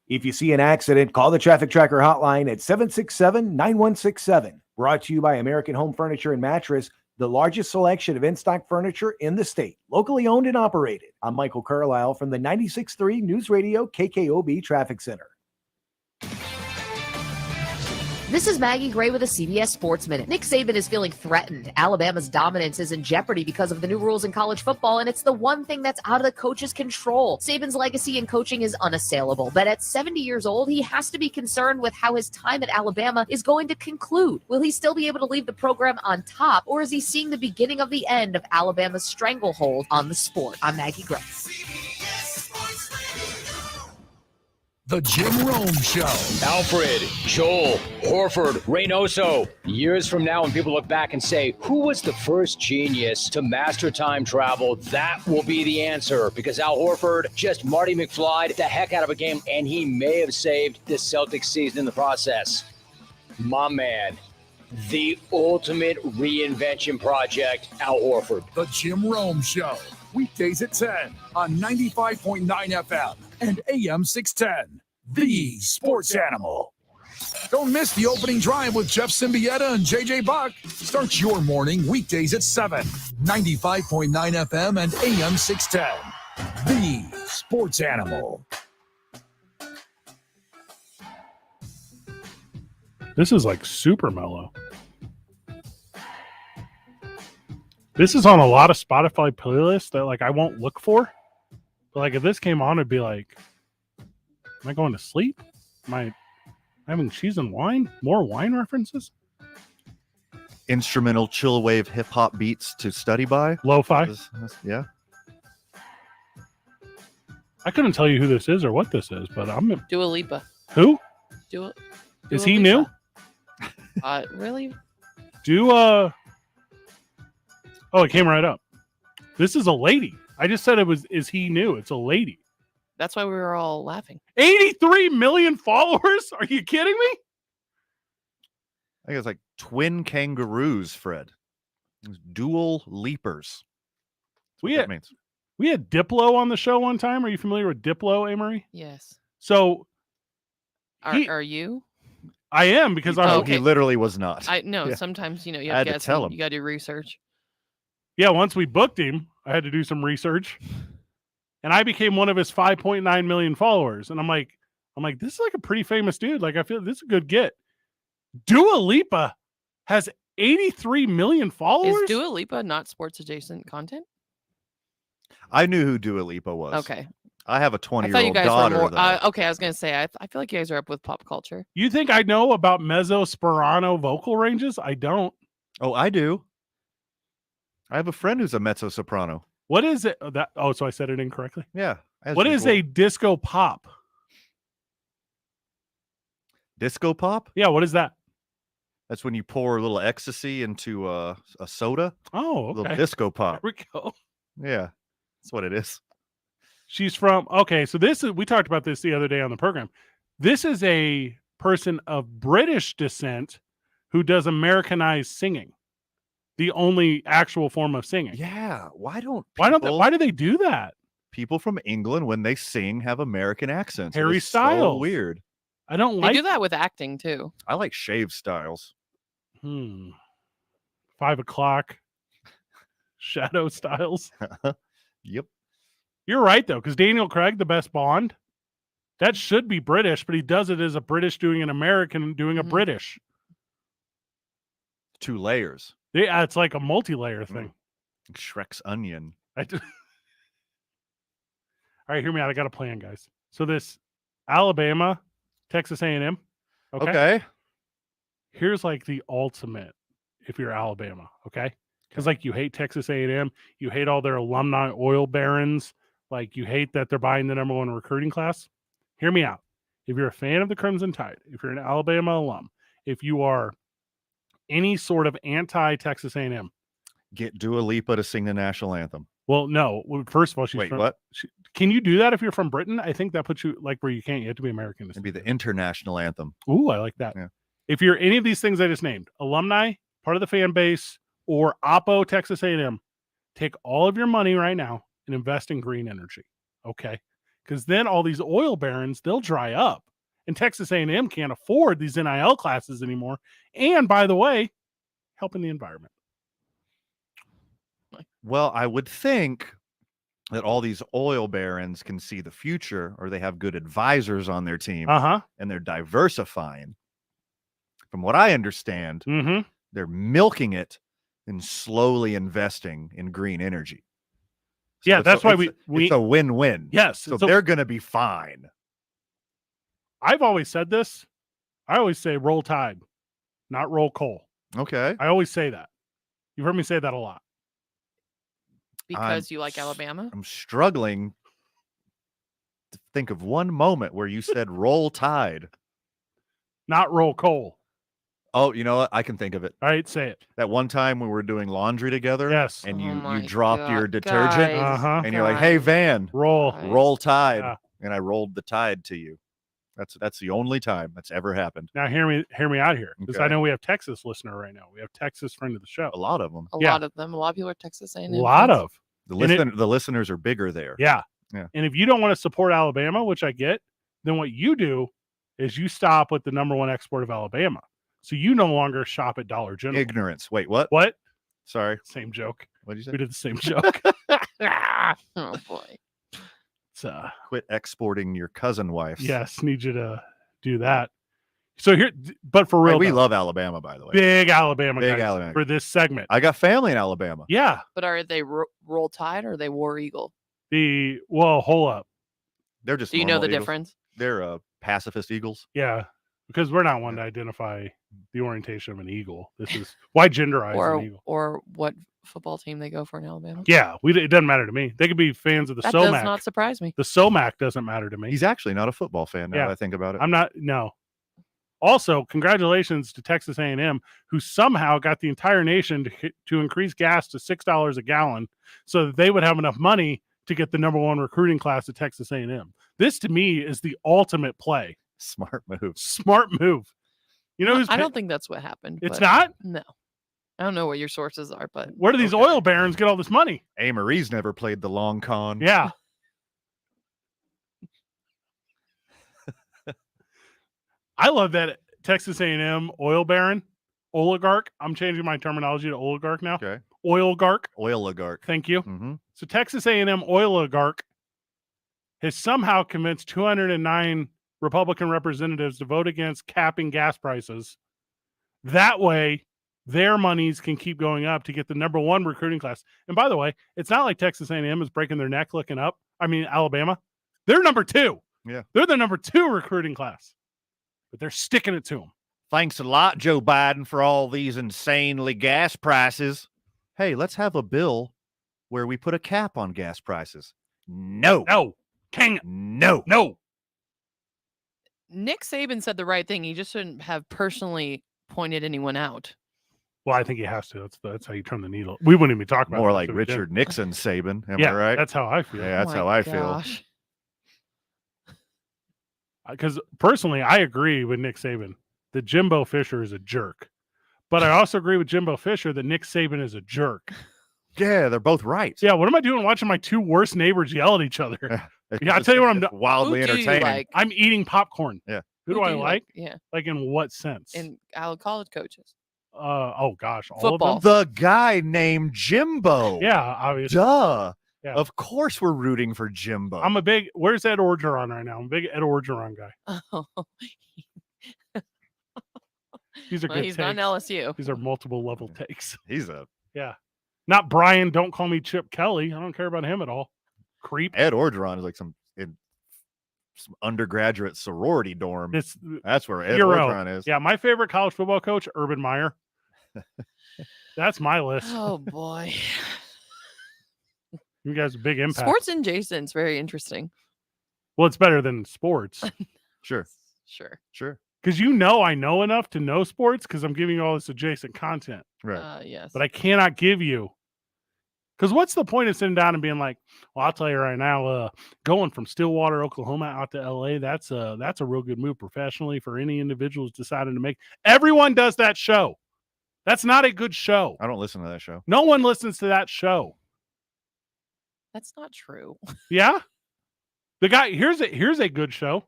If you see an accident, call the Traffic Tracker hotline at 767-9167. Brought to you by American Home Furniture and Mattress, the largest selection of in-stock furniture in the state, locally owned and operated. I'm Michael Carlisle from the 96.3 News Radio KKOB Traffic Center. This is Maggie Gray with a CBS Sports Minute. Nick Saban is feeling threatened. Alabama's dominance is in jeopardy because of the new rules in college football, and it's the one thing that's out of the coach's control. Saban's legacy in coaching is unassailable, but at 70 years old, he has to be concerned with how his time at Alabama is going to conclude. Will he still be able to leave the program on top, or is he seeing the beginning of the end of Alabama's stranglehold on the sport? I'm Maggie Gray. The Jim Rome Show. Alfred, Joel, Horford, Reynoso. Years from now, when people look back and say, who was the first genius to master time travel? That will be the answer, because Al Horford just Marty McFly'd the heck out of a game, and he may have saved the Celtics season in the process. My man, the ultimate reinvention project, Al Horford. The Jim Rome Show. Weekdays at 10 on 95.9 FM and AM 610. The Sports Animal. Don't miss the opening drive with Jeff Symbieta and JJ Buck. Start your morning weekdays at 7, 95.9 FM and AM 610. The Sports Animal. This is like super mellow. This is on a lot of Spotify playlists that like I won't look for. But like if this came on, it'd be like, am I going to sleep? Am I having cheese and wine? More wine references? Instrumental chill wave hip hop beats to study by. Lo-fi. Yeah. I couldn't tell you who this is or what this is, but I'm Dua Lipa. Who? Dua Is he new? Really? Oh, it came right up. This is a lady. I just said it was, is he new? It's a lady. That's why we were all laughing. 83 million followers? Are you kidding me? I think it's like twin kangaroos, Fred. Dual leapers. We had Diplo on the show one time. Are you familiar with Diplo, Amory? Yes. So are you? I am, because he literally was not. Yeah. Sometimes you I have had to guests tell and him. you got to do research. Yeah, once we booked him, I had to do some research, and I became one of his 5.9 million followers. And I'm like, this is like a pretty famous dude. Like, I feel this is a good get. Dua Lipa has 83 million followers. Is Dua Lipa not sports adjacent content? I knew who Dua Lipa was. Okay. I have a I thought you 20-year-old guys daughter. were more. though. Okay, I was gonna say I feel like you guys are up with pop culture. You think I know about mezzo-soprano vocal ranges? I don't. Oh, I do. I have a friend who's a mezzo-soprano. What is it? So I said it incorrectly. Yeah. as What is usual. a disco pop? Disco pop? Yeah, what is that? That's when you pour a little ecstasy into a soda. Oh, A little okay. disco pop. There we go. Yeah, that's what it is. She's from, okay, so we talked about this the other day on the program. This is a person of British descent who does Americanized singing. The only actual form of singing. Yeah, why do they do that? People from England, when they sing, have American accents. It Harry is so Styles. weird. I don't They do that with acting too. I like shave styles. 5 o'clock shadow styles. Yep. You're right though, because Daniel Craig, the best Bond, that should be British, but he does it as a British doing an American doing a British. 2 layers. Yeah, it's like a multi-layer thing. Shrek's onion. All right, hear me out. I got a plan, guys. So this Alabama, Texas A&M. Okay. Here's like the ultimate if you're Alabama, okay? Because like you hate Texas A&M, you hate all their alumni oil barons, like you hate that they're buying the number 1 recruiting class. Hear me out. If you're a fan of the Crimson Tide, if you're an Alabama alum, if you are any sort of anti-Texas A&M, Get Dua Lipa to sing the national anthem. well, no. First of all, she's Wait, from, what? Can you do that if you're from Britain? I think that puts you like where you can't. You have to be American. It'd be the international anthem. Ooh, I like that. Yeah. If you're any of these things I just named, alumni, part of the fan base, or Oppo Texas A&M, take all of your money right now and invest in green energy. Okay, because then all these oil barons, they'll dry up, and Texas A&M can't afford these NIL classes anymore. And by the way, helping the environment. Well, I would think that all these oil barons can see the future, or they have good advisors on their team, Uh-huh. and they're diversifying. from what I understand, Mm-hmm. they're milking it and slowly investing in green energy. Yeah, it's that's a- why it's we it's a win-win. Yes, So it's a- they're going to be fine. I've always said this. I always say roll Tide, not roll coal. Okay. I always say that. You've heard me say that a lot. Because you like Alabama? I'm struggling to think of one moment where you said roll Tide. Not roll coal. Oh, you know what? I can think of it. All right, say it. That one time when we were doing laundry together. Yes. And Oh you my dropped your God, detergent. Uh-huh. And you're like, hey, Van, roll Tide. Yeah. And I rolled the Tide to you. That's the only time that's ever happened. Now hear me out here, because I Okay. know we have Texas listener right now. We have Texas friend of the show. A lot of them. A Yeah. lot of them. A lot of people are Texas A&M. A lot fans. of. The listeners are bigger there. Yeah. Yeah. And if you don't want to support Alabama, which I get, then what you do is you stop with the number one export of Alabama. So you no longer shop at Dollar General. Ignorance. Wait, what? What? Sorry. Same joke. What did you say? We did the same joke. Oh boy. It's, Quit exporting your cousin wives. yes, need you to do that. So here, but for real, Hey, we though, love Alabama, by the way. big Alabama Big guys Alabama. for this segment. I got family in Alabama. Yeah. But are they Roll Tide or are they War Eagle? Hold up. They're just. Do you know normal the Eagles. difference? They're pacifist Eagles. Yeah. Because we're not one to identify the orientation of an eagle. This is why genderize an eagle. Or what football team they go for in Alabama? Yeah, it doesn't matter to me. They could be fans of the That SOMAC. does not surprise me. The SOMAC doesn't matter to me. He's actually not a football fan now Yeah. that I think about it. I'm not. No. Also, congratulations to Texas A&M, who somehow got the entire nation to increase gas to $6 a gallon, so that they would have enough money to get the number one recruiting class at Texas A&M. This, to me, is the ultimate play. Smart move. Smart move. You know, who's I don't think that's what happened. It's but not? No. I don't know what your sources are, but where do these oil barons get all this money? A. Marie's never played the long con. Yeah. I love that Texas A&M oil baron, oligarch. I'm changing my terminology to oligarch now. Okay. Oligarch. Oligarch. Thank you. Mm-hmm. So Texas A&M oligarch has somehow convinced 209 Republican representatives to vote against capping gas prices. That way, their monies can keep going up to get the number one recruiting class. And by the way, it's not like Texas A&M is breaking their neck looking up. I mean, Alabama, they're number two. Yeah. They're the number two recruiting class, but they're sticking it to them. Thanks a lot, Joe Biden, for all these insanely gas prices. Hey, let's have a bill where we put a cap on gas prices. No. No. King. No. No. Nick Saban said the right thing. He just shouldn't have personally pointed anyone out. Well, I think he has to. That's how you turn the needle. We wouldn't even talk about More that like if we did. Richard Nixon Saban. Am Yeah, I right? that's how I feel. Yeah, that's Oh how my I feel. gosh. Because personally, I agree with Nick Saban that Jimbo Fisher is a jerk. But I also agree with Jimbo Fisher that Nick Saban is a jerk. Yeah, they're both right. Yeah, what am I doing watching my two worst neighbors yell at each other? Yeah, I'll tell you what I'm doing. Wildly Who do you entertaining. like? I'm eating popcorn. Yeah. Who do I like? Yeah. Like in what sense? And college coaches. Oh gosh, all Football. of them. The guy named Jimbo. Yeah, obviously. Duh. Yeah. Of course we're rooting for Jimbo. I'm a big. Where's Ed Orgeron right now? I'm a big Ed Orgeron guy. Oh. These are Well, good he's takes. not an LSU. These are multiple level takes. He's a Yeah. Not Brian, don't call me Chip Kelly. I don't care about him at all. Creep. Ed Orgeron is like some undergraduate sorority dorm. It's That's where Ed hero. Orgeron is. Yeah, my favorite college football coach, Urban Meyer. That's my list. Oh boy. You guys, big impact. Sports adjacent's very interesting. Well, it's better than sports. Sure. Sure. Sure. Because I know enough to know sports because I'm giving you all this adjacent content. Right. Yes. But I cannot give you. Because what's the point of sitting down and being like, well, I'll tell you right now, going from Stillwater, Oklahoma out to LA, that's a real good move professionally for any individual who's decided to make. Everyone does that show. That's not a good show. I don't listen to that show. No one listens to that show. That's not true. Yeah. The guy, here's a good show.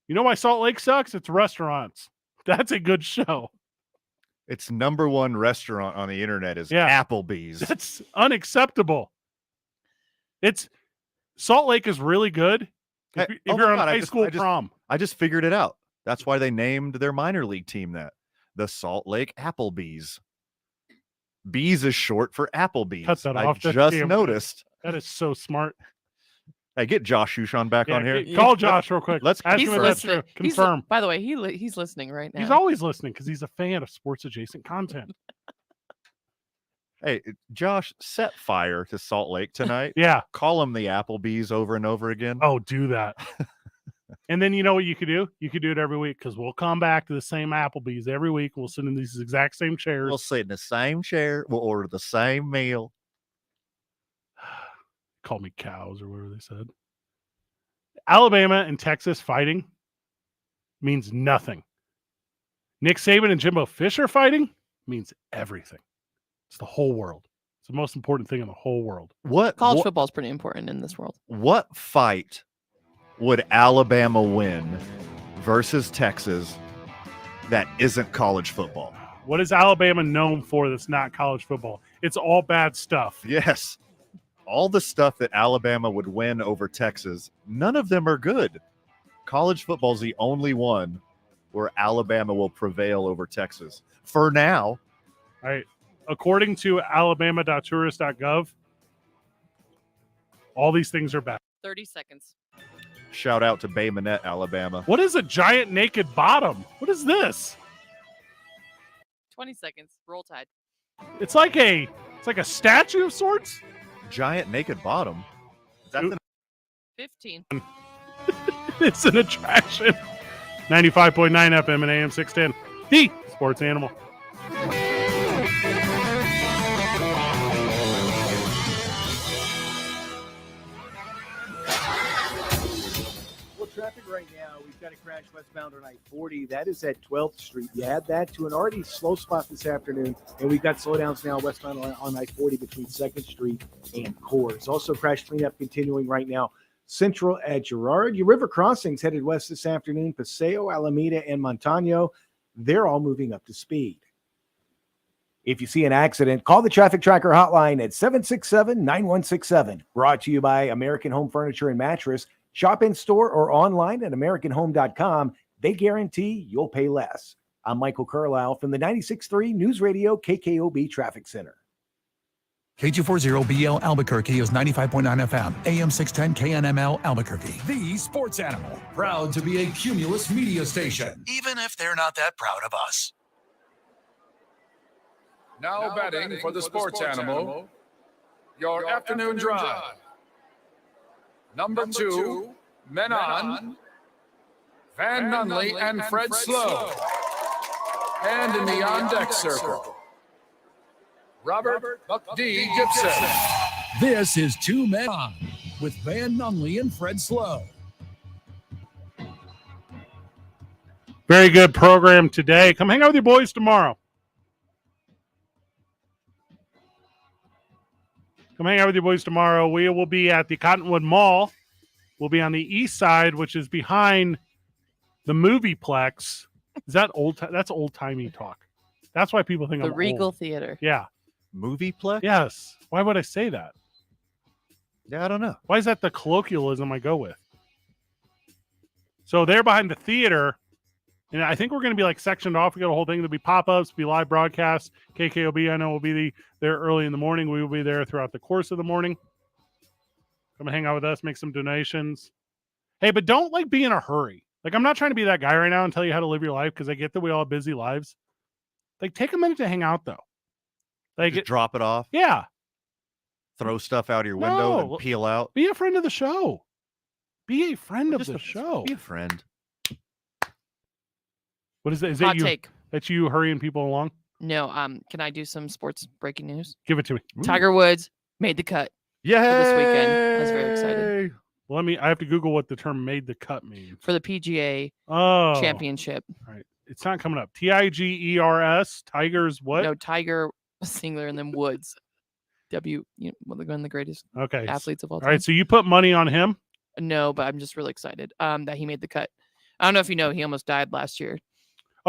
You know why Salt Lake sucks? It's restaurants. That's a good show. Its number one restaurant on the internet is Yeah. Applebee's. That's unacceptable. Salt Lake is really good if Hey, you're oh my on God, high school prom. I just figured it out. That's why they named their minor league team that. the Salt Lake Applebees. Bees is short for Applebee's. Cut that I off. That's just damn- noticed. That is so smart. Hey, get Josh Shushan back on here. Call Josh real quick. Let's ask He's him if that's true. listening. He's- Confirm. by the way, he's listening right now. He's always listening because he's a fan of sports adjacent content. Hey, Josh, set fire to Salt Lake tonight. Yeah. Call them the Applebees over and over again. Oh, do that. And then you know what you could do? You could do it every week because we'll come back to the same Applebee's every week. We'll sit in these exact same chairs. We'll sit in the same chair. We'll order the same meal. Call me cows or whatever they said. Alabama and Texas fighting means nothing. Nick Saban and Jimbo Fisher fighting means everything. It's the whole world. It's the most important thing in the whole world. College football is pretty important in this world. What fight would Alabama win versus Texas that isn't college football? What is Alabama known for that's not college football? It's all bad stuff. Yes. All the stuff that Alabama would win over Texas, none of them are good. College football is the only one where Alabama will prevail over Texas. For now. All right. According to alabama.tourist.gov, all these things are bad. 30 seconds. Shout out to Bay Minette, Alabama. What is a giant naked bottom? What is this? 20 seconds. Roll Tide. It's like a statue of sorts. Giant naked bottom. Is that 15. It's an attraction. 95.9 FM and AM 610. The Sports Animal. Traffic right now, we've got a crash westbound on I-40. That is at 12th Street. You add that to an already slow spot this afternoon, and we've got slowdowns now westbound on I-40 between 2nd Street and Coors. Also, crash cleanup continuing right now. Central at Girard. Your river crossings headed west this afternoon. Paseo, Alameda, and Montano. They're all moving up to speed. If you see an accident, call the Traffic Tracker hotline at 767-9167. Brought to you by American Home Furniture and Mattress. Shop in store or online at AmericanHome.com. They guarantee you'll pay less. I'm Michael Carlisle from the 96.3 News Radio KKOB Traffic Center. K240BL Albuquerque is 95.9 FM, AM 610 KNML Albuquerque. The Sports Animal, proud to be a Cumulus media station, even if they're not that proud of us. Now betting for the Sports Animal, your afternoon drive. Number 2, Menon, Van Nunley, and Fred Slow. And in the on-deck circle, Robert Buck D. Gibson. This is Two Men On with Van Nunley and Fred Slow. Very good program today. Come hang out with your boys tomorrow. Come hang out with your boys tomorrow. We will be at the Cottonwood Mall. We'll be on the east side, which is behind the Movieplex. Is that old? That's old-timey talk. That's why people think The I'm Regal old. Theater. Yeah. Movieplex? Yes. Why would I say that? Yeah, I don't know. Why is that the colloquialism I go with? So they're behind the theater, and I think we're going to be like sectioned off. We got a whole thing. There'll be pop-ups, be live broadcasts. KKOB, I know, will be there early in the morning. We will be there throughout the course of the morning. Come and hang out with us, make some donations. Hey, but don't like be in a hurry. Like, I'm not trying to be that guy right now and tell you how to live your life because I get that we all have busy lives. Like, take a minute to hang out, though. Like, Just drop it off. Yeah. Throw stuff out of your window No. and peel out. Be a friend of the show. Be a friend of the show. Be a friend. What is that? Is that Hot you? take. That's you hurrying people along? No, can I do some sports breaking news? Give it to me. Tiger Woods made the cut. Yeah. For this weekend. I was very excited. Well, I have to Google what the term "made the cut" means. For the PGA Championship. All right. It's not coming up. Tigers, Tigers what? No, Tiger singular and then Woods. They're one of the greatest Okay. athletes of all All time. right. So you put money on him? No, but I'm just really excited that he made the cut. I don't know if you know, he almost died last year.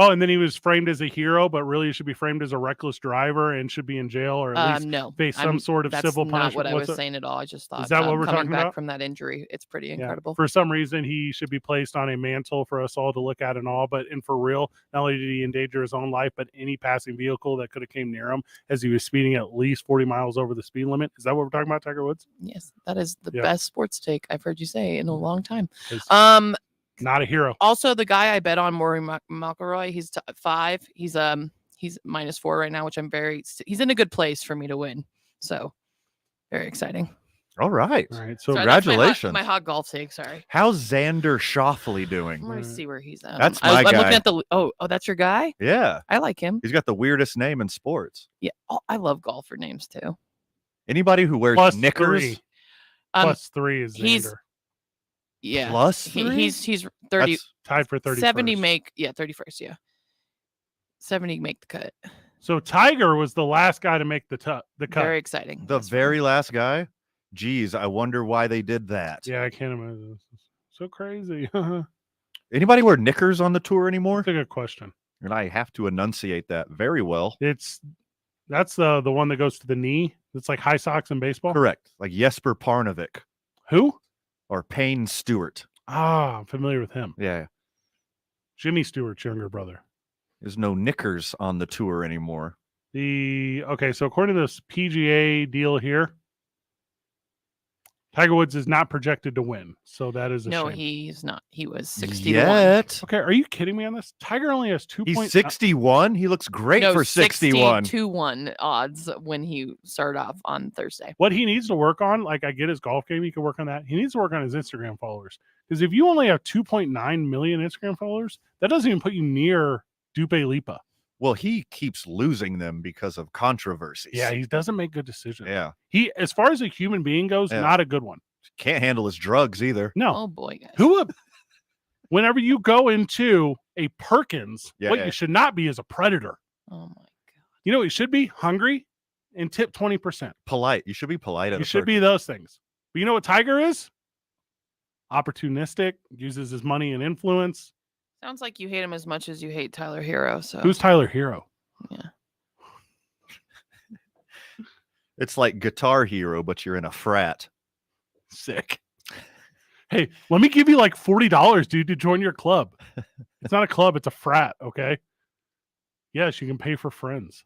Oh, and then he was framed as a hero, but really he should be framed as a reckless driver and should be in jail or at least No, face some sort of that's civil not punishment. what I What's was it? saying at all. I just thought that what we're coming talking back about? from that injury, it's pretty Yeah. incredible. For some reason, he should be placed on a mantle for us all to look at and all. But for real, not only did he endanger his own life, but any passing vehicle that could have came near him as he was speeding at least 40 miles over the speed limit. Is that what we're talking about, Tiger Woods? Yes, that is the Yeah. best sports take I've heard you say in a long time. It's Not a hero. Also, the guy I bet on, Rory McIlroy, he's 5. He's -4 right now, which he's in a good place for me to win. So very exciting. All right. All right. Sorry, that's Congratulations. my hot golf take. Sorry. How's Xander Schauffele doing? Let me see where he's at. That's I'm my guy. looking at the. Oh, that's your guy. Yeah. I like him. He's got the weirdest name in sports. Yeah, I love golfer names too. Anybody who wears Plus knickers. 3. Plus 3 is he's- Xander. Yeah, Plus He- 3? he's 30. That's tied for 31st. 70 make 31st. Yeah, 70 make the cut. So Tiger was the last guy to make the cut. Very exciting. The very last guy? Geez, I wonder why they did that. Yeah, I can't imagine. This is so crazy. Anybody wear knickers on the tour anymore? That's a good question. And I have to enunciate that very well. That's the one that goes to the knee. It's like high socks in baseball. Correct. Like Jesper Parnevik. Who? Or Payne Stewart. Ah, I'm familiar with him. Yeah. Jimmy Stewart's younger brother. There's no knickers on the tour anymore. So according to this PGA deal here, Tiger Woods is not projected to win. So that is a No, shame. he's not. He was 60 Yet. Okay, are you kidding me on this? Tiger only has 2 He's points. 61. He looks great no, for 61. 62-1 odds when he started off on Thursday. What he needs to work on, like I get his golf game, he can work on that. He needs to work on his Instagram followers. Because if you only have 2.9 million Instagram followers, that doesn't even put you near Dupe Lipa. Well, he keeps losing them because of controversies. Yeah, he doesn't make good decisions. Yeah. He, as far as a human being goes, Yeah. not a good one. Can't handle his drugs either. No. Oh boy, guys. Whenever you go into a Perkins, Yeah, what yeah. you should not be is a predator. Oh my. You know what you should be? Hungry and tip 20%. Polite. You should be polite. You should be those things. But you know what Tiger is? Opportunistic, uses his money and influence. Sounds like you hate him as much as you hate Tyler Hero. So Who's Tyler Hero? Yeah. It's like Guitar Hero, but you're in a frat. Sick. Hey, let me give you like $40, dude, to join your club. It's not a club, it's a frat, okay? Yes, you can pay for friends.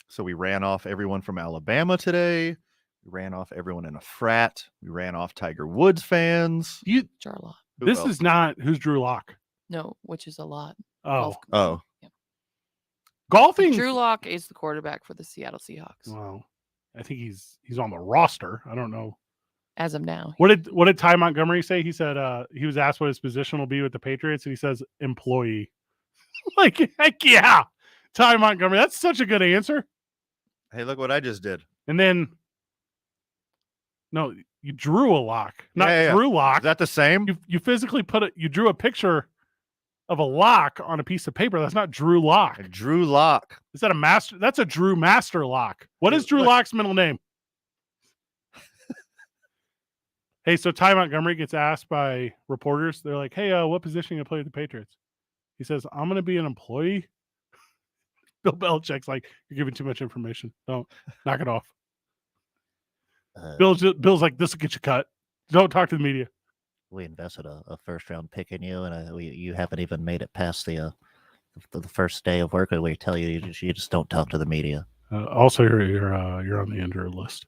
So we ran off everyone from Alabama today. We ran off everyone in a frat. We ran off Tiger Woods fans. Charlotte. Who This else? is not who's Drew Lock. No, which is a lot. Oh. Oh. Golfing. Drew Lock is the quarterback for the Seattle Seahawks Well, I think he's on the roster. I don't know. as of now. What did Ty Montgomery say? He said he was asked what his position will be with the Patriots, and he says employee. Like, heck yeah. Ty Montgomery. That's such a good answer. Hey, look what I just did. And then no, you drew a lock. Not Yeah, yeah, yeah. Drew Lock. Is that the same? You physically you drew a picture of a lock on a piece of paper. That's not Drew Lock. Drew Lock. Is that a master? That's a Drew Master Lock. What is Drew Look. Lock's middle name? Hey, so Ty Montgomery gets asked by reporters. They're like, "Hey, what position you play with the Patriots?" He says, "I'm going to be an employee." Bill Belichick's like, "You're giving too much information. Don't knock it off." Bill's like, "This will get you cut. Don't talk to the media." We invested a first round pick in you, and you haven't even made it past the first day of work. And we tell you you just don't talk to the media. Also, you're on the injured list.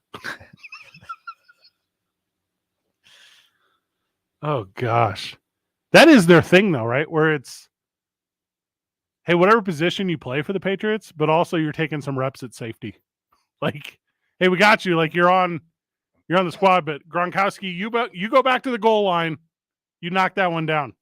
Oh gosh, that is their thing though, right? Where it's, hey, whatever position you play for the Patriots, but also you're taking some reps at safety. Like, hey, we got you. Like you're on the squad, but Gronkowski, you go back to the goal line. You knock that one down.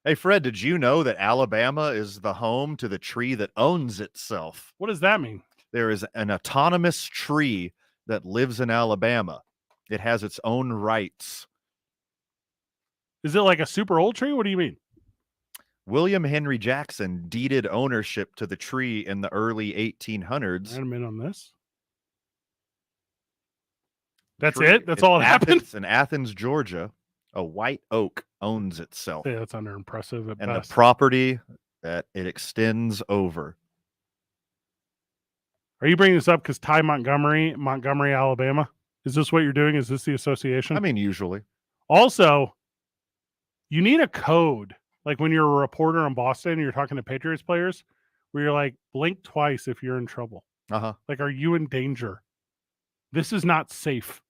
Hey, Fred, did you know that Alabama is the home to the tree that owns itself? What does that mean? There is an autonomous tree that lives in Alabama. It has its own rights. Is it like a super old tree? What do you mean? William Henry Jackson deeded ownership to the tree in the early 1800s. I'm in on this. That's Tree- it? That's it's all that happened? Athens, in Athens, Georgia. A white oak owns itself. Yeah, that's under impressive at and best. the property that it extends over. Are you bringing this up because Ty Montgomery, Alabama? Is this what you're doing? Is this the association? I mean, usually. Also, you need a code. Like when you're a reporter in Boston and you're talking to Patriots players, where you're like, blink twice if you're in trouble. Uh-huh. Like, are you in danger? This is not safe.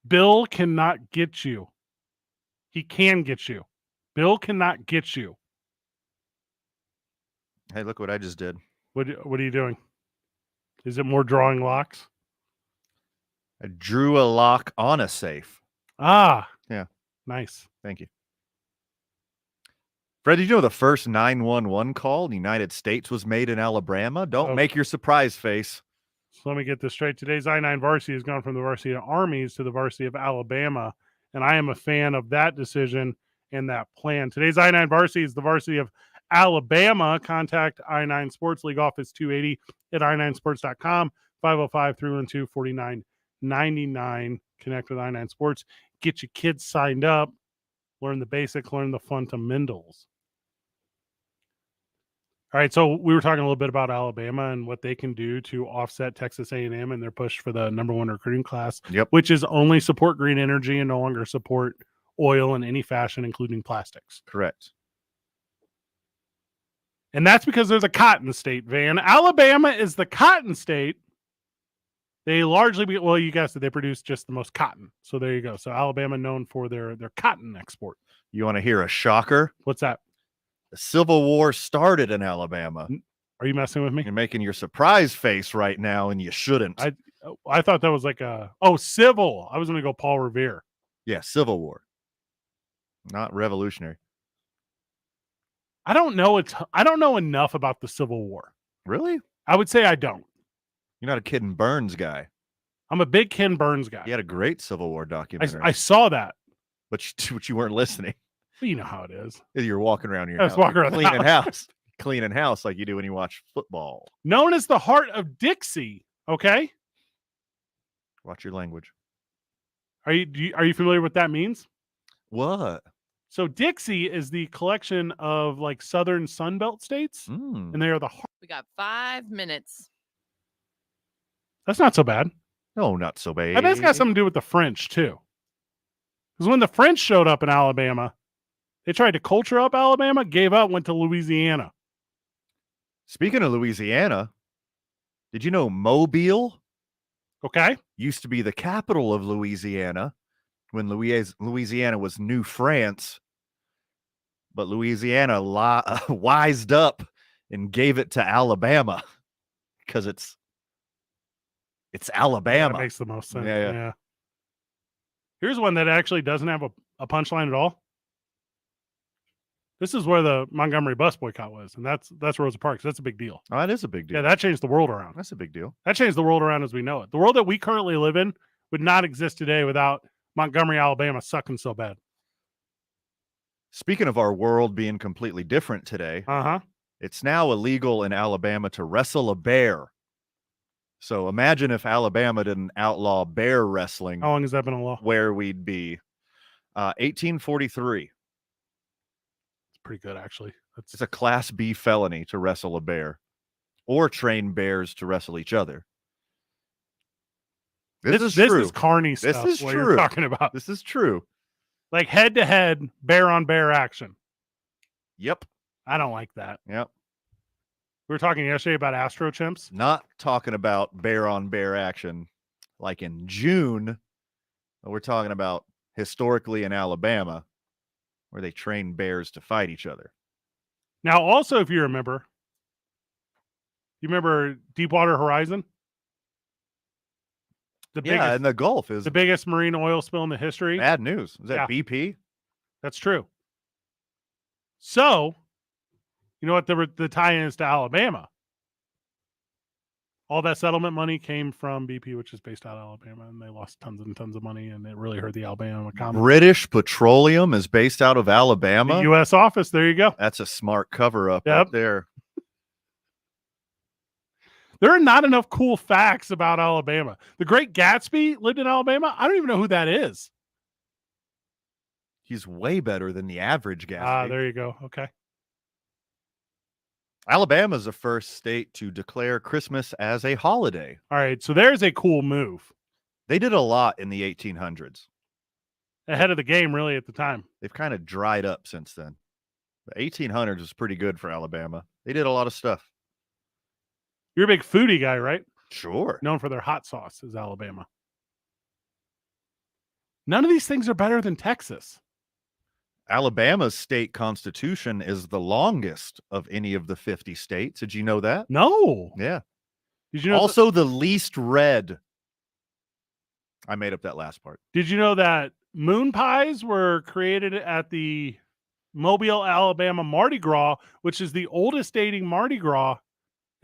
Bill cannot get you. He can get you. Bill cannot get you. Hey, look what I just did. What are you doing? Is it more drawing locks? I drew a lock on a safe. Ah. Yeah. Nice. Thank you. Fred, did you know the first 911 call in the United States was made in Alabama? Don't make your surprise face. So let me get this straight. Today's I-9 varsity has gone from the varsity of Armies to the varsity of Alabama, and I am a fan of that decision and that plan. Today's I-9 varsity is the varsity of Alabama. Contact I-9 Sports League Office 280 at i9sports.com, 505-312-4999. Connect with I-9 Sports. Get your kids signed up. Learn the basics, learn the fundamentals. All right, so we were talking a little bit about Alabama and what they can do to offset Texas A&M and their push for the #1 recruiting class, which is only support green energy and no longer support oil in any fashion, including plastics. Correct. And that's because they're the cotton state, Van. Alabama is the cotton state. They largely, you guessed it, they produce just the most cotton. So there you go. So Alabama known for their cotton export. You want to hear a shocker? What's that? The Civil War started in Alabama. Are you messing with me? You're making your surprise face right now, and you shouldn't. I thought that was like civil. I was going to go Paul Revere. Yeah, Civil War. Not revolutionary. I don't know enough about the Civil War. Really? I would say I don't. You're not a Ken Burns guy. I'm a big Ken Burns guy. He had a great Civil War documentary. I saw that. But you weren't listening. Well, you know how it is. You're walking around your house. Walking around cleaning house. Cleaning house like you do when you watch football. Known as the Heart of Dixie, okay? Watch your language. Are you familiar with what that means? What? So Dixie is the collection of like southern Sunbelt states, and they are the heart. We got 5 minutes. That's not so bad. No, not so bad. I bet it's got something to do with the French too. Because when the French showed up in Alabama, they tried to culture up Alabama, gave up, went to Louisiana. Speaking of Louisiana, did you know Mobile? Okay. Used to be the capital of Louisiana when Louisiana was New France. But Louisiana wised up and gave it to Alabama because it's Alabama. That makes the most sense. Yeah. Here's one that actually doesn't have a punchline at all. This is where the Montgomery bus boycott was, and that's Rosa Parks. That's a big deal. Oh, that is a big deal. Yeah, that changed the world around. That's a big deal. That changed the world around as we know it. The world that we currently live in would not exist today without Montgomery, Alabama sucking so bad. Speaking of our world being completely different today, it's now illegal in Alabama to wrestle a bear. So imagine if Alabama didn't outlaw bear wrestling. How long has that been a law? Where we'd be. 1843. It's pretty good, actually. It's a Class B felony to wrestle a bear or train bears to wrestle each other. This is carny stuff. This is what true. You're talking about. This is true. Like head-to-head, bear-on-bear action. Yep. I don't like that. Yep. We were talking yesterday about Astro Chimps. Not talking about bear-on-bear action like in June. We're talking about historically in Alabama where they train bears to fight each other. Now, also, if you remember Deepwater Horizon? In the Gulf is the biggest marine oil spill in the history. Bad news. Is that BP? That's true. So, you know what the tie-in is to Alabama? All that settlement money came from BP, which is based out of Alabama, and they lost tons and tons of money, and it really hurt the Alabama economy. British Petroleum is based out of Alabama. The U.S. office. There you go. That's a smart cover-up up there. There are not enough cool facts about Alabama. The Great Gatsby lived in Alabama. I don't even know who that is. He's way better than the average Gatsby. There you go. Okay. Alabama's the first state to declare Christmas as a holiday. All right. So there's a cool move. They did a lot in the 1800s. Ahead of the game, really, at the time. They've kind of dried up since then. The 1800s was pretty good for Alabama. They did a lot of stuff. You're a big foodie guy, right? Sure. Known for their hot sauce is Alabama. None of these things are better than Texas. Alabama's state constitution is the longest of any of the 50 states. Did you know that? No. Yeah. Did you know also the least read? I made up that last part. Did you know that moon pies were created at the Mobile, Alabama Mardi Gras, which is the oldest dating Mardi Gras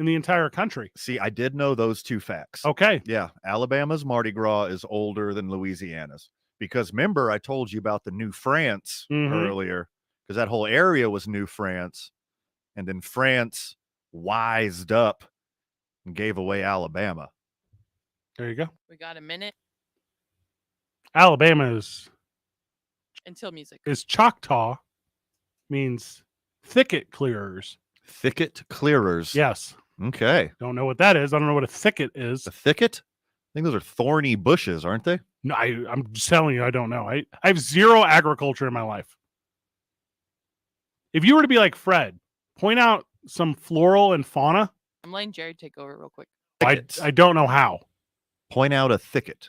in the entire country? See, I did know those two facts. Okay. Yeah. Alabama's Mardi Gras is older than Louisiana's. Because remember, I told you about the New France earlier, because that whole area was New France. And then France wised up and gave away Alabama. There you go. We got a minute Alabama is music. Choctaw, means thicket clearers. Thicket clearers. Yes. Okay. Don't know what that is. I don't know what a thicket is. A thicket? I think those are thorny bushes, aren't they? No, I'm just telling you, I don't know. I have zero agriculture in my life. If you were to be like Fred, point out some floral and fauna. I'm letting Jerry take over real quick. I don't know how. Point out a thicket.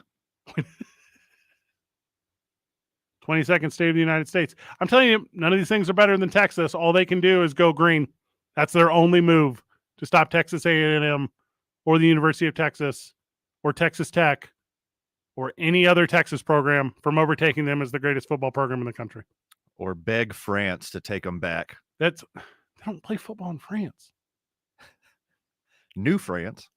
22nd state of the United States. I'm telling you, none of these things are better than Texas. All they can do is go green. That's their only move to stop Texas A&M or the University of Texas or Texas Tech or any other Texas program from overtaking them as the greatest football program in the country. Or beg France to take them back. They don't play football in France. New France.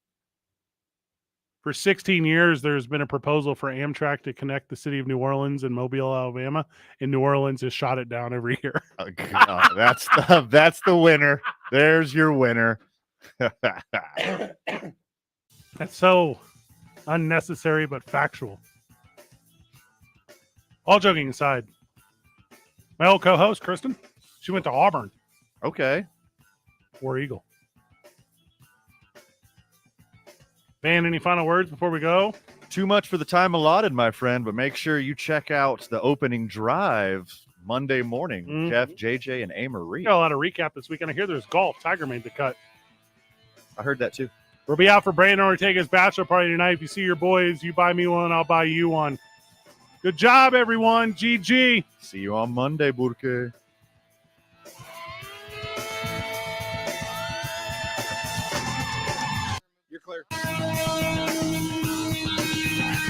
For 16 years, there's been a proposal for Amtrak to connect the city of New Orleans and Mobile, Alabama, and New Orleans has shot it down every year. That's the winner. There's your winner. That's so unnecessary but factual. All joking aside, my old co-host, Kristen, she went to Auburn. Okay. War Eagle. Man, any final words before we go? Too much for the time allotted, my friend, but make sure you check out the opening drive Monday morning. Jeff, JJ, and A-Marie. Got a lot of recap this weekend. I hear there's golf. Tiger made the cut. I heard that too. We'll be out for Brandon Ortega's bachelor party tonight. If you see your boys, you buy me one, I'll buy you one. Good job, everyone. GG. See you on Monday, Burke. You're clear.